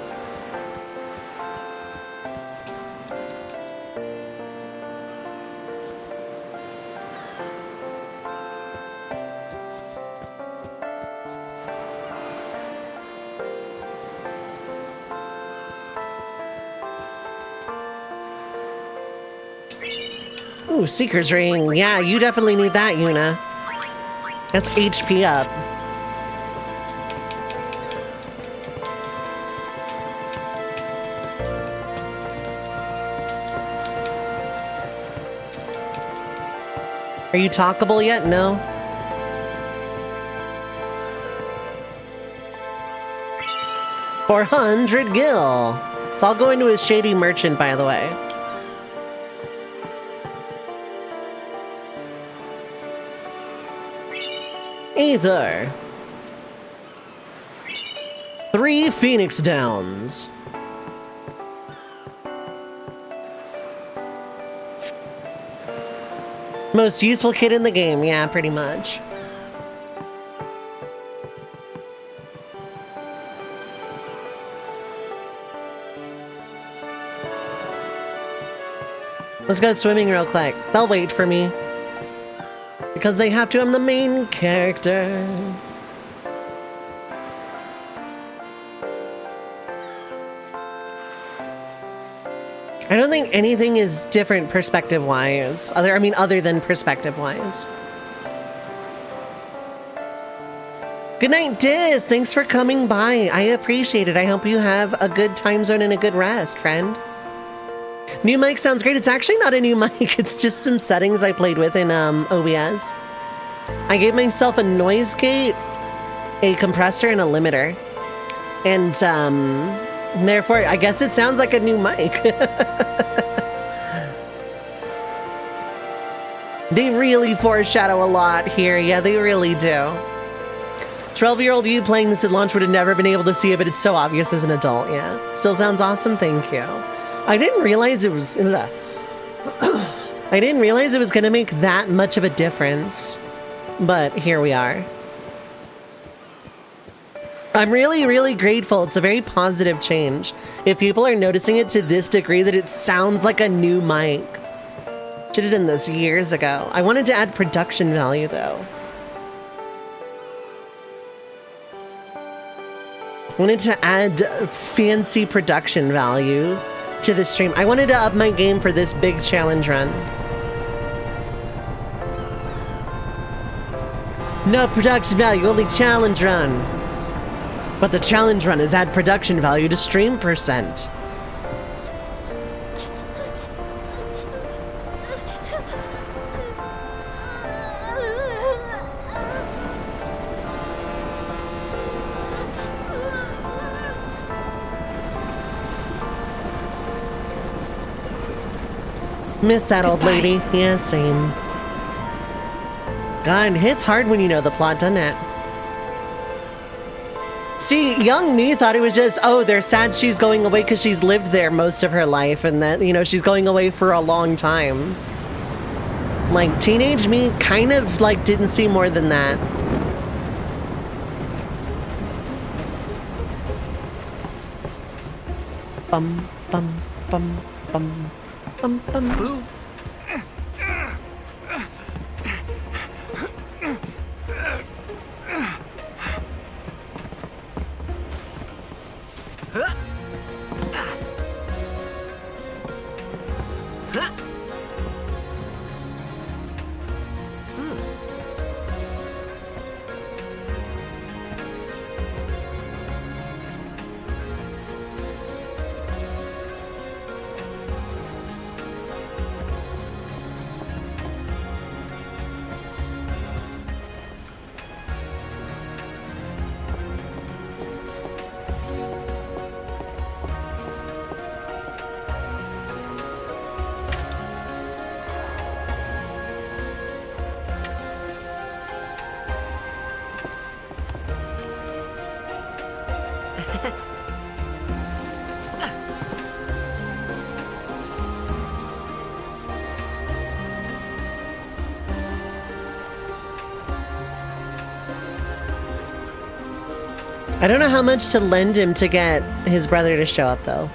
Ooh, Seeker's Ring. Yeah, you definitely need that, Yuna. That's HP up. Are you talkable yet? No? $400 gil. It's all going to a shady merchant, by the way. Aether. 3 Phoenix Downs. Most useful kid in the game, yeah, pretty much. Let's go swimming real quick. They'll wait for me. Because they have to, I'm the main character. I don't think anything is different perspective-wise. Other than perspective-wise. Good night, Diz. Thanks for coming by. I appreciate it. I hope you have a good time zone and a good rest, friend. New mic sounds great. It's actually not a new mic. It's just some settings I played with in OBS. I gave myself a noise gate, a compressor, and a limiter. And therefore, I guess it sounds like a new mic. They really foreshadow a lot here. Yeah, they really do. 12-year-old you playing this at launch would have never been able to see it, but it's so obvious as an adult, yeah. Still sounds awesome, thank you. I didn't realize it was... I didn't realize it was going to make that much of a difference. But here we are. I'm really, really grateful. It's a very positive change. If people are noticing it to this degree that it sounds like a new mic. Should have done this years ago. I wanted to add production value, though. Wanted to add fancy production value to the stream. I wanted to up my game for this big challenge run. No production value, only challenge run. But the challenge run is add production value to stream percent. Miss that old lady. Yeah, same. God, it hits hard when you know the plot, doesn't it? See, young me thought it was just, oh, they're sad she's going away because she's lived there most of her life and that, you know, she's going away for a long time. Like, teenage me kind of, like, didn't see more than that. Bum, bum, bum, bum. Bum, bum. Boo. I don't know how much to lend him to get his brother to show up, though.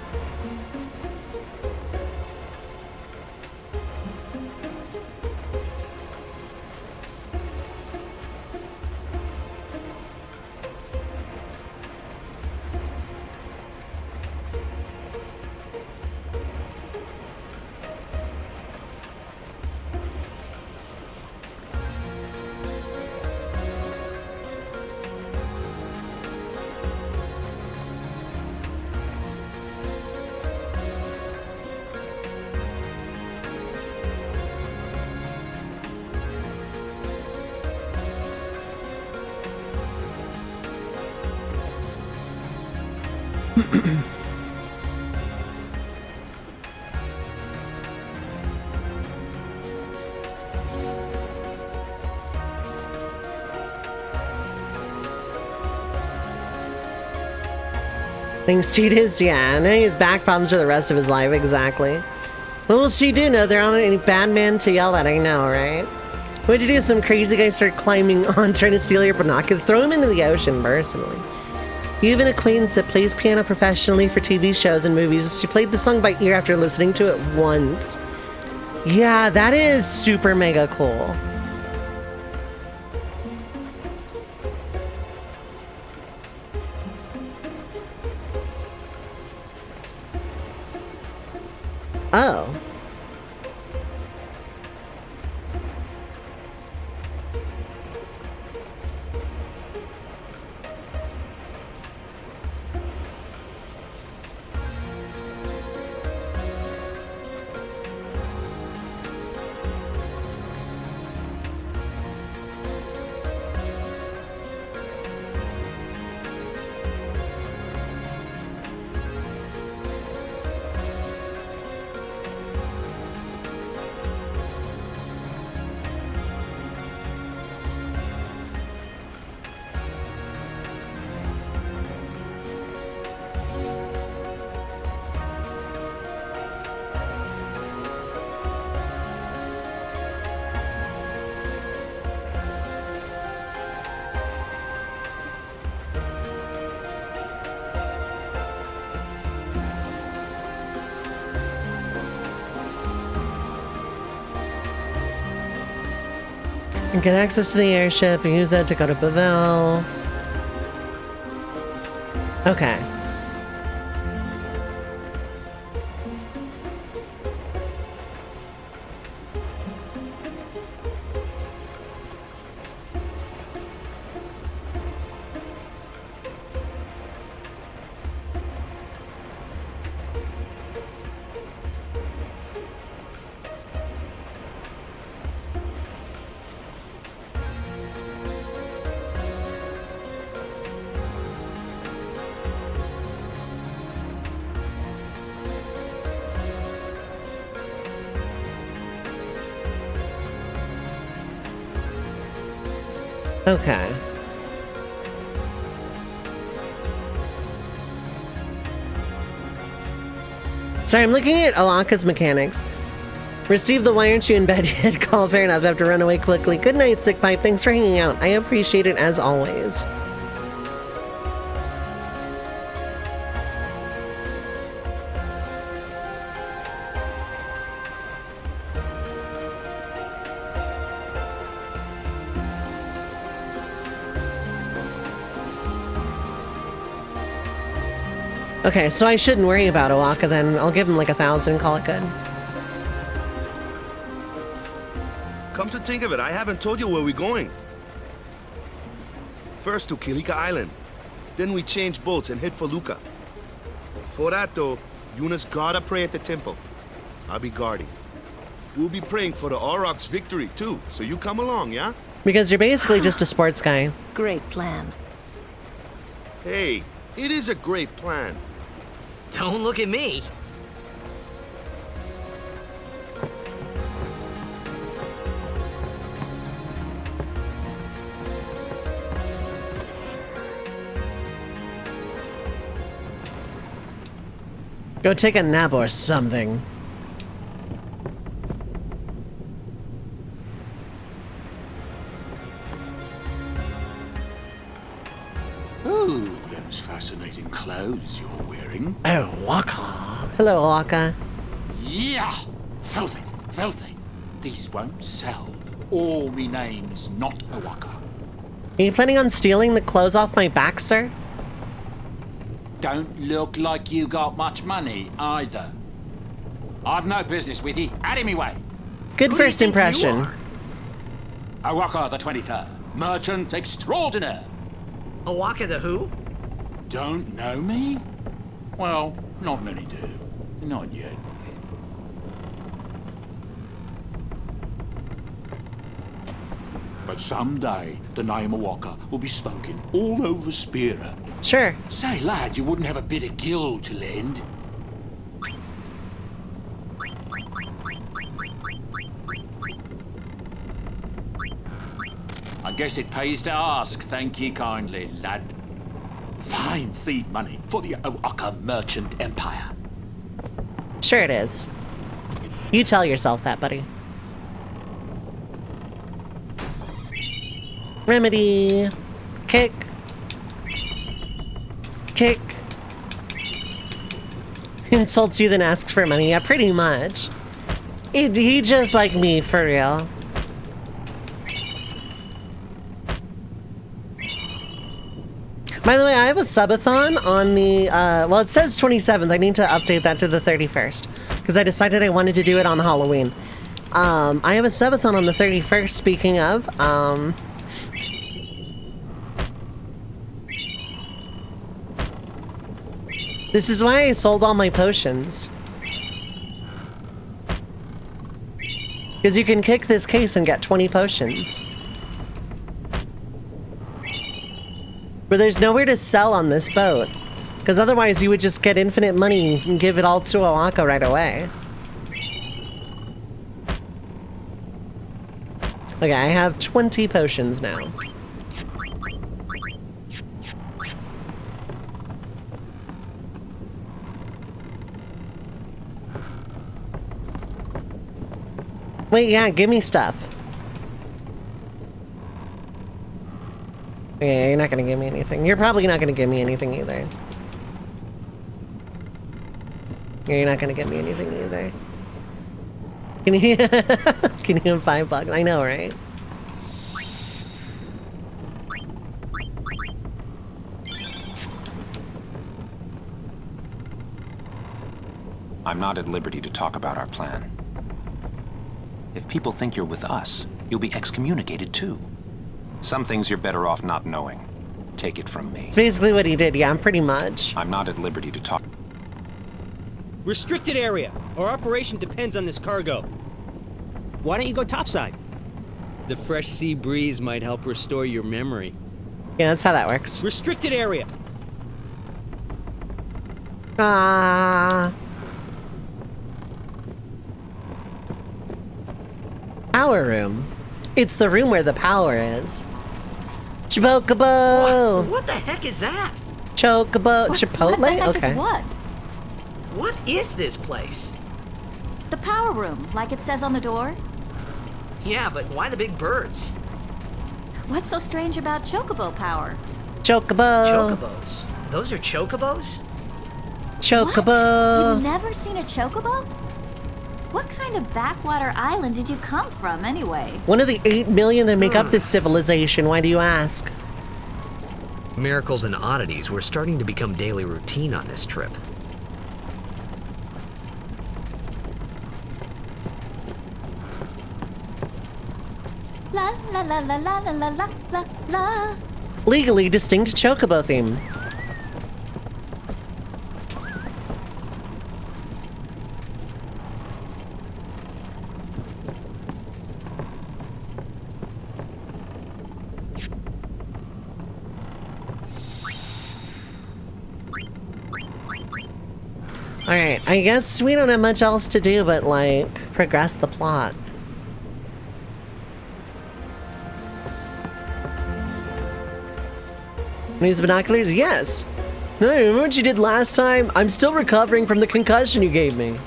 Thanks to his, yeah, and he has back problems for the rest of his life, exactly. What will she do? No, there aren't any bad men to yell at, I know, right? What'd you do? Some crazy guy start climbing on, trying to steal your binoculars? Throw him into the ocean, personally. You have an acquaintance that plays piano professionally for TV shows and movies. She played the song by ear after listening to it once. Yeah, that is super mega cool. Oh. And get access to the airship and use that to go to Bavel. Okay. Okay. Sorry, I'm looking at Oaka's mechanics. Receive the why aren't you in bed yet call. Fair enough, I have to run away quickly. Good night, Sick Pipe. Thanks for hanging out. I appreciate it as always. Okay, so I shouldn't worry about Oaka then. I'll give him like 1,000 and call it good. Come to think of it, I haven't told you where we're going. First to Kilika Island. Then we change boats and head for Luca. For that though, Yuna's gotta pray at the temple. I'll be guarding. We'll be praying for the Aurochs' victory too, so you come along, yeah? Because you're basically just a sports guy. Great plan. Hey, it is a great plan. Don't look at me. Go take a nap or something. Ooh, them's fascinating clothes you're wearing. Oh, Waka. Hello, Waka. Yeah! Filthy, filthy. These won't sell. Or me name's not Awaka. Are you planning on stealing the clothes off my back, sir? Don't look like you got much money, either. I've no business with you. Out of me way. Good first impression. Awaka the 23rd. Merchant extraordinaire. Awaka the who? Don't know me? Well, not many do. Not yet. But someday, the name Awaka will be spoken all over Spira. Sure. Say, lad, you wouldn't have a bit of gill to lend? I guess it pays to ask, thank ye kindly, lad. Fine seed money for the O'aka merchant empire. Sure it is. You tell yourself that, buddy. Remedy. Kick. Kick. Insults you, then asks for money. Yeah, pretty much. He just like me, for real. By the way, I have a subathon on the, well, it says 27th. I need to update that to the 31st. Because I decided I wanted to do it on Halloween. I have a subathon on the 31st, speaking of. This is why I sold all my potions. Because you can kick this case and get 20 potions. But there's nowhere to sell on this boat. Because otherwise you would just get infinite money and give it all to O'aka right away. Okay, I have 20 potions now. Wait, yeah, give me stuff. Yeah, you're not gonna give me anything. You're probably not gonna give me anything either. Yeah, you're not gonna give me anything either. Can you can you have $5? I know, right? I'm not at liberty to talk about our plan. If people think you're with us, you'll be excommunicated too. Some things you're better off not knowing. Take it from me. It's basically what he did, yeah, pretty much. I'm not at liberty to talk. Restricted area. Our operation depends on this cargo. Why don't you go topside? The fresh sea breeze might help restore your memory. Yeah, that's how that works. Restricted area. Ah. Power room. It's the room where the power is. Chocobo! What the heck is that? Chocobo. Chipotle? What the heck okay. is what? What is this place? The power room, like it says on the door. Yeah, but why the big birds? What's so strange about chocobo power? Chocobo. Chocobos. Those are chocobos? Chocobo. What? You've never seen a chocobo? What kind of backwater island did you come from, anyway? One of the 8 million that make up this civilization. Why do you ask? Miracles and oddities were starting to become daily routine on this trip. La la la la la la la la la. Legally distinct chocobo theme. Alright, I guess we don't have much else to do but, like, progress the plot. Use binoculars? Yes! No, remember what you did last time? I'm still recovering from the concussion you gave me.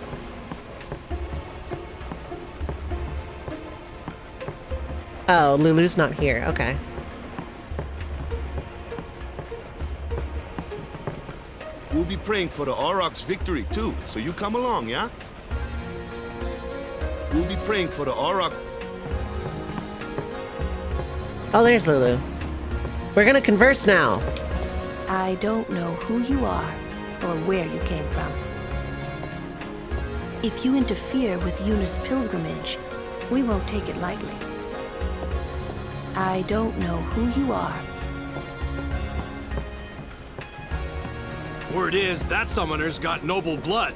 Oh, Lulu's not here. Okay. We'll be praying for the Aurochs' victory, too, so you come along, yeah? We'll be praying for the Auroch... Oh, there's Lulu. We're gonna converse now. I don't know who you are or where you came from. If you interfere with Yuna's pilgrimage, we won't take it lightly. I don't know who you are. Word is, that summoner's got noble blood.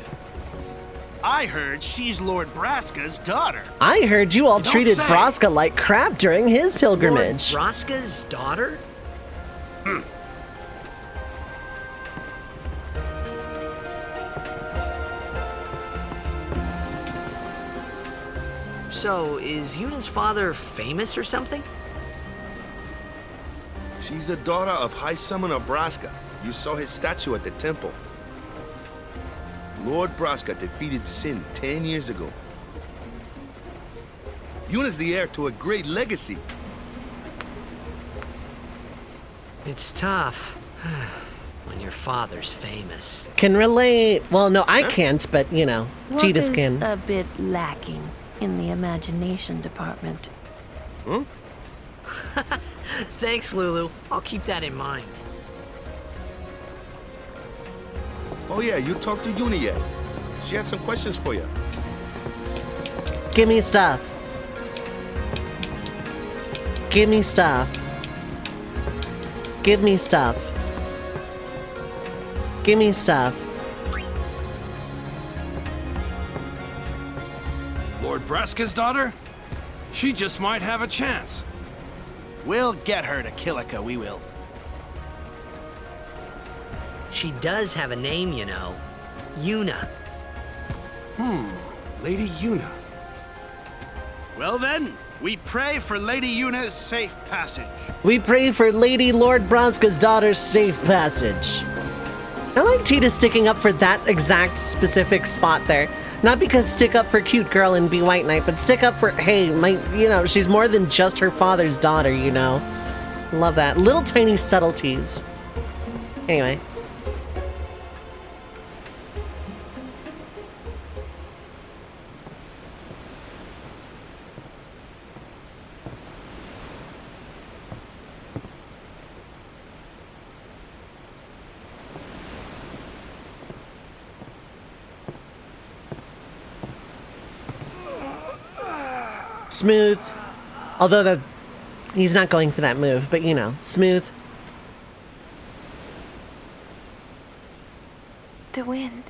I heard she's Lord Braska's daughter. I heard you all Don't treated say. Braska like crap during his pilgrimage. Lord Braska's daughter? So, is Yuna's father famous or something? She's the daughter of High Summoner Braska. You saw his statue at the temple. Lord Braska defeated Sin 10 years ago. Yuna's the heir to a great legacy. It's tough when your father's famous. Can relate. Well, no, I can't, but you know, Titus What can. is a bit lacking in the imagination department? Huh? Thanks, Lulu. I'll keep that in mind. Oh yeah, you talked to Yuna yet? She had some questions for you. Give me stuff. Give me stuff. Give me stuff. Give me stuff. Lord Braska's daughter? She just might have a chance. We'll get her to Kilika, we will. She does have a name, you know. Yuna. Lady Yuna. Well then, we pray for Lady Yuna's safe passage. We pray for Lady Lord Braska's daughter's safe passage. I like Titus sticking up for that exact specific spot there. Not because stick up for cute girl and be White Knight, but stick up for, hey, you know, she's more than just her father's daughter, you know. Love that. Little tiny subtleties. Anyway. Smooth. Although he's not going for that move, but you know, smooth. The wind.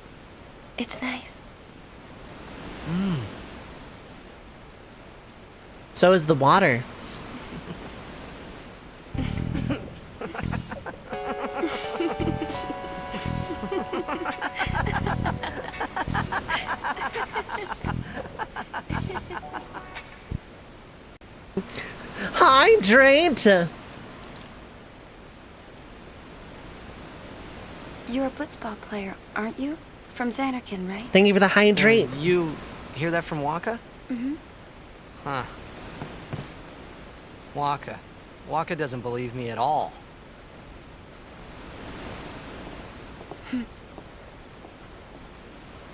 It's nice. So is the water. Hydrate! You're a Blitzball player, aren't you? From Xanarkin, right? Thank you for the hydrate. You hear that from Waka? Mm-hmm. Huh. Waka. Waka doesn't believe me at all.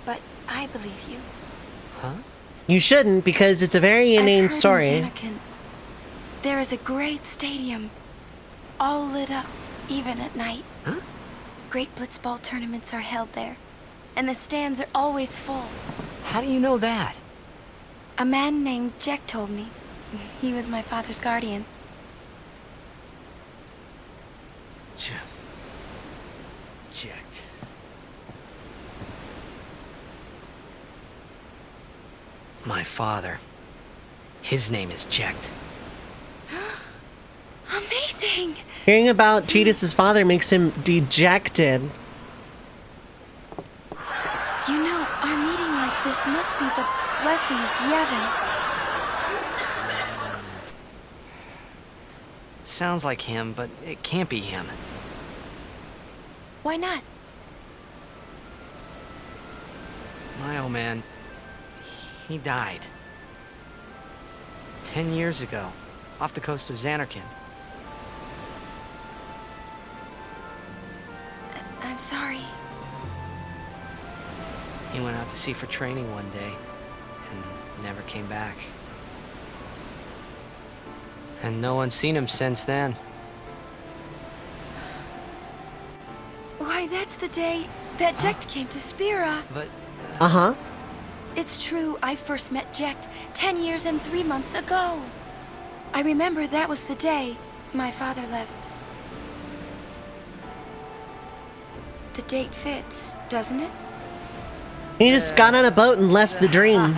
But I believe you. Huh? You shouldn't, because it's a very inane story. In Xanarkin, there is a great stadium, all lit up, even at night. Huh? Great Blitzball tournaments are held there, and the stands are always full. How do you know that? A man named Jack told me. He was my father's guardian. Checked. My father. His name is Jecht. Amazing! Hearing about Titus's father makes him dejected. You know, our meeting like this must be the blessing of Yevon. Sounds like him, but it can't be him. Why not? My old man, he died. 10 years ago, off the coast of Xanarkin. I'm sorry. He went out to sea for training one day, and never came back. And no one's seen him since then. Why, that's the day that Jecht came to Spira. But... Uh-huh. It's true, I first met Jecht 10 years and 3 months ago. I remember that was the day my father left. The date fits, doesn't it? He just got on a boat and left the dream.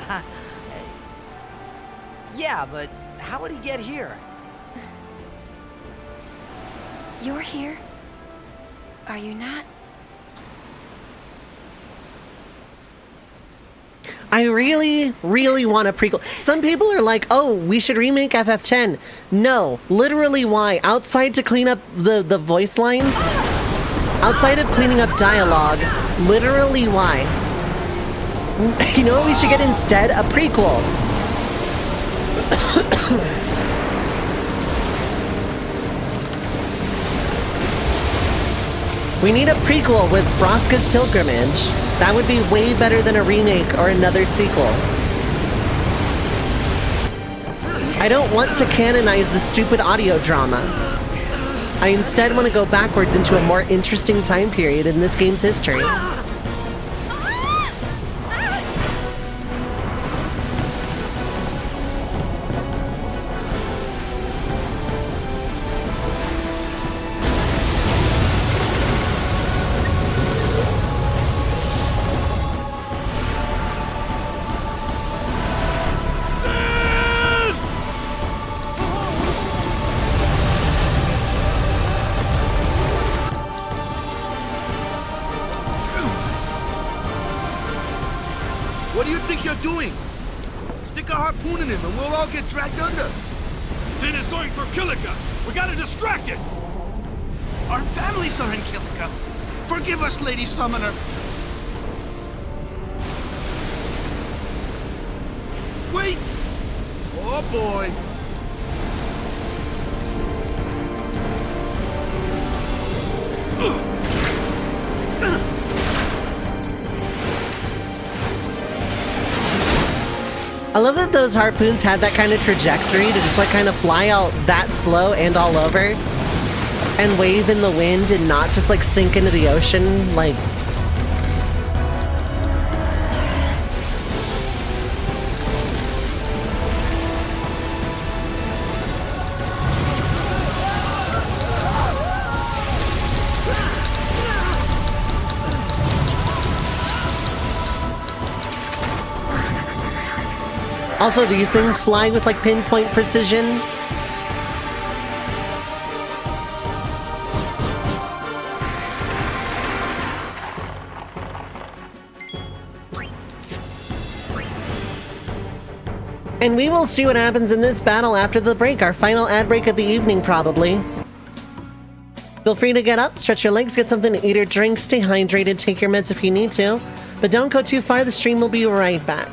Yeah, but how would he get here? You're here? Are you not? I really, really want a prequel. Some people are like, oh, we should remake FF10. No, literally why? Outside to clean up the voice lines? Outside of cleaning up dialogue, literally why? You know what we should get instead? A prequel. We need a prequel with Braska's Pilgrimage. That would be way better than a remake or another sequel. I don't want to canonize the stupid audio drama. I instead want to go backwards into a more interesting time period in this game's history. What do you think you're doing? Stick a harpoon in him and we'll all get dragged under. Sin is going for Kilika. We gotta distract it. Our families are in Kilika. Forgive us, Lady Summoner. Wait! Oh boy! I love that those harpoons had that kind of trajectory to just like kind of fly out that slow and all over and wave in the wind and not just like sink into the ocean like... Also, these things fly with like pinpoint precision. And we will see what happens in this battle after the break, our final ad break of the evening, probably. Feel free to get up, stretch your legs, get something to eat or drink, stay hydrated, take your meds if you need to. But don't go too far, the stream will be right back.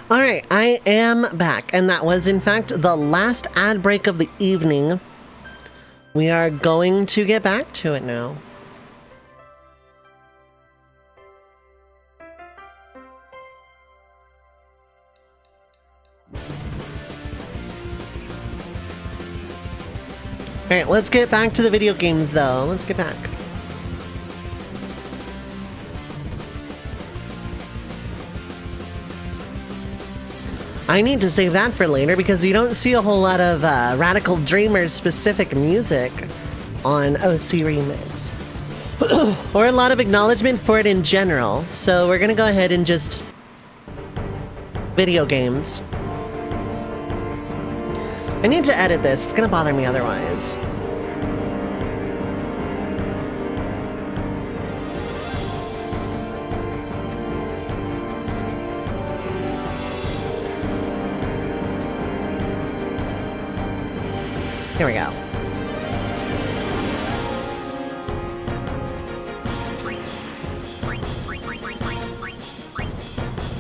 Alright, I am back, and that was in fact the last ad break of the evening. We are going to get back to it now. Alright, let's get back to the video games though. Let's get back. I need to save that for later because you don't see a whole lot of Radical Dreamers specific music on OC Remix. Or a lot of acknowledgement for it in general. So we're gonna go ahead and just... video games. I need to edit this, it's gonna bother me otherwise. Here we go.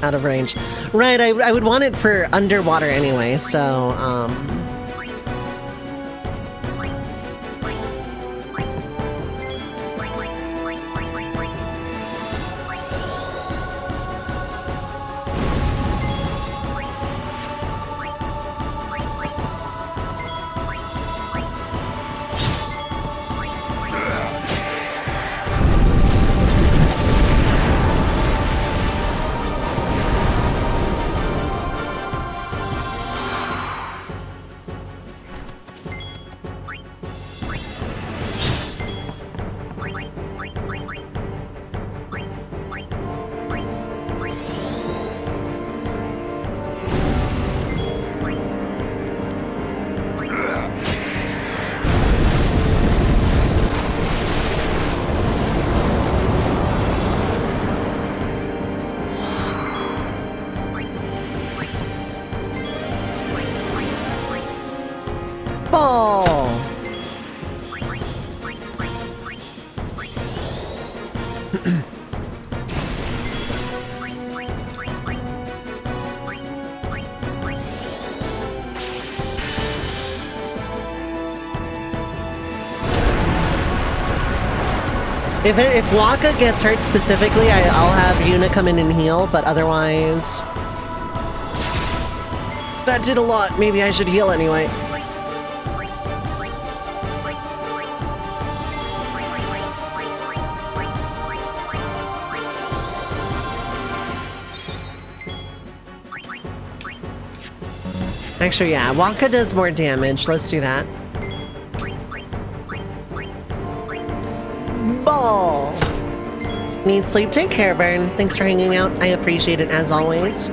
Out of range. Right, I would want it for underwater anyway, so, ball! If Waka gets hurt specifically, I'll have Yuna come in and heal, but otherwise... That did a lot. Maybe I should heal anyway. Actually, yeah, Waka does more damage. Let's do that. Ball! Need sleep? Take care, Burn. Thanks for hanging out. I appreciate it as always.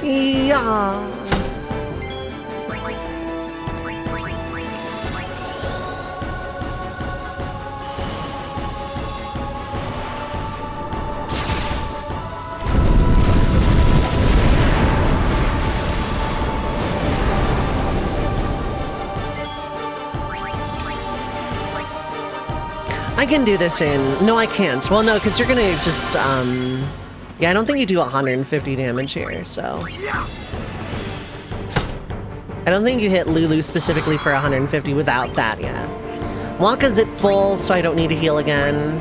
Yeah. I can do this in... No, I can't. Well, no, because you're gonna just, Yeah, I don't think you do 150 damage here, so... I don't think you hit Lulu specifically for 150 without that, yeah. Waka's at full, so I don't need to heal again.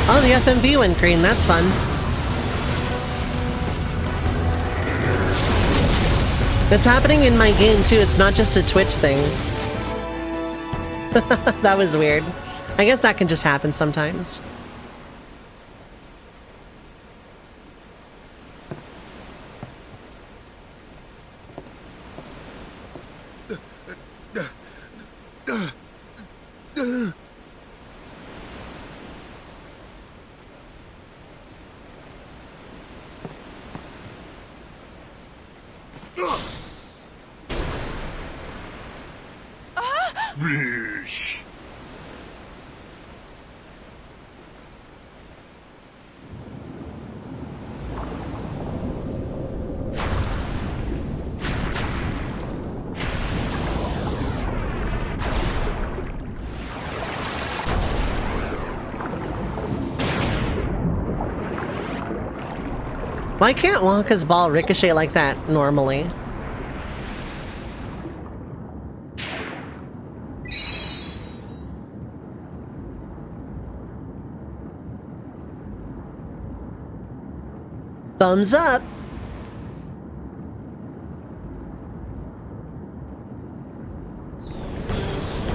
Oh, the FMV went green. That's fun. That's happening in my game, too. It's not just a Twitch thing. That was weird. I guess that can just happen sometimes. Why can't Wonka's ball ricochet like that normally? Thumbs up.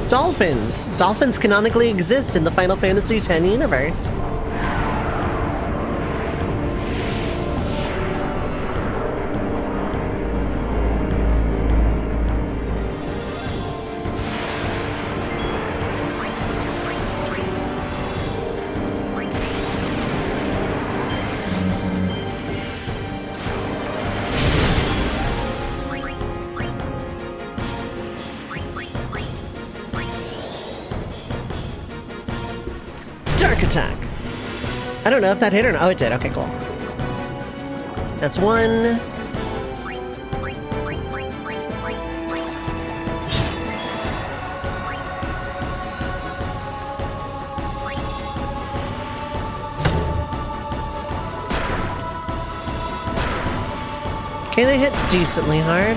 Dolphins. Dolphins canonically exist in the Final Fantasy X universe. Attack. I don't know if that hit or not. Oh, it did. Okay, cool. That's one. Okay, they hit decently hard.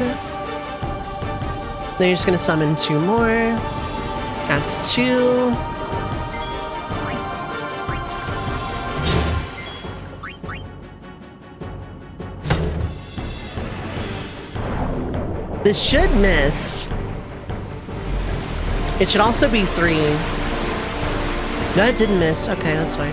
Then you're just gonna summon two more. That's two. This should miss. It should also be 3. No, it didn't miss. Okay, that's fine.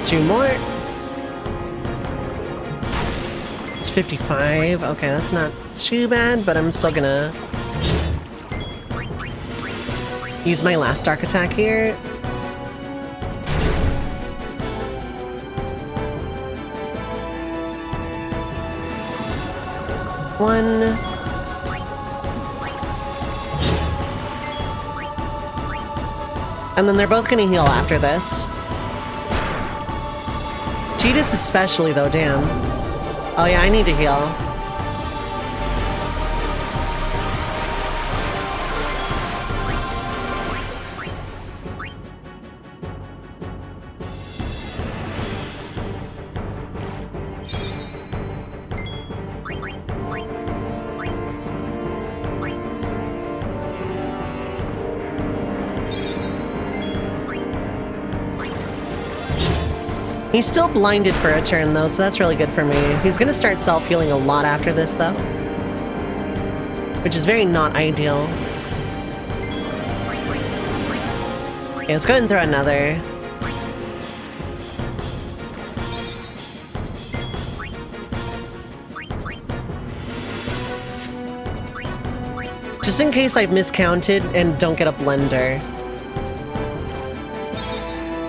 Two more. 55. Okay, that's not too bad, but I'm still gonna use my last dark attack here. One. And then they're both gonna heal after this. Tidus especially, though, damn. Oh yeah, I need to heal. He's still blinded for a turn, though, so that's really good for me. He's gonna start self-healing a lot after this, though. Which is very not ideal. Okay, let's go ahead and throw another. Just in case I've miscounted and don't get a blender.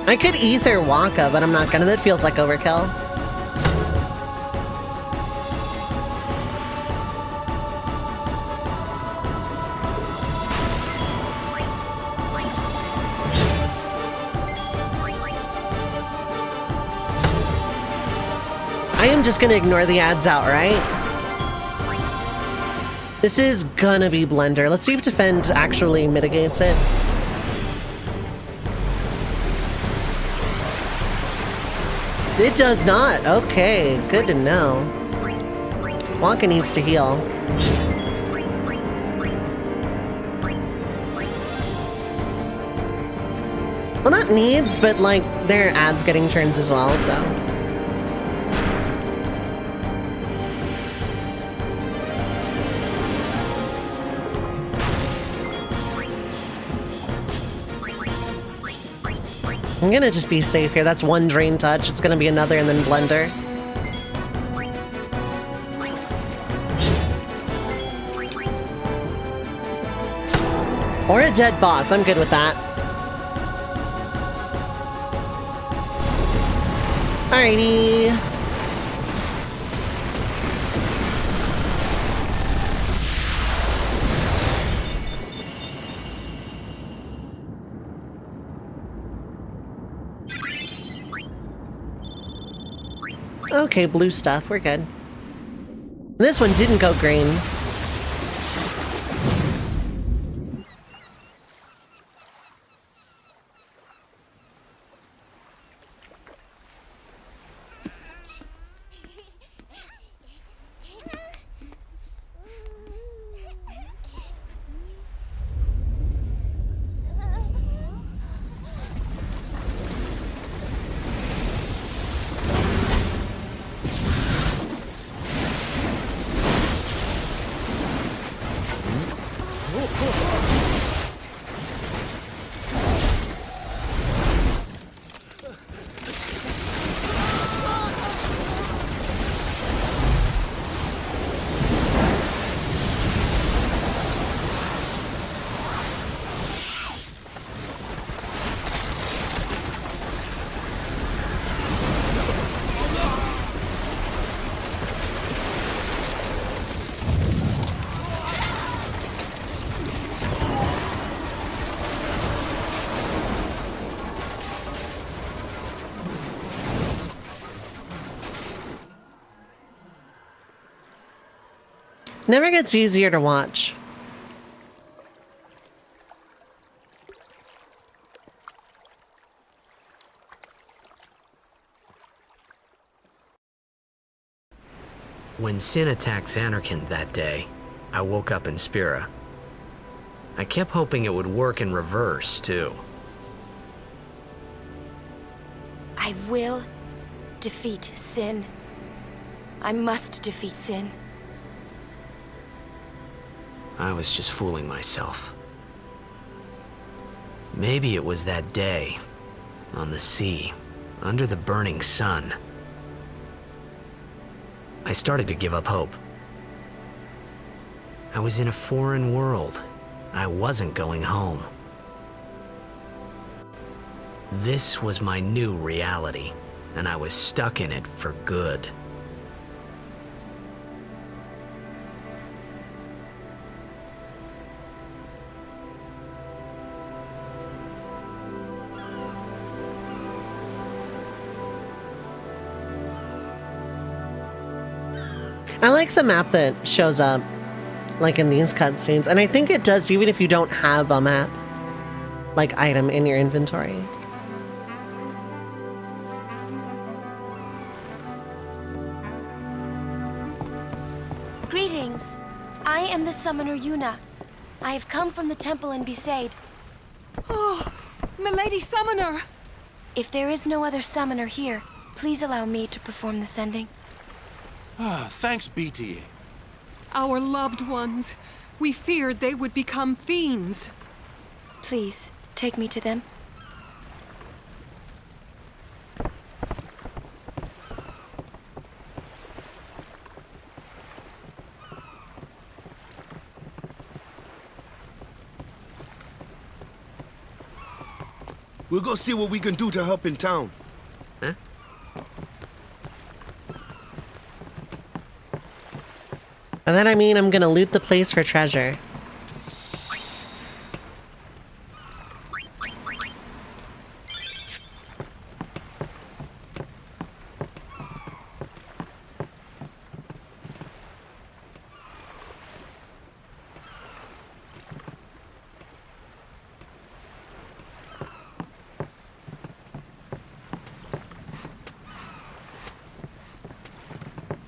I could ether Waka, but I'm not gonna. That feels like overkill. I am just gonna ignore the ads outright. This is gonna be Blender. Let's see if Defend actually mitigates it. It does not. Okay, good to know. Wonka needs to heal. Well, not needs, but like their ads getting turns as well, so. I'm gonna just be safe here. That's one drain touch. It's gonna be another and then blender. Or a dead boss. I'm good with that. Alrighty. Okay, blue stuff. We're good. This one didn't go green. Never gets easier to watch. When Sin attacked Xanarkand that day, I woke up in Spira. I kept hoping it would work in reverse, too. I will defeat Sin. I must defeat Sin. I was just fooling myself. Maybe it was that day, on the sea, under the burning sun. I started to give up hope. I was in a foreign world. I wasn't going home. This was my new reality, and I was stuck in it for good. I like the map that shows up, like in these cutscenes, and I think it does even if you don't have a map, like item in your inventory. Greetings. I am the summoner Yuna. I have come from the temple in Besaid. Oh, Milady Summoner! If there is no other summoner here, please allow me to perform the sending. Thanks, BT. Our loved ones. We feared they would become fiends. Please, take me to them. We'll go see what we can do to help in town. Huh? And then I mean I'm gonna loot the place for treasure.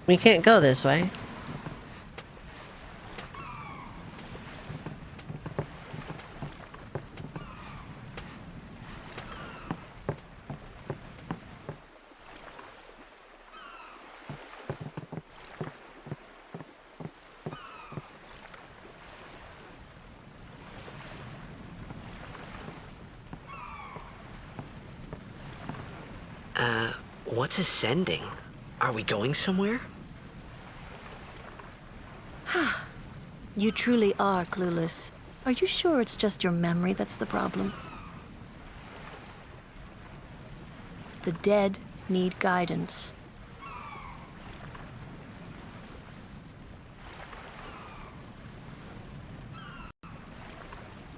We can't go this way. What's ascending? Are we going somewhere? You truly are clueless. Are you sure it's just your memory that's the problem? The dead need guidance.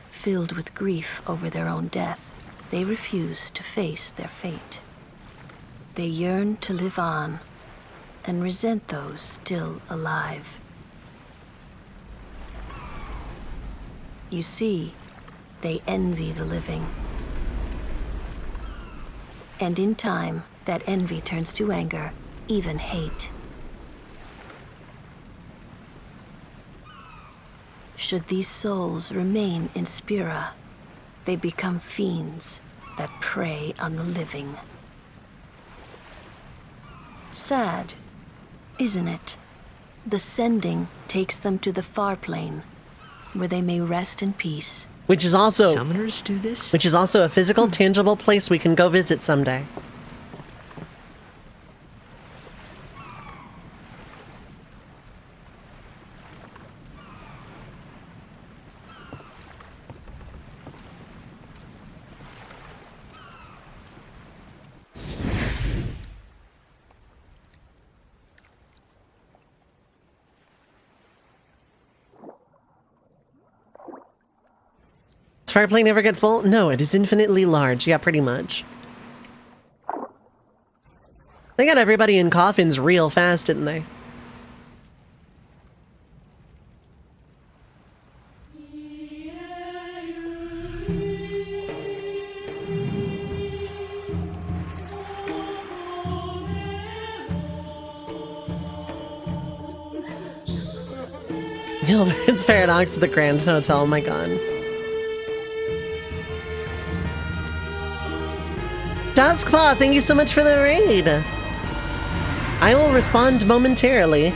Filled with grief over their own death, they refuse to face their fate. They yearn to live on and resent those still alive. You see, they envy the living. And in time, that envy turns to anger, even hate. Should these souls remain in Spira, they become fiends that prey on the living. Sad, isn't it? The sending takes them to the far plane, where they may rest in peace. Which is also... Summoners do this? Which is also a physical, tangible place we can go visit someday. Does Fireplane never get full? No, it is infinitely large. Yeah, pretty much. They got everybody in coffins real fast, didn't they? Gilbert's Paradox at the Grand Hotel, oh my god. Duskpaw, thank you so much for the raid. I will respond momentarily.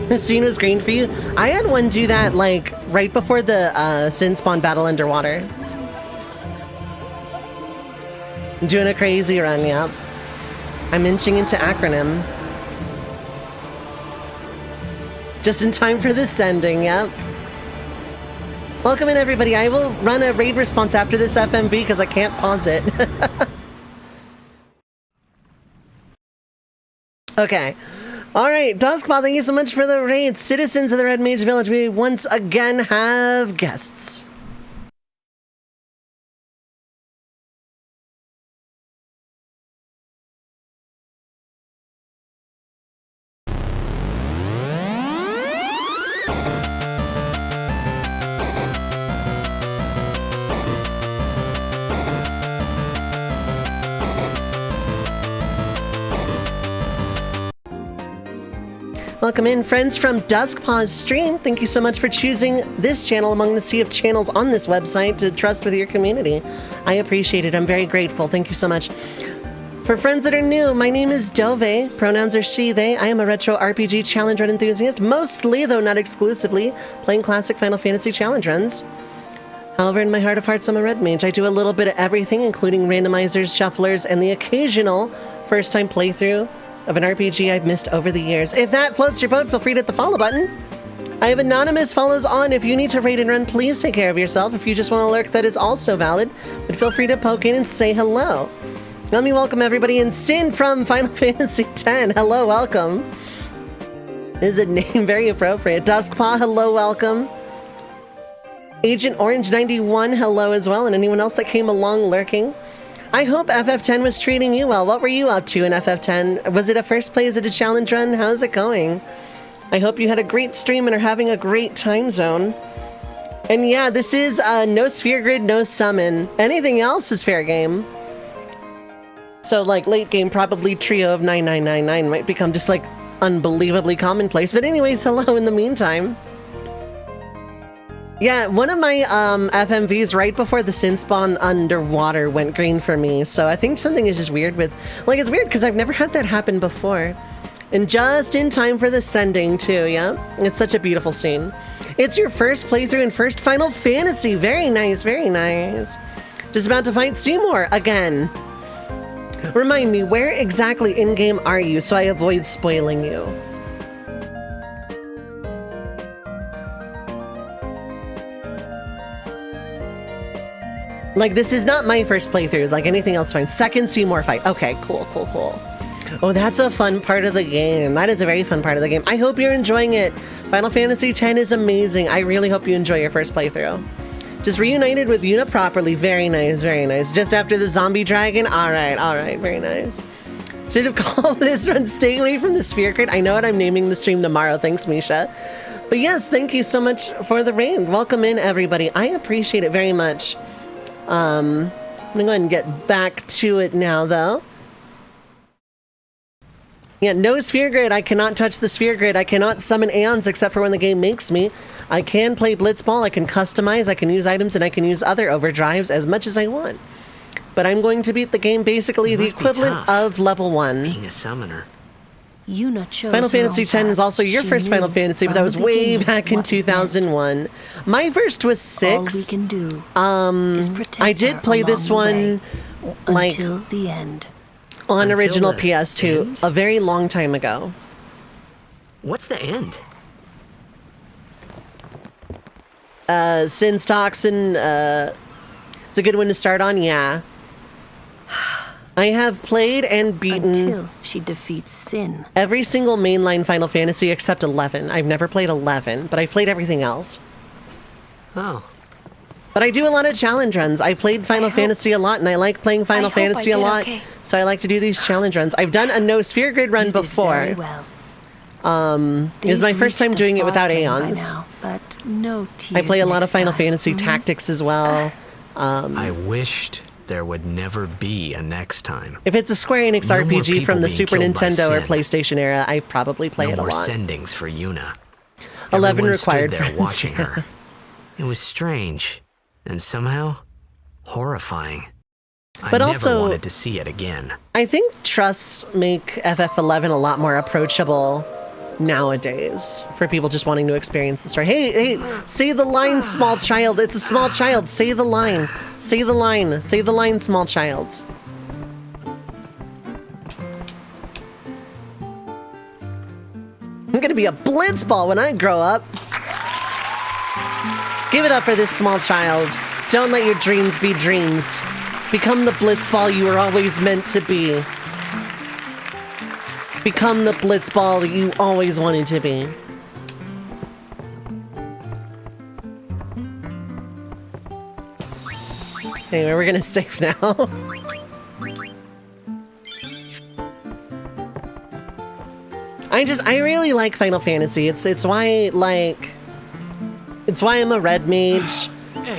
The scene was green for you. I had one do that like right before the Sin Spawn battle underwater. I'm doing a crazy run, yep. I'm inching into acronym. Just in time for the sending, yep. Welcome in everybody. I will run a raid response after this FMV because I can't pause it. Okay. Alright, Duskpaw, thank you so much for the raid. Citizens of the Red Mage Village, we once again have guests. Welcome in, friends from Duskpaw's stream. Thank you so much for choosing this channel among the sea of channels on this website to trust with your community. I appreciate it. I'm very grateful. Thank you so much. For friends that are new, my name is Dove. Pronouns are she, they. I am a retro RPG challenge run enthusiast, mostly, though not exclusively, playing classic Final Fantasy challenge runs. However, in my heart of hearts, I'm a red mage. I do a little bit of everything, including randomizers, shufflers, and the occasional first-time playthrough of an RPG I've missed over the years. If that floats your boat, feel free to hit the follow button. I have anonymous follows on. If you need to raid and run, please take care of yourself. If you just want to lurk, that is also valid. But feel free to poke in and say hello. Let me welcome everybody in. Sin from Final Fantasy X. Hello, welcome. Is a name very appropriate. Duskpaw, hello, welcome. Agent Orange 91, hello as well. And anyone else that came along lurking. I hope FF10 was treating you well. What were you up to in FF10? Was it a first play? Is it a challenge run? How's it going? I hope you had a great stream and are having a great time zone. And yeah, this is no sphere grid, no summon. Anything else is fair game. So like late game, probably trio of 9999 might become just like unbelievably commonplace. But anyways, hello in the meantime. Yeah, one of my FMVs right before the Sin Spawn underwater went green for me. So I think something is just weird with, like, it's weird because I've never had that happen before. And just in time for the sending too, yeah? It's such a beautiful scene. It's your first playthrough and first Final Fantasy. Very nice, very nice. Just about to fight Seymour again. Remind me, where exactly in-game are you so I avoid spoiling you? Like, this is not my first playthrough, like anything else fine. Second Seymour fight. Okay, cool, cool, cool. Oh, that's a fun part of the game. That is a very fun part of the game. I hope you're enjoying it. Final Fantasy X is amazing. I really hope you enjoy your first playthrough. Just reunited with Yuna properly. Very nice, very nice. Just after the zombie dragon. All right, very nice. Should have called this one Stay Away from the Sphere Grid. I know what I'm naming the stream tomorrow. Thanks, Misha. But yes, thank you so much for the raid. Welcome in, everybody. I appreciate it very much. I'm gonna go ahead and get back to it now, though. Yeah, no sphere grid. I cannot touch the sphere grid. I cannot summon Aeons except for when the game makes me. I can play Blitzball. I can customize. I can use items, and I can use other overdrives as much as I want. But I'm going to beat the game basically the equivalent of level 1. Being a summoner. Yuna chose Final Fantasy X is also your first Final Fantasy, but that was way back in 2001. My first was 6. All we can do I did play this one like until the end. On Until original the PS2 end? a very long time ago. What's the end? Sin's Toxin, it's a good one to start on, yeah. I have played and beaten Until she defeats Sin. every single mainline Final Fantasy except 11. I've never played 11, but I've played everything else. Oh. But I do a lot of challenge runs. I've played Final Fantasy a lot, and I like playing Final Fantasy a lot, so I like to do these challenge runs. I've done a no sphere grid run before. Very well. It was my first time doing it without Aeons. Now, but no tears I play a lot of Final time. Fantasy Tactics as well. I wished there would never be a next time. If it's a Square Enix No more RPG people from the being Super killed by Nintendo or Sin. PlayStation era, I probably play No it a more lot. sendings for Yuna. 11 Everyone required stood there friends. watching her. It was strange and somehow horrifying. But I also- never wanted to see it again. I think trusts make FF11 a lot more approachable nowadays for people just wanting to experience the story. Hey, say the line, small child. It's a small child. Say the line. Say the line. Say the line, small child. I'm gonna be a Blitzball when I grow up. Give it up for this small child. Don't let your dreams be dreams. Become the Blitzball you were always meant to be. Become the Blitzball that you always wanted to be. Anyway, we're gonna save now. I really like Final Fantasy. It's why, like, it's why I'm a red mage,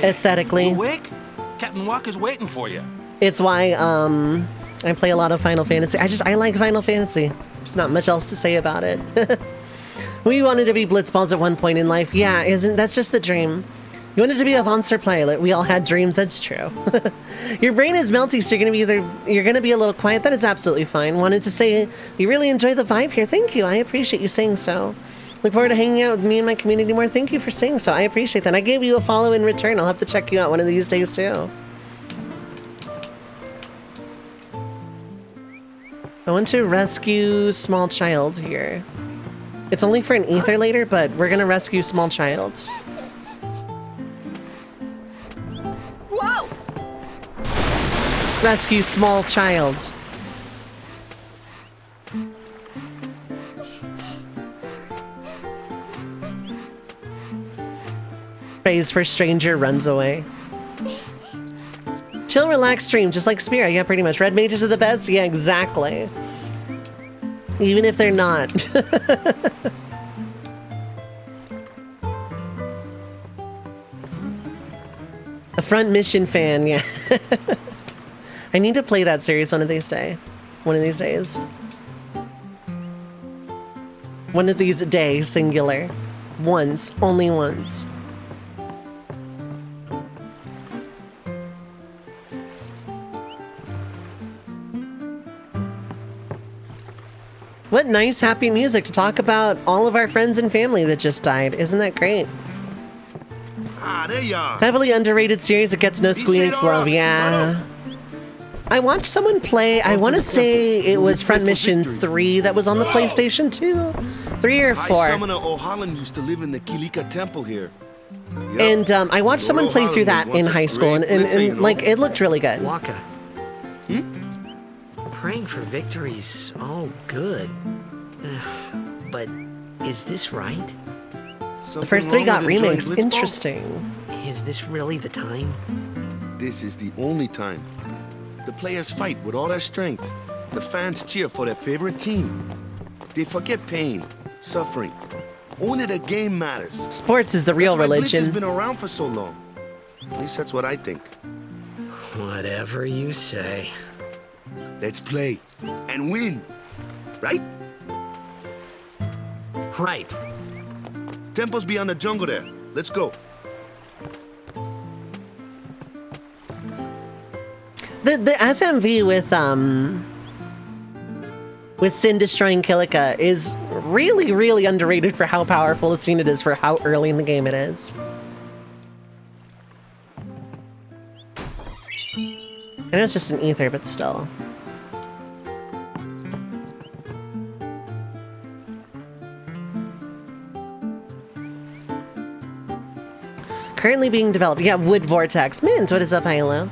aesthetically. You awake? Captain Walker's waiting for you. It's why, I play a lot of Final Fantasy. I like Final Fantasy. There's not much else to say about it. We wanted to be Blitzballs at one point in life. Yeah, that's just the dream. You wanted to be a monster pilot. We all had dreams. That's true. Your brain is melty, so you're gonna be a little quiet. That is absolutely fine. Wanted to say you really enjoy the vibe here. Thank you. I appreciate you saying so. Look forward to hanging out with me and my community more. Thank you for saying so. I appreciate that. I gave you a follow in return. I'll have to check you out one of these days too. I want to rescue small child here. It's only for an ether later, but we're gonna rescue small child. Whoa! Rescue small child. Praise for stranger runs away. Chill, relax, stream, just like Spira. Yeah, pretty much. Red mages are the best? Yeah, exactly. Even if they're not. A Front Mission fan, yeah. I need to play that series one of these days. One of these days. One of these days, singular. Once, only once. What nice, happy music to talk about all of our friends and family that just died. Isn't that great? Ah, there you are. Heavily underrated series that gets no squeaks love. Yeah. I watched someone play, I want to say it was Front Mission 3 that was on the PlayStation 2? 3 or 4. High Summoner O'Halloran used to live in the Kilika Temple here. Yep. And I watched someone play through that in high school, and like, it looked really good. Waka. Praying for victories, all good. But is this right? The first 3 got remakes. Interesting. Is this really the time? This is the only time. The players fight with all their strength. The fans cheer for their favorite team. They forget pain, suffering. Only the game matters. Sports is the real religion. Blitz has been around for so long. At least that's what I think. Whatever you say. Let's play and win, right? Right. Temple's beyond the jungle there. Let's go. The FMV with Sin destroying Kilika is really, really underrated for how powerful a scene it is for how early in the game it is. I know it's just an ether, but still. Currently being developed. Yeah, Wood Vortex. Mint, what is up, Hilo?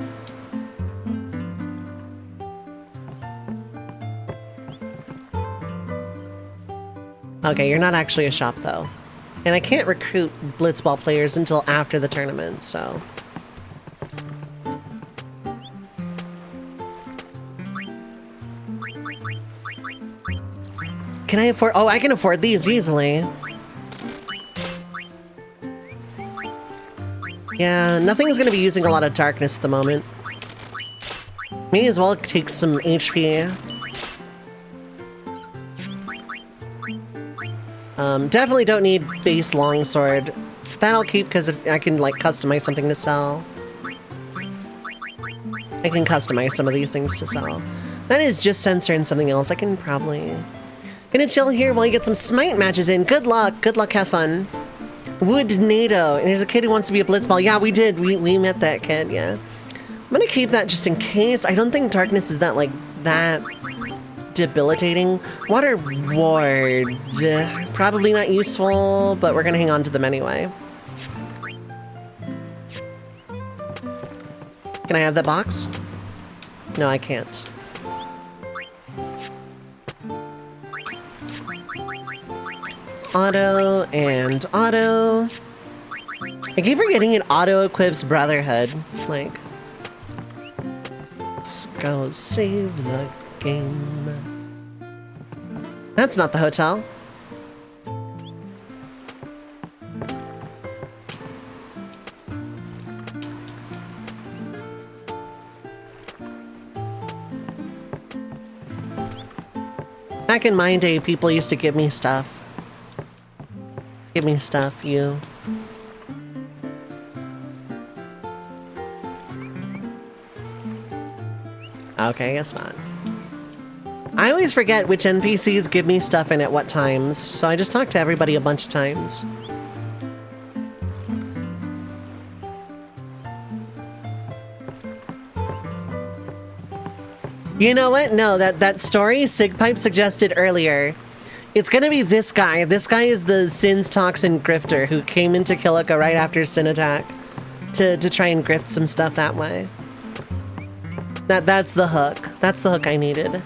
Okay, you're not actually a shop, though. And I can't recruit Blitzball players until after the tournament, so... Can I afford... Oh, I can afford these easily. Yeah, nothing's gonna be using a lot of darkness at the moment. May as well take some HP. Definitely don't need base longsword. That I'll keep because I can like customize something to sell. I can customize some of these things to sell. That is just censoring something else. I can probably... Gonna chill here while you get some smite matches in. Good luck. Good luck. Have fun. Wood NATO. And there's a kid who wants to be a blitzball. Yeah, we did. We met that kid, yeah. I'm gonna keep that just in case. I don't think darkness is that, like, that debilitating. Water ward. Probably not useful, but we're gonna hang on to them anyway. Can I have that box? No, I can't. Auto and auto. I keep forgetting it auto-equips Brotherhood. Like, let's go save the game. That's not the hotel. Back in my day, people used to give me stuff. Give me stuff, you. Okay, I guess not. I always forget which NPCs give me stuff and at what times, so I just talk to everybody a bunch of times. You know what? No, that story Sigpipe suggested earlier. It's gonna be this guy. This guy is the Sin's Toxin Grifter who came into Kilika right after Sin Attack to try and grift some stuff that way. That's the hook. That's the hook I needed.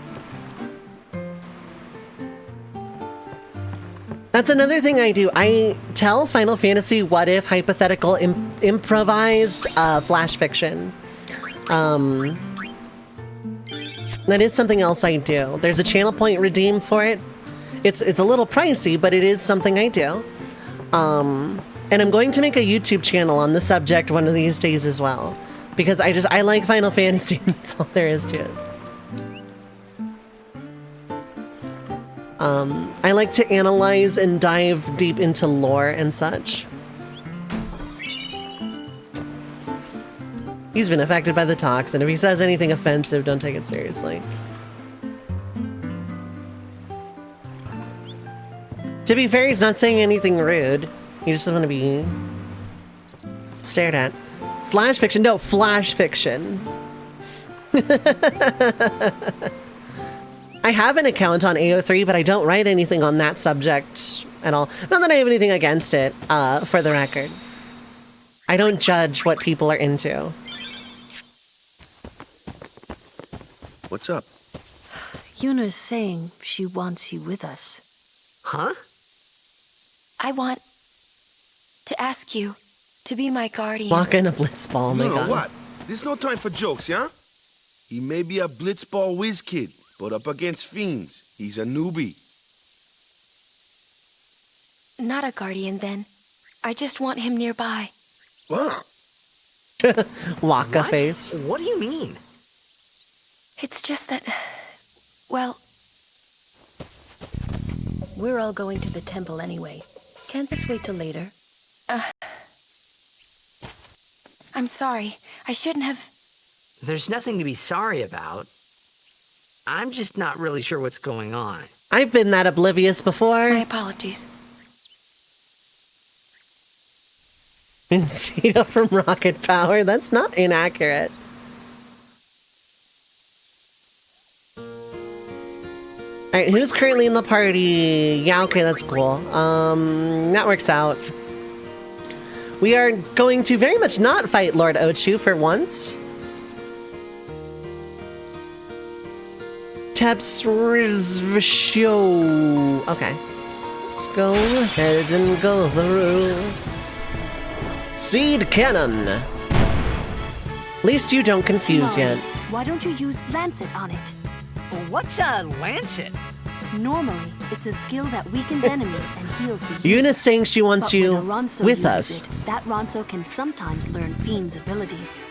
That's another thing I do. I tell Final Fantasy what if hypothetical improvised flash fiction. That is something else I do. There's a channel point redeem for it. It's a little pricey, but it is something I do. And I'm going to make a YouTube channel on the subject one of these days as well. Because I like Final Fantasy, and that's all there is to it. I like to analyze and dive deep into lore and such. He's been affected by the toxin. If he says anything offensive, don't take it seriously. To be fair, he's not saying anything rude. He just doesn't want to be stared at. Slash fiction? No, flash fiction. I have an account on AO3, but I don't write anything on that subject at all. Not that I have anything against it, for the record. I don't judge what people are into. What's up? Yuna's saying she wants you with us. Huh? I want to ask you to be my guardian. Walk in a Blitzball, my God. What? There's no time for jokes, yeah? He may be a Blitzball whiz kid, but up against fiends, he's a newbie. Not a guardian, then. I just want him nearby. What? Waka face. What do you mean? It's just that, well... We're all going to the temple anyway. Can't this wait till later? I'm sorry. I shouldn't have... There's nothing to be sorry about. I'm just not really sure what's going on. I've been that oblivious before. My apologies. Cito from Rocket Power? That's not inaccurate. Alright, who's currently in the party? Yeah, okay, that's cool. That works out. We are going to very much not fight Lord Ochu for once. Taps show. Okay. Let's go ahead and go through. Seed cannon. At least you don't confuse yet. Why don't you use Lancet on it? What's a Lancet? Normally, it's a skill that weakens enemies and heals the user. Yuna's saying she wants you with us. That Ronso can sometimes learn Fiend's abilities.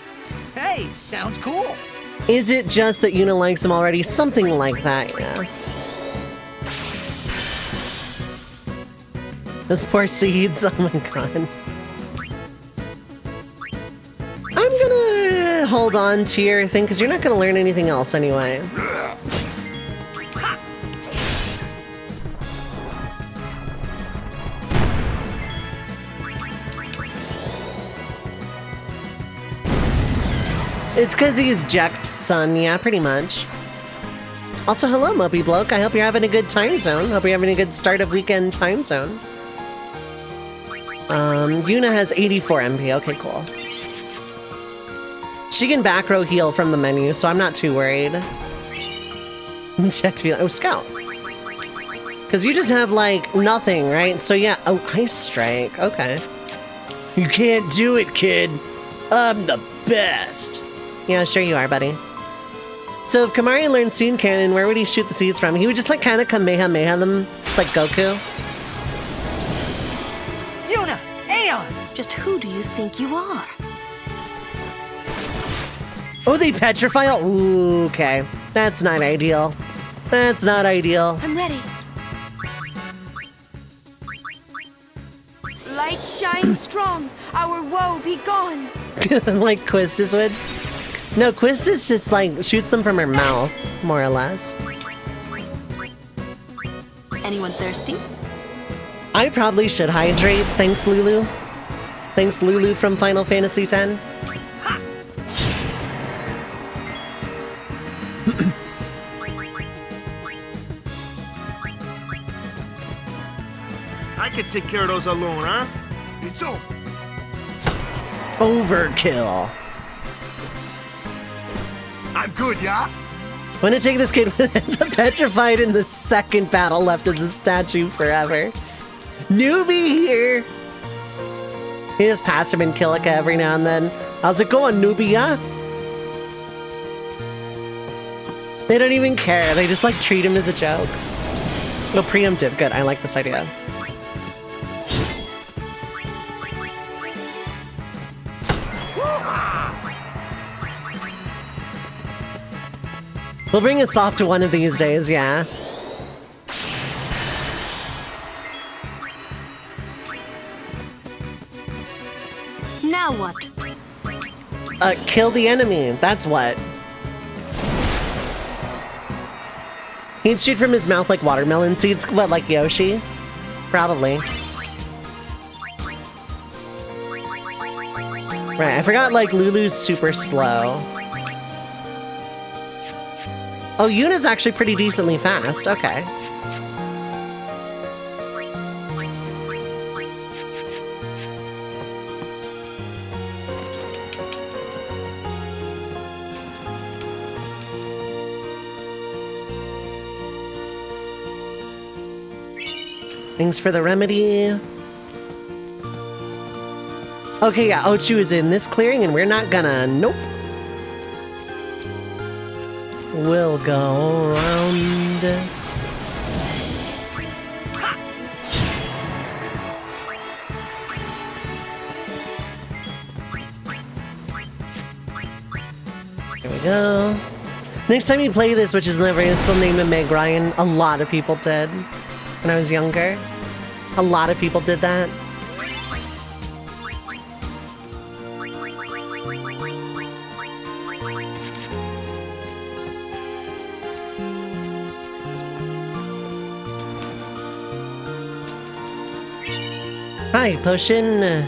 Hey, sounds cool. Is it just that Yuna likes him already? Something like that, yeah. Those poor seeds, oh my god. I'm gonna hold on to your thing, because you're not gonna learn anything else anyway. It's because he's Jack's son, yeah, pretty much. Also, hello, Mopey Bloke. I hope you're having a good time zone. Hope you're having a good start of weekend time zone. Yuna has 84 MP. Okay, cool. She can back row heal from the menu, so I'm not too worried. Check to be like, oh, Scout. Because you just have, like, nothing, right? So, yeah. Oh, Ice Strike. Okay. You can't do it, kid. I'm the best. Yeah, sure you are, buddy. So if Kamari learned Seed Cannon, where would he shoot the seeds from? He would just like kind of Kamehameha them, just like Goku. Yuna! Aeon! Just who do you think you are? Oh, they petrify all? Ooh, okay. That's not ideal. That's not ideal. I'm ready. Light shine strong, our woe be gone. Like Quistis would. No, Quistis just like shoots them from her mouth, more or less. Anyone thirsty? I probably should hydrate. Thanks, Lulu. Thanks, Lulu from Final Fantasy X. I could take care of those alone, huh? It's over. Overkill. I'm good, yeah? Want to take this kid with us? Petrified in the second battle left as a statue forever. Newbie here. He just pass him in Kilika every now and then. How's it going, newbie, yeah? They don't even care. They just like treat him as a joke. Oh, preemptive. Good. I like this idea. We'll bring a soft one of these days, yeah. Now what? Kill the enemy. That's what. He'd shoot from his mouth like watermelon seeds. What, like Yoshi? Probably. Right, I forgot, like, Lulu's super slow. Oh, Yuna's actually pretty decently fast. Okay. Thanks for the remedy. Okay, yeah, Ochu is in this clearing and we're not gonna... Nope. We'll go around. There we go. Next time you play this, which is never, I still name him Meg Ryan. A lot of people did. When I was younger. A lot of people did that. Hi, potion.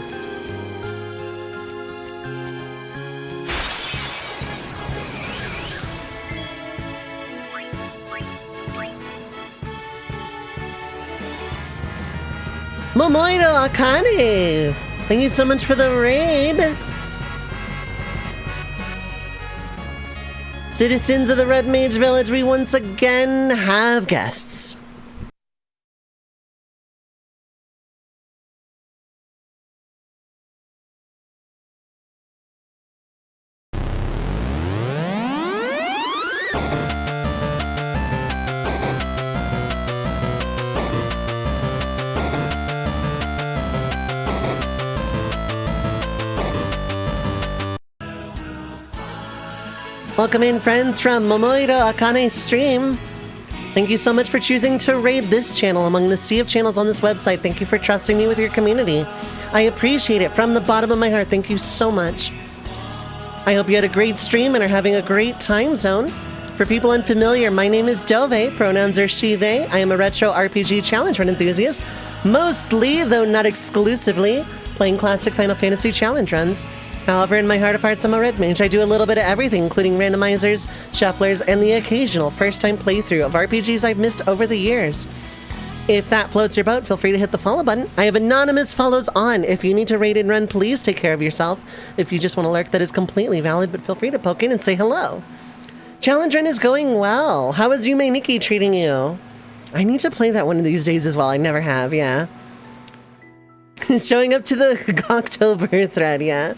Momoiro Akane! Thank you so much for the raid! Citizens of the Red Mage Village, we once again have guests. Welcome in, friends, from Momoiro Akane's stream. Thank you so much for choosing to raid this channel among the sea of channels on this website. Thank you for trusting me with your community. I appreciate it from the bottom of my heart. Thank you so much. I hope you had a great stream and are having a great time zone. For people unfamiliar, my name is Dove. Pronouns are she, they. I am a retro RPG challenge run enthusiast. Mostly, though not exclusively, playing classic Final Fantasy challenge runs. However, in my heart of hearts, I'm a red mage. I do a little bit of everything, including randomizers, shufflers, and the occasional first-time playthrough of RPGs I've missed over the years. If that floats your boat, feel free to hit the follow button. I have anonymous follows on. If you need to raid and run, please take care of yourself. If you just want to lurk, that is completely valid, but feel free to poke in and say hello. Challenge run is going well. How is Yume Nikki treating you? I need to play that one of these days as well. I never have, yeah. Showing up to the Goktober thread, yeah.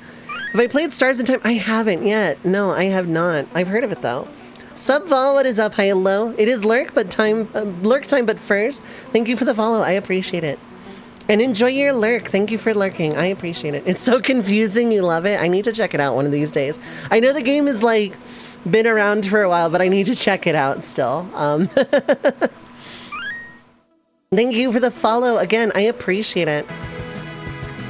Have I played Stars in Time? I haven't yet. No, I have not. I've heard of it though. Subval, what is up? Hi, hello. It is lurk time, but first, thank you for the follow. I appreciate it. And enjoy your lurk. Thank you for lurking. I appreciate it. It's so confusing. You love it. I need to check it out one of these days. I know the game is like been around for a while, but I need to check it out still. Thank you for the follow again. I appreciate it.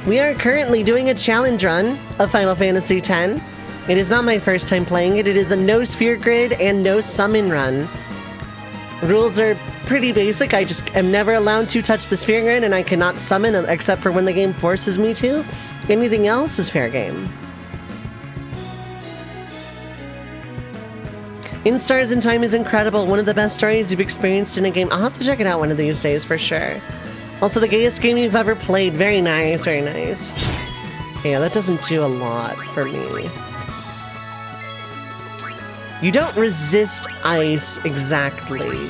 We are currently doing a challenge run of Final Fantasy X. It is not my first time playing it. It is a no sphere grid and no summon run. Rules are pretty basic. I just am never allowed to touch the sphere grid and I cannot summon except for when the game forces me to. Anything else is fair game. In Stars in Time is incredible. One of the best stories you've experienced in a game. I'll have to check it out one of these days for sure. Also, the gayest game you've ever played. Very nice, very nice. Yeah, that doesn't do a lot for me. You don't resist ice exactly.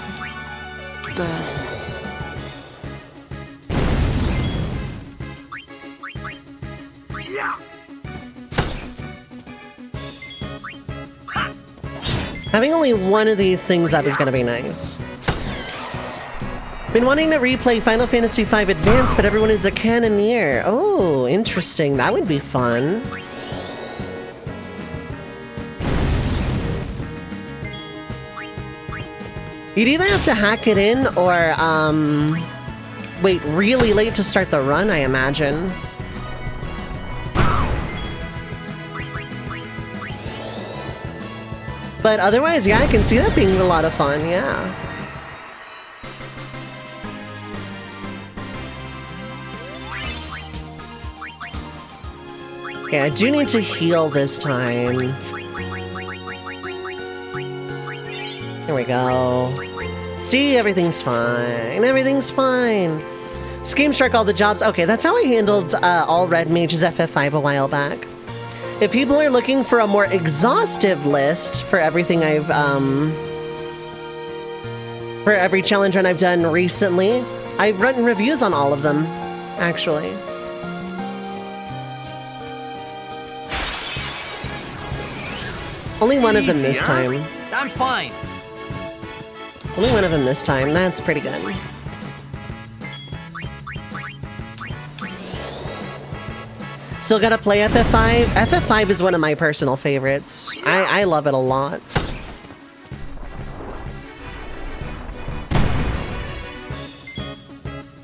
Having only one of these things up is gonna be nice. Been wanting to replay Final Fantasy V Advance, but everyone is a cannoneer. Oh, interesting. That would be fun. You'd either have to hack it in or, wait really late to start the run, I imagine. But otherwise, yeah, I can see that being a lot of fun, yeah. Okay, I do need to heal this time. There we go. See, everything's fine. Everything's fine. Scheme Shark all the jobs. Okay, that's how I handled all Red Mage's FF5 a while back. If people are looking for a more exhaustive list for everything I've, for every challenge run I've done recently, I've written reviews on all of them, actually. Only one of them this time. I'm fine. Only one of them this time. That's pretty good. Still gotta play FF5. FF5 is one of my personal favorites. I love it a lot.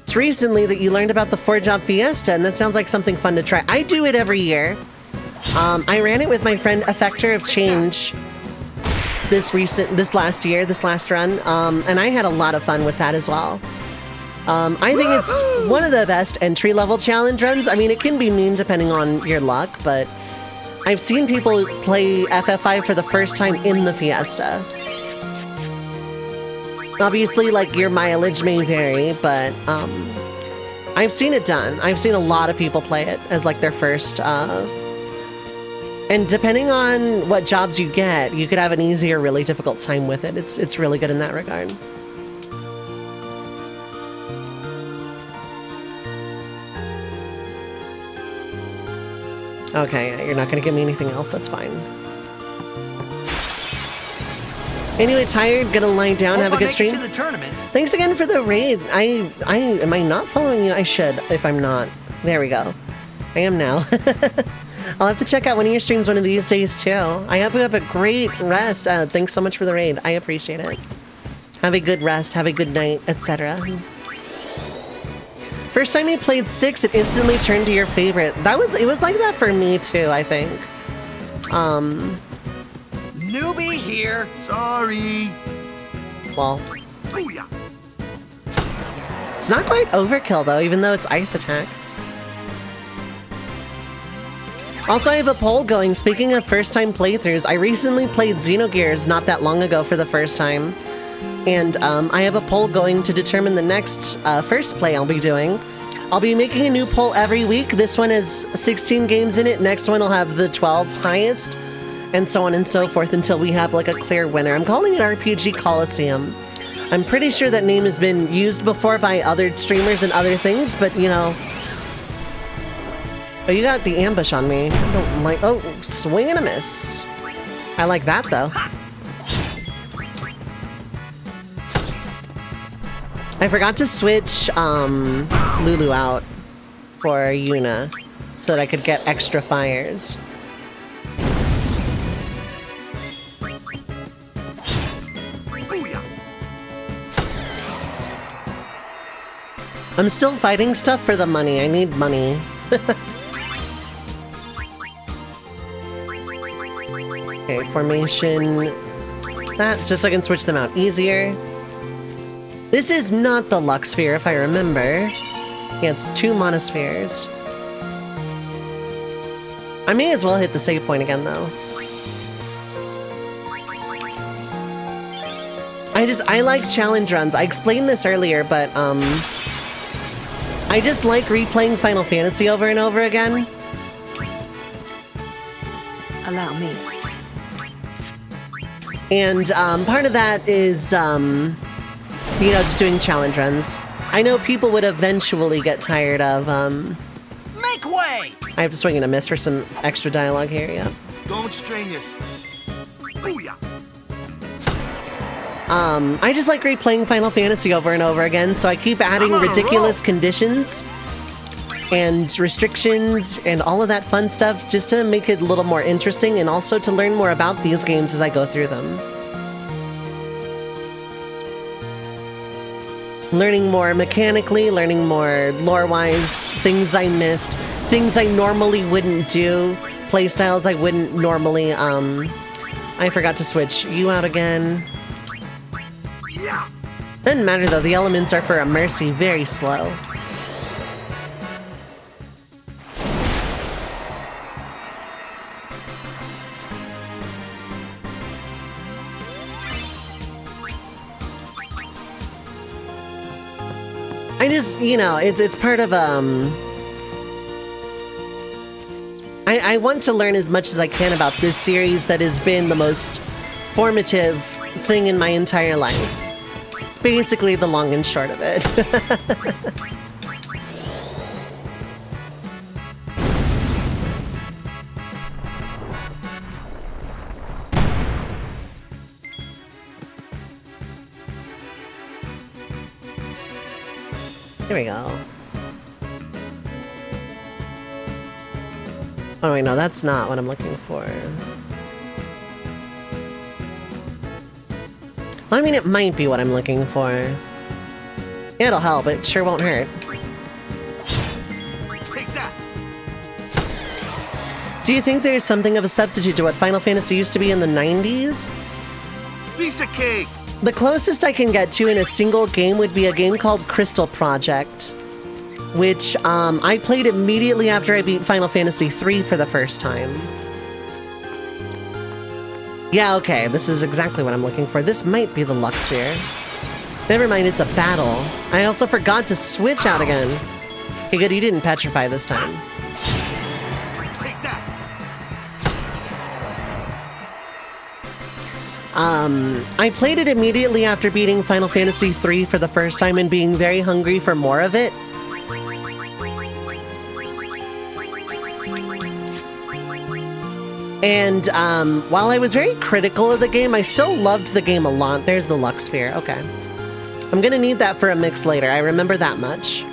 It's recently that you learned about the 4-job fiesta, and that sounds like something fun to try. I do it every year. I ran it with my friend Effector of Change this last run, and I had a lot of fun with that as well. I think it's one of the best entry-level challenge runs. I mean, it can be mean depending on your luck, but I've seen people play FF5 for the first time in the Fiesta. Obviously, like, your mileage may vary, but I've seen it done. I've seen a lot of people play it as, like, their first... and depending on what jobs you get, you could have an easy or really difficult time with it. It's really good in that regard. Okay, you're not gonna give me anything else, that's fine. Anyway, tired, gonna lie down, have a good stream. To the tournament. Thanks again for the raid. Am I not following you? I should, if I'm not. There we go. I am now. I'll have to check out one of your streams one of these days, too. I hope you have a great rest. Thanks so much for the raid. I appreciate it. Have a good rest, have a good night, etc. First time you played 6, it instantly turned to your favorite. It was like that for me, too, I think. Newbie here. Sorry. Well. It's not quite overkill, though, even though it's ice attack. Also, I have a poll going. Speaking of first-time playthroughs, I recently played Xenogears not that long ago for the first time. And I have a poll going to determine the next first play I'll be doing. I'll be making a new poll every week. This one has 16 games in it. Next one will have the 12 highest, and so on and so forth until we have like a clear winner. I'm calling it RPG Coliseum. I'm pretty sure that name has been used before by other streamers and other things, but you know... Oh, you got the ambush on me. I don't like... Oh, swing and a miss. I like that, though. I forgot to switch Lulu out for Yuna so that I could get extra fires. I'm still fighting stuff for the money. I need money. Okay, formation. That's just so I can switch them out easier. This is not the Lux Sphere, if I remember. Yeah, it's 2 monospheres. I may as well hit the save point again, though. I like challenge runs. I explained this earlier, but, I just like replaying Final Fantasy over and over again. Allow me. And, part of that is, you know, just doing challenge runs. I know people would eventually get tired of, Make way! I have to swing and a miss for some extra dialogue here, yeah. Don't strain yourself. Booyah! I just like replaying Final Fantasy over and over again, so I keep adding ridiculous conditions and restrictions and all of that fun stuff just to make it a little more interesting and also to learn more about these games as I go through them. Learning more mechanically, learning more lore-wise, things I missed, things I normally wouldn't do, playstyles I wouldn't normally, I forgot to switch you out again. Doesn't matter though, the elements are for a mercy very slow. I just, you know, it's part of, I want to learn as much as I can about this series that has been the most formative thing in my entire life. It's basically the long and short of it. Here we go. Oh wait, no, that's not what I'm looking for. Well, I mean, it might be what I'm looking for. Yeah, it'll help. It sure won't hurt. Take that. Do you think there's something of a substitute to what Final Fantasy used to be in the 90s? Piece of cake. The closest I can get to in a single game would be a game called Crystal Project, which I played immediately after I beat Final Fantasy III for the first time. Yeah, okay, this is exactly what I'm looking for. This might be the Lux Sphere. Never mind, it's a battle. I also forgot to switch out again. Okay, good, you didn't petrify this time. Take that. I played it immediately after beating Final Fantasy III for the first time and being very hungry for more of it. And while I was very critical of the game, I still loved the game a lot. There's the Lux Sphere. Okay. I'm gonna need that for a mix later. I remember that much.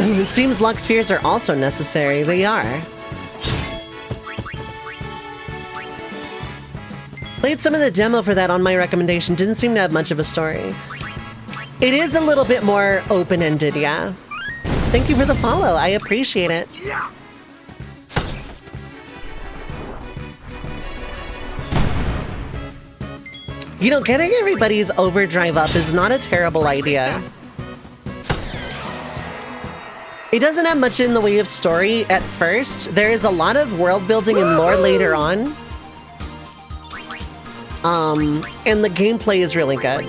It seems Lux Spheres are also necessary. They are. Played some of the demo for that on my recommendation. Didn't seem to have much of a story. It is a little bit more open-ended, yeah. Thank you for the follow. I appreciate it. Yeah. You know, getting everybody's overdrive up is not a terrible idea. It doesn't have much in the way of story at first. There is a lot of world building and lore later on. And the gameplay is really good.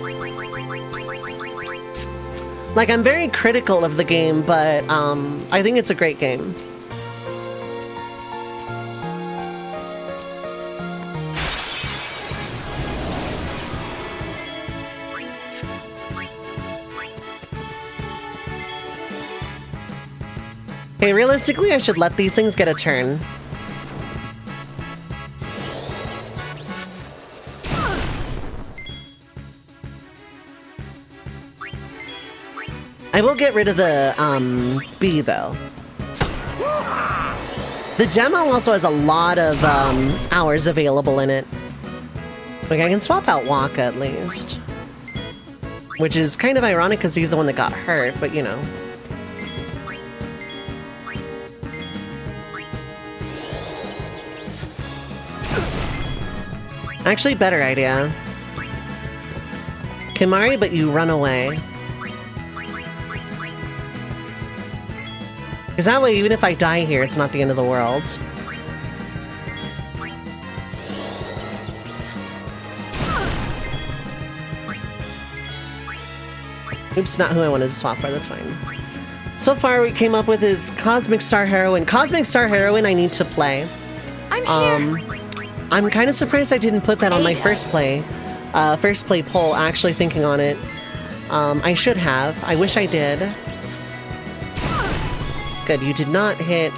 Like, I'm very critical of the game, but I think it's a great game. Hey, realistically, I should let these things get a turn. I will get rid of the, bee, though. The demo also has a lot of, hours available in it. Like, I can swap out Waka, at least. Which is kind of ironic, because he's the one that got hurt, but, you know. Actually, better idea. Kimari, but you run away. Because that way, even if I die here, it's not the end of the world. Oops, not who I wanted to swap for, that's fine. So far, we came up with is Cosmic Star Heroine. Cosmic Star Heroine I need to play. I'm here. I'm kind of surprised I didn't put that on my first play poll, actually thinking on it. I should have. I wish I did. Good, you did not hit,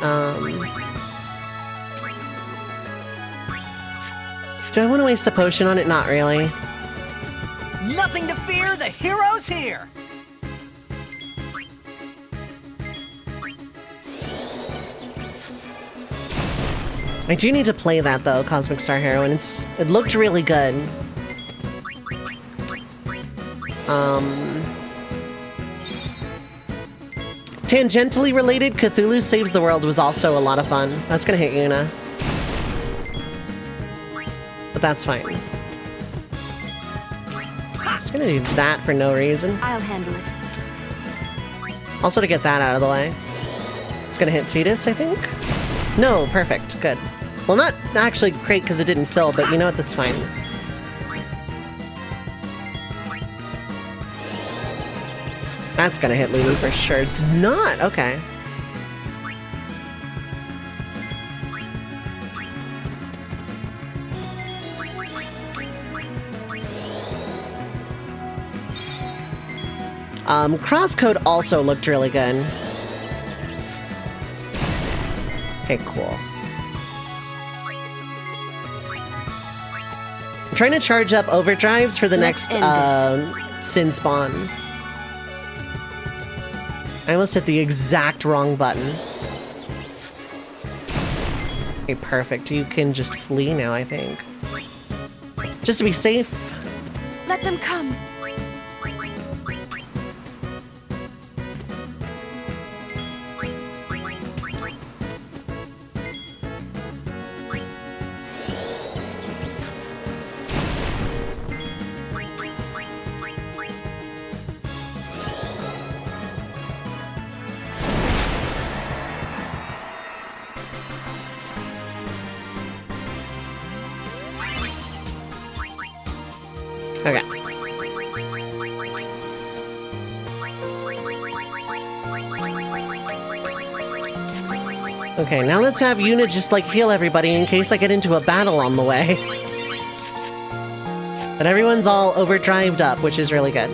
Do I want to waste a potion on it? Not really. Nothing to fear, the hero's here! I do need to play that though, Cosmic Star Heroine. It looked really good. Tangentially related, Cthulhu Saves the World was also a lot of fun. That's gonna hit Yuna. But that's fine. I'm just gonna do that for no reason. I'll handle it. Also to get that out of the way. It's gonna hit Titus, I think? No, perfect, good. Well, not actually great because it didn't fill, but you know what, that's fine. That's gonna hit Lulu for sure. It's not, okay. Crosscode also looked really good. Okay, cool. I'm trying to charge up overdrives for the next Sin spawn. I almost hit the exact wrong button. Okay, perfect. You can just flee now, I think. Just to be safe. Let them come. Okay. Okay, now let's have Yuna just like heal everybody in case I get into a battle on the way. But everyone's all overdrived up, which is really good.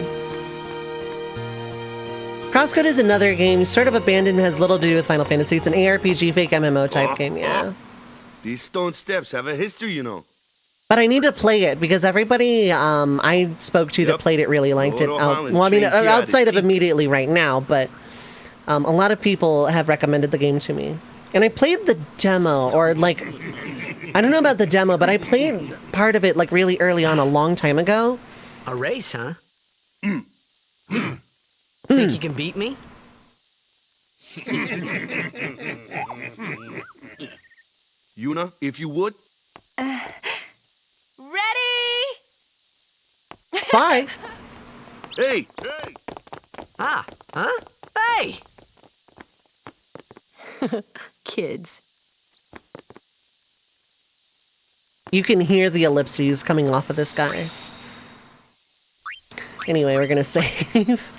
Crosscode is another game, sort of abandoned, has little to do with Final Fantasy. It's an ARPG fake MMO type game, yeah. These stone steps have a history, you know. But I need to play it because everybody I spoke to that played it really liked it. Well, I mean, outside of immediately right now, but a lot of people have recommended the game to me. And I played the demo, or like, I don't know about the demo, but I played part of it like really early on a long time ago. A race, huh? Think you can beat me? Yuna, if you would. Ready? Bye. Hey! Ah, huh? Hey! Kids. You can hear the ellipses coming off of this guy. Anyway, we're gonna save.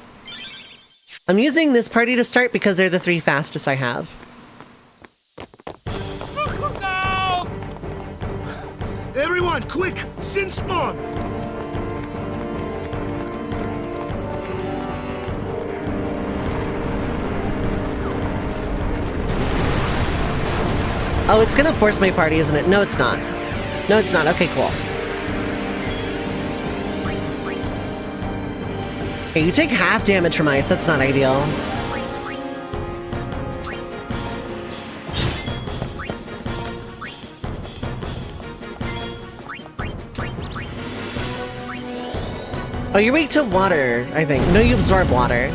I'm using this party to start because they're the 3 fastest I have. Everyone, quick! Sin spawn! Oh, it's gonna force my party, isn't it? No, it's not. No, it's not. Okay, cool. Okay, you take half damage from ice. That's not ideal. Oh, you're weak to water, I think. No, you absorb water.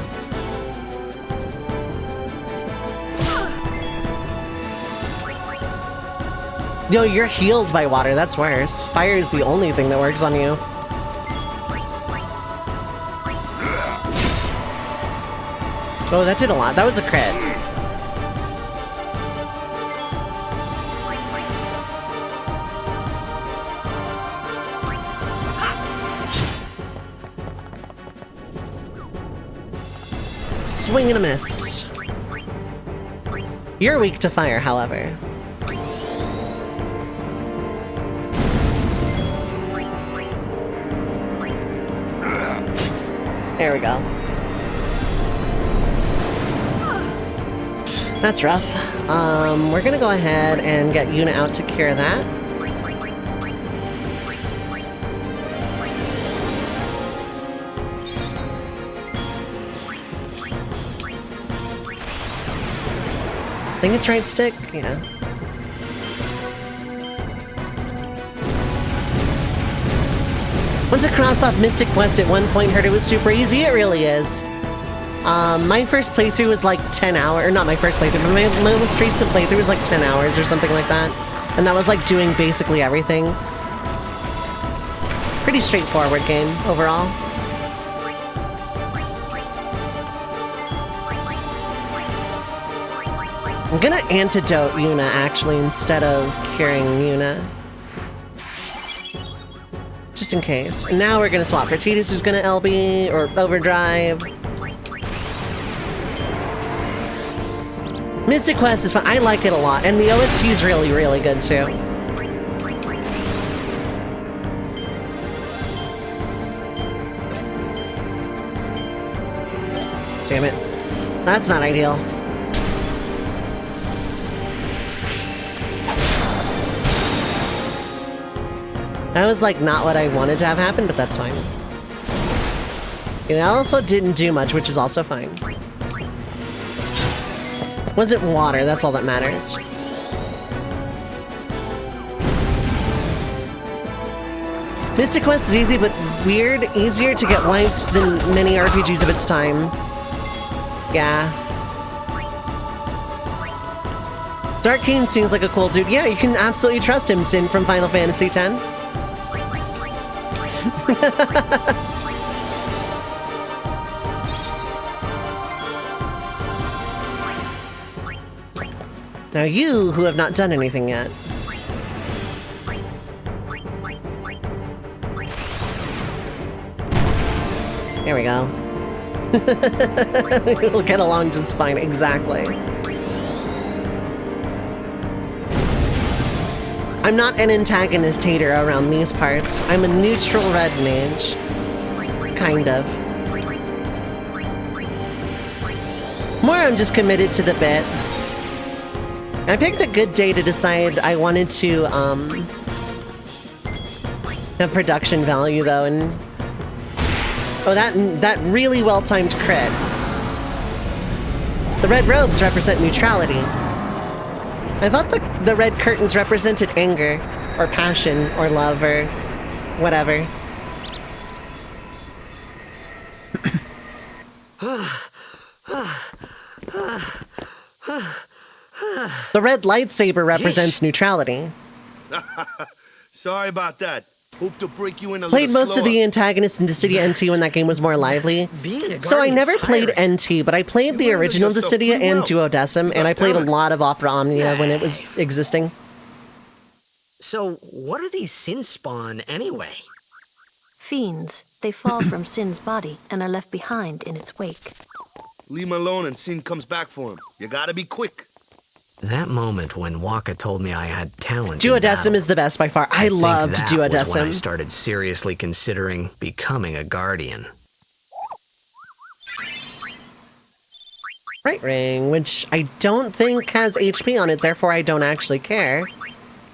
No, you're healed by water. That's worse. Fire is the only thing that works on you. Oh, that did a lot. That was a crit. Swing and a miss. You're weak to fire, however. There we go. That's rough. We're gonna go ahead and get Yuna out to cure that. I think it's right stick, yeah. Once I cross off Mystic Quest at one point, heard it was super easy. It really is. My first playthrough was like 10 hours, or not my first playthrough, but my most recent playthrough was like 10 hours or something like that. And that was like doing basically everything. Pretty straightforward game overall. I'm gonna antidote Yuna actually instead of curing Yuna. Just in case. And now we're gonna swap for Tidus, who's gonna LB or Overdrive. Mystic Quest is fun. I like it a lot, and the OST is really, really good too. Damn it. That's not ideal. That was like not what I wanted to have happen, but that's fine. It also didn't do much, which is also fine. Wasn't water, that's all that matters. Mystic Quest is easy, but weird. Easier to get wiped than many RPGs of its time. Yeah. Dark King seems like a cool dude. Yeah, you can absolutely trust him, Sin from Final Fantasy X. Now you, who have not done anything yet. There we go. We'll get along just fine, exactly. I'm not an antagonist hater around these parts. I'm a neutral red mage. Kind of. More I'm just committed to the bit. I picked a good day to decide I wanted to, have production value, though, and... Oh, that really well-timed crit. The red robes represent neutrality. I thought the red curtains represented anger, or passion, or love, or whatever. The red lightsaber represents neutrality. Sorry about that. Hope to break you in a Played little most of the antagonists in Dissidia NT when that game was more lively. So I never played NT, but I played the original Dissidia and Duodecim, and I played a lot of Opera Omnia when it was existing. So, what are these sin spawn anyway? Fiends. They fall from Sin's body and are left behind in its wake. Leave him alone and Sin comes back for him. You gotta be quick. That moment when Waka told me I had talent. Duodecim is the best by far. I loved Duodecim. Was when I started seriously considering becoming a guardian. Right ring, which I don't think has HP on it, therefore I don't actually care.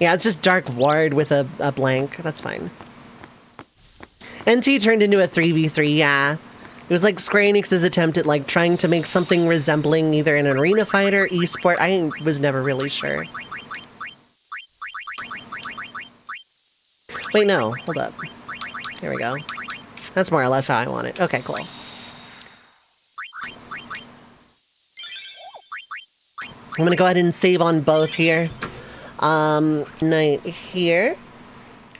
Yeah, it's just Dark Ward with a blank. That's fine. NT turned into a 3v3, yeah. It was like Square Enix's attempt at like trying to make something resembling either an arena fight or esport. I was never really sure. Wait, no, hold up. Here we go. That's more or less how I want it. Okay, cool. I'm gonna go ahead and save on both here. Knight here.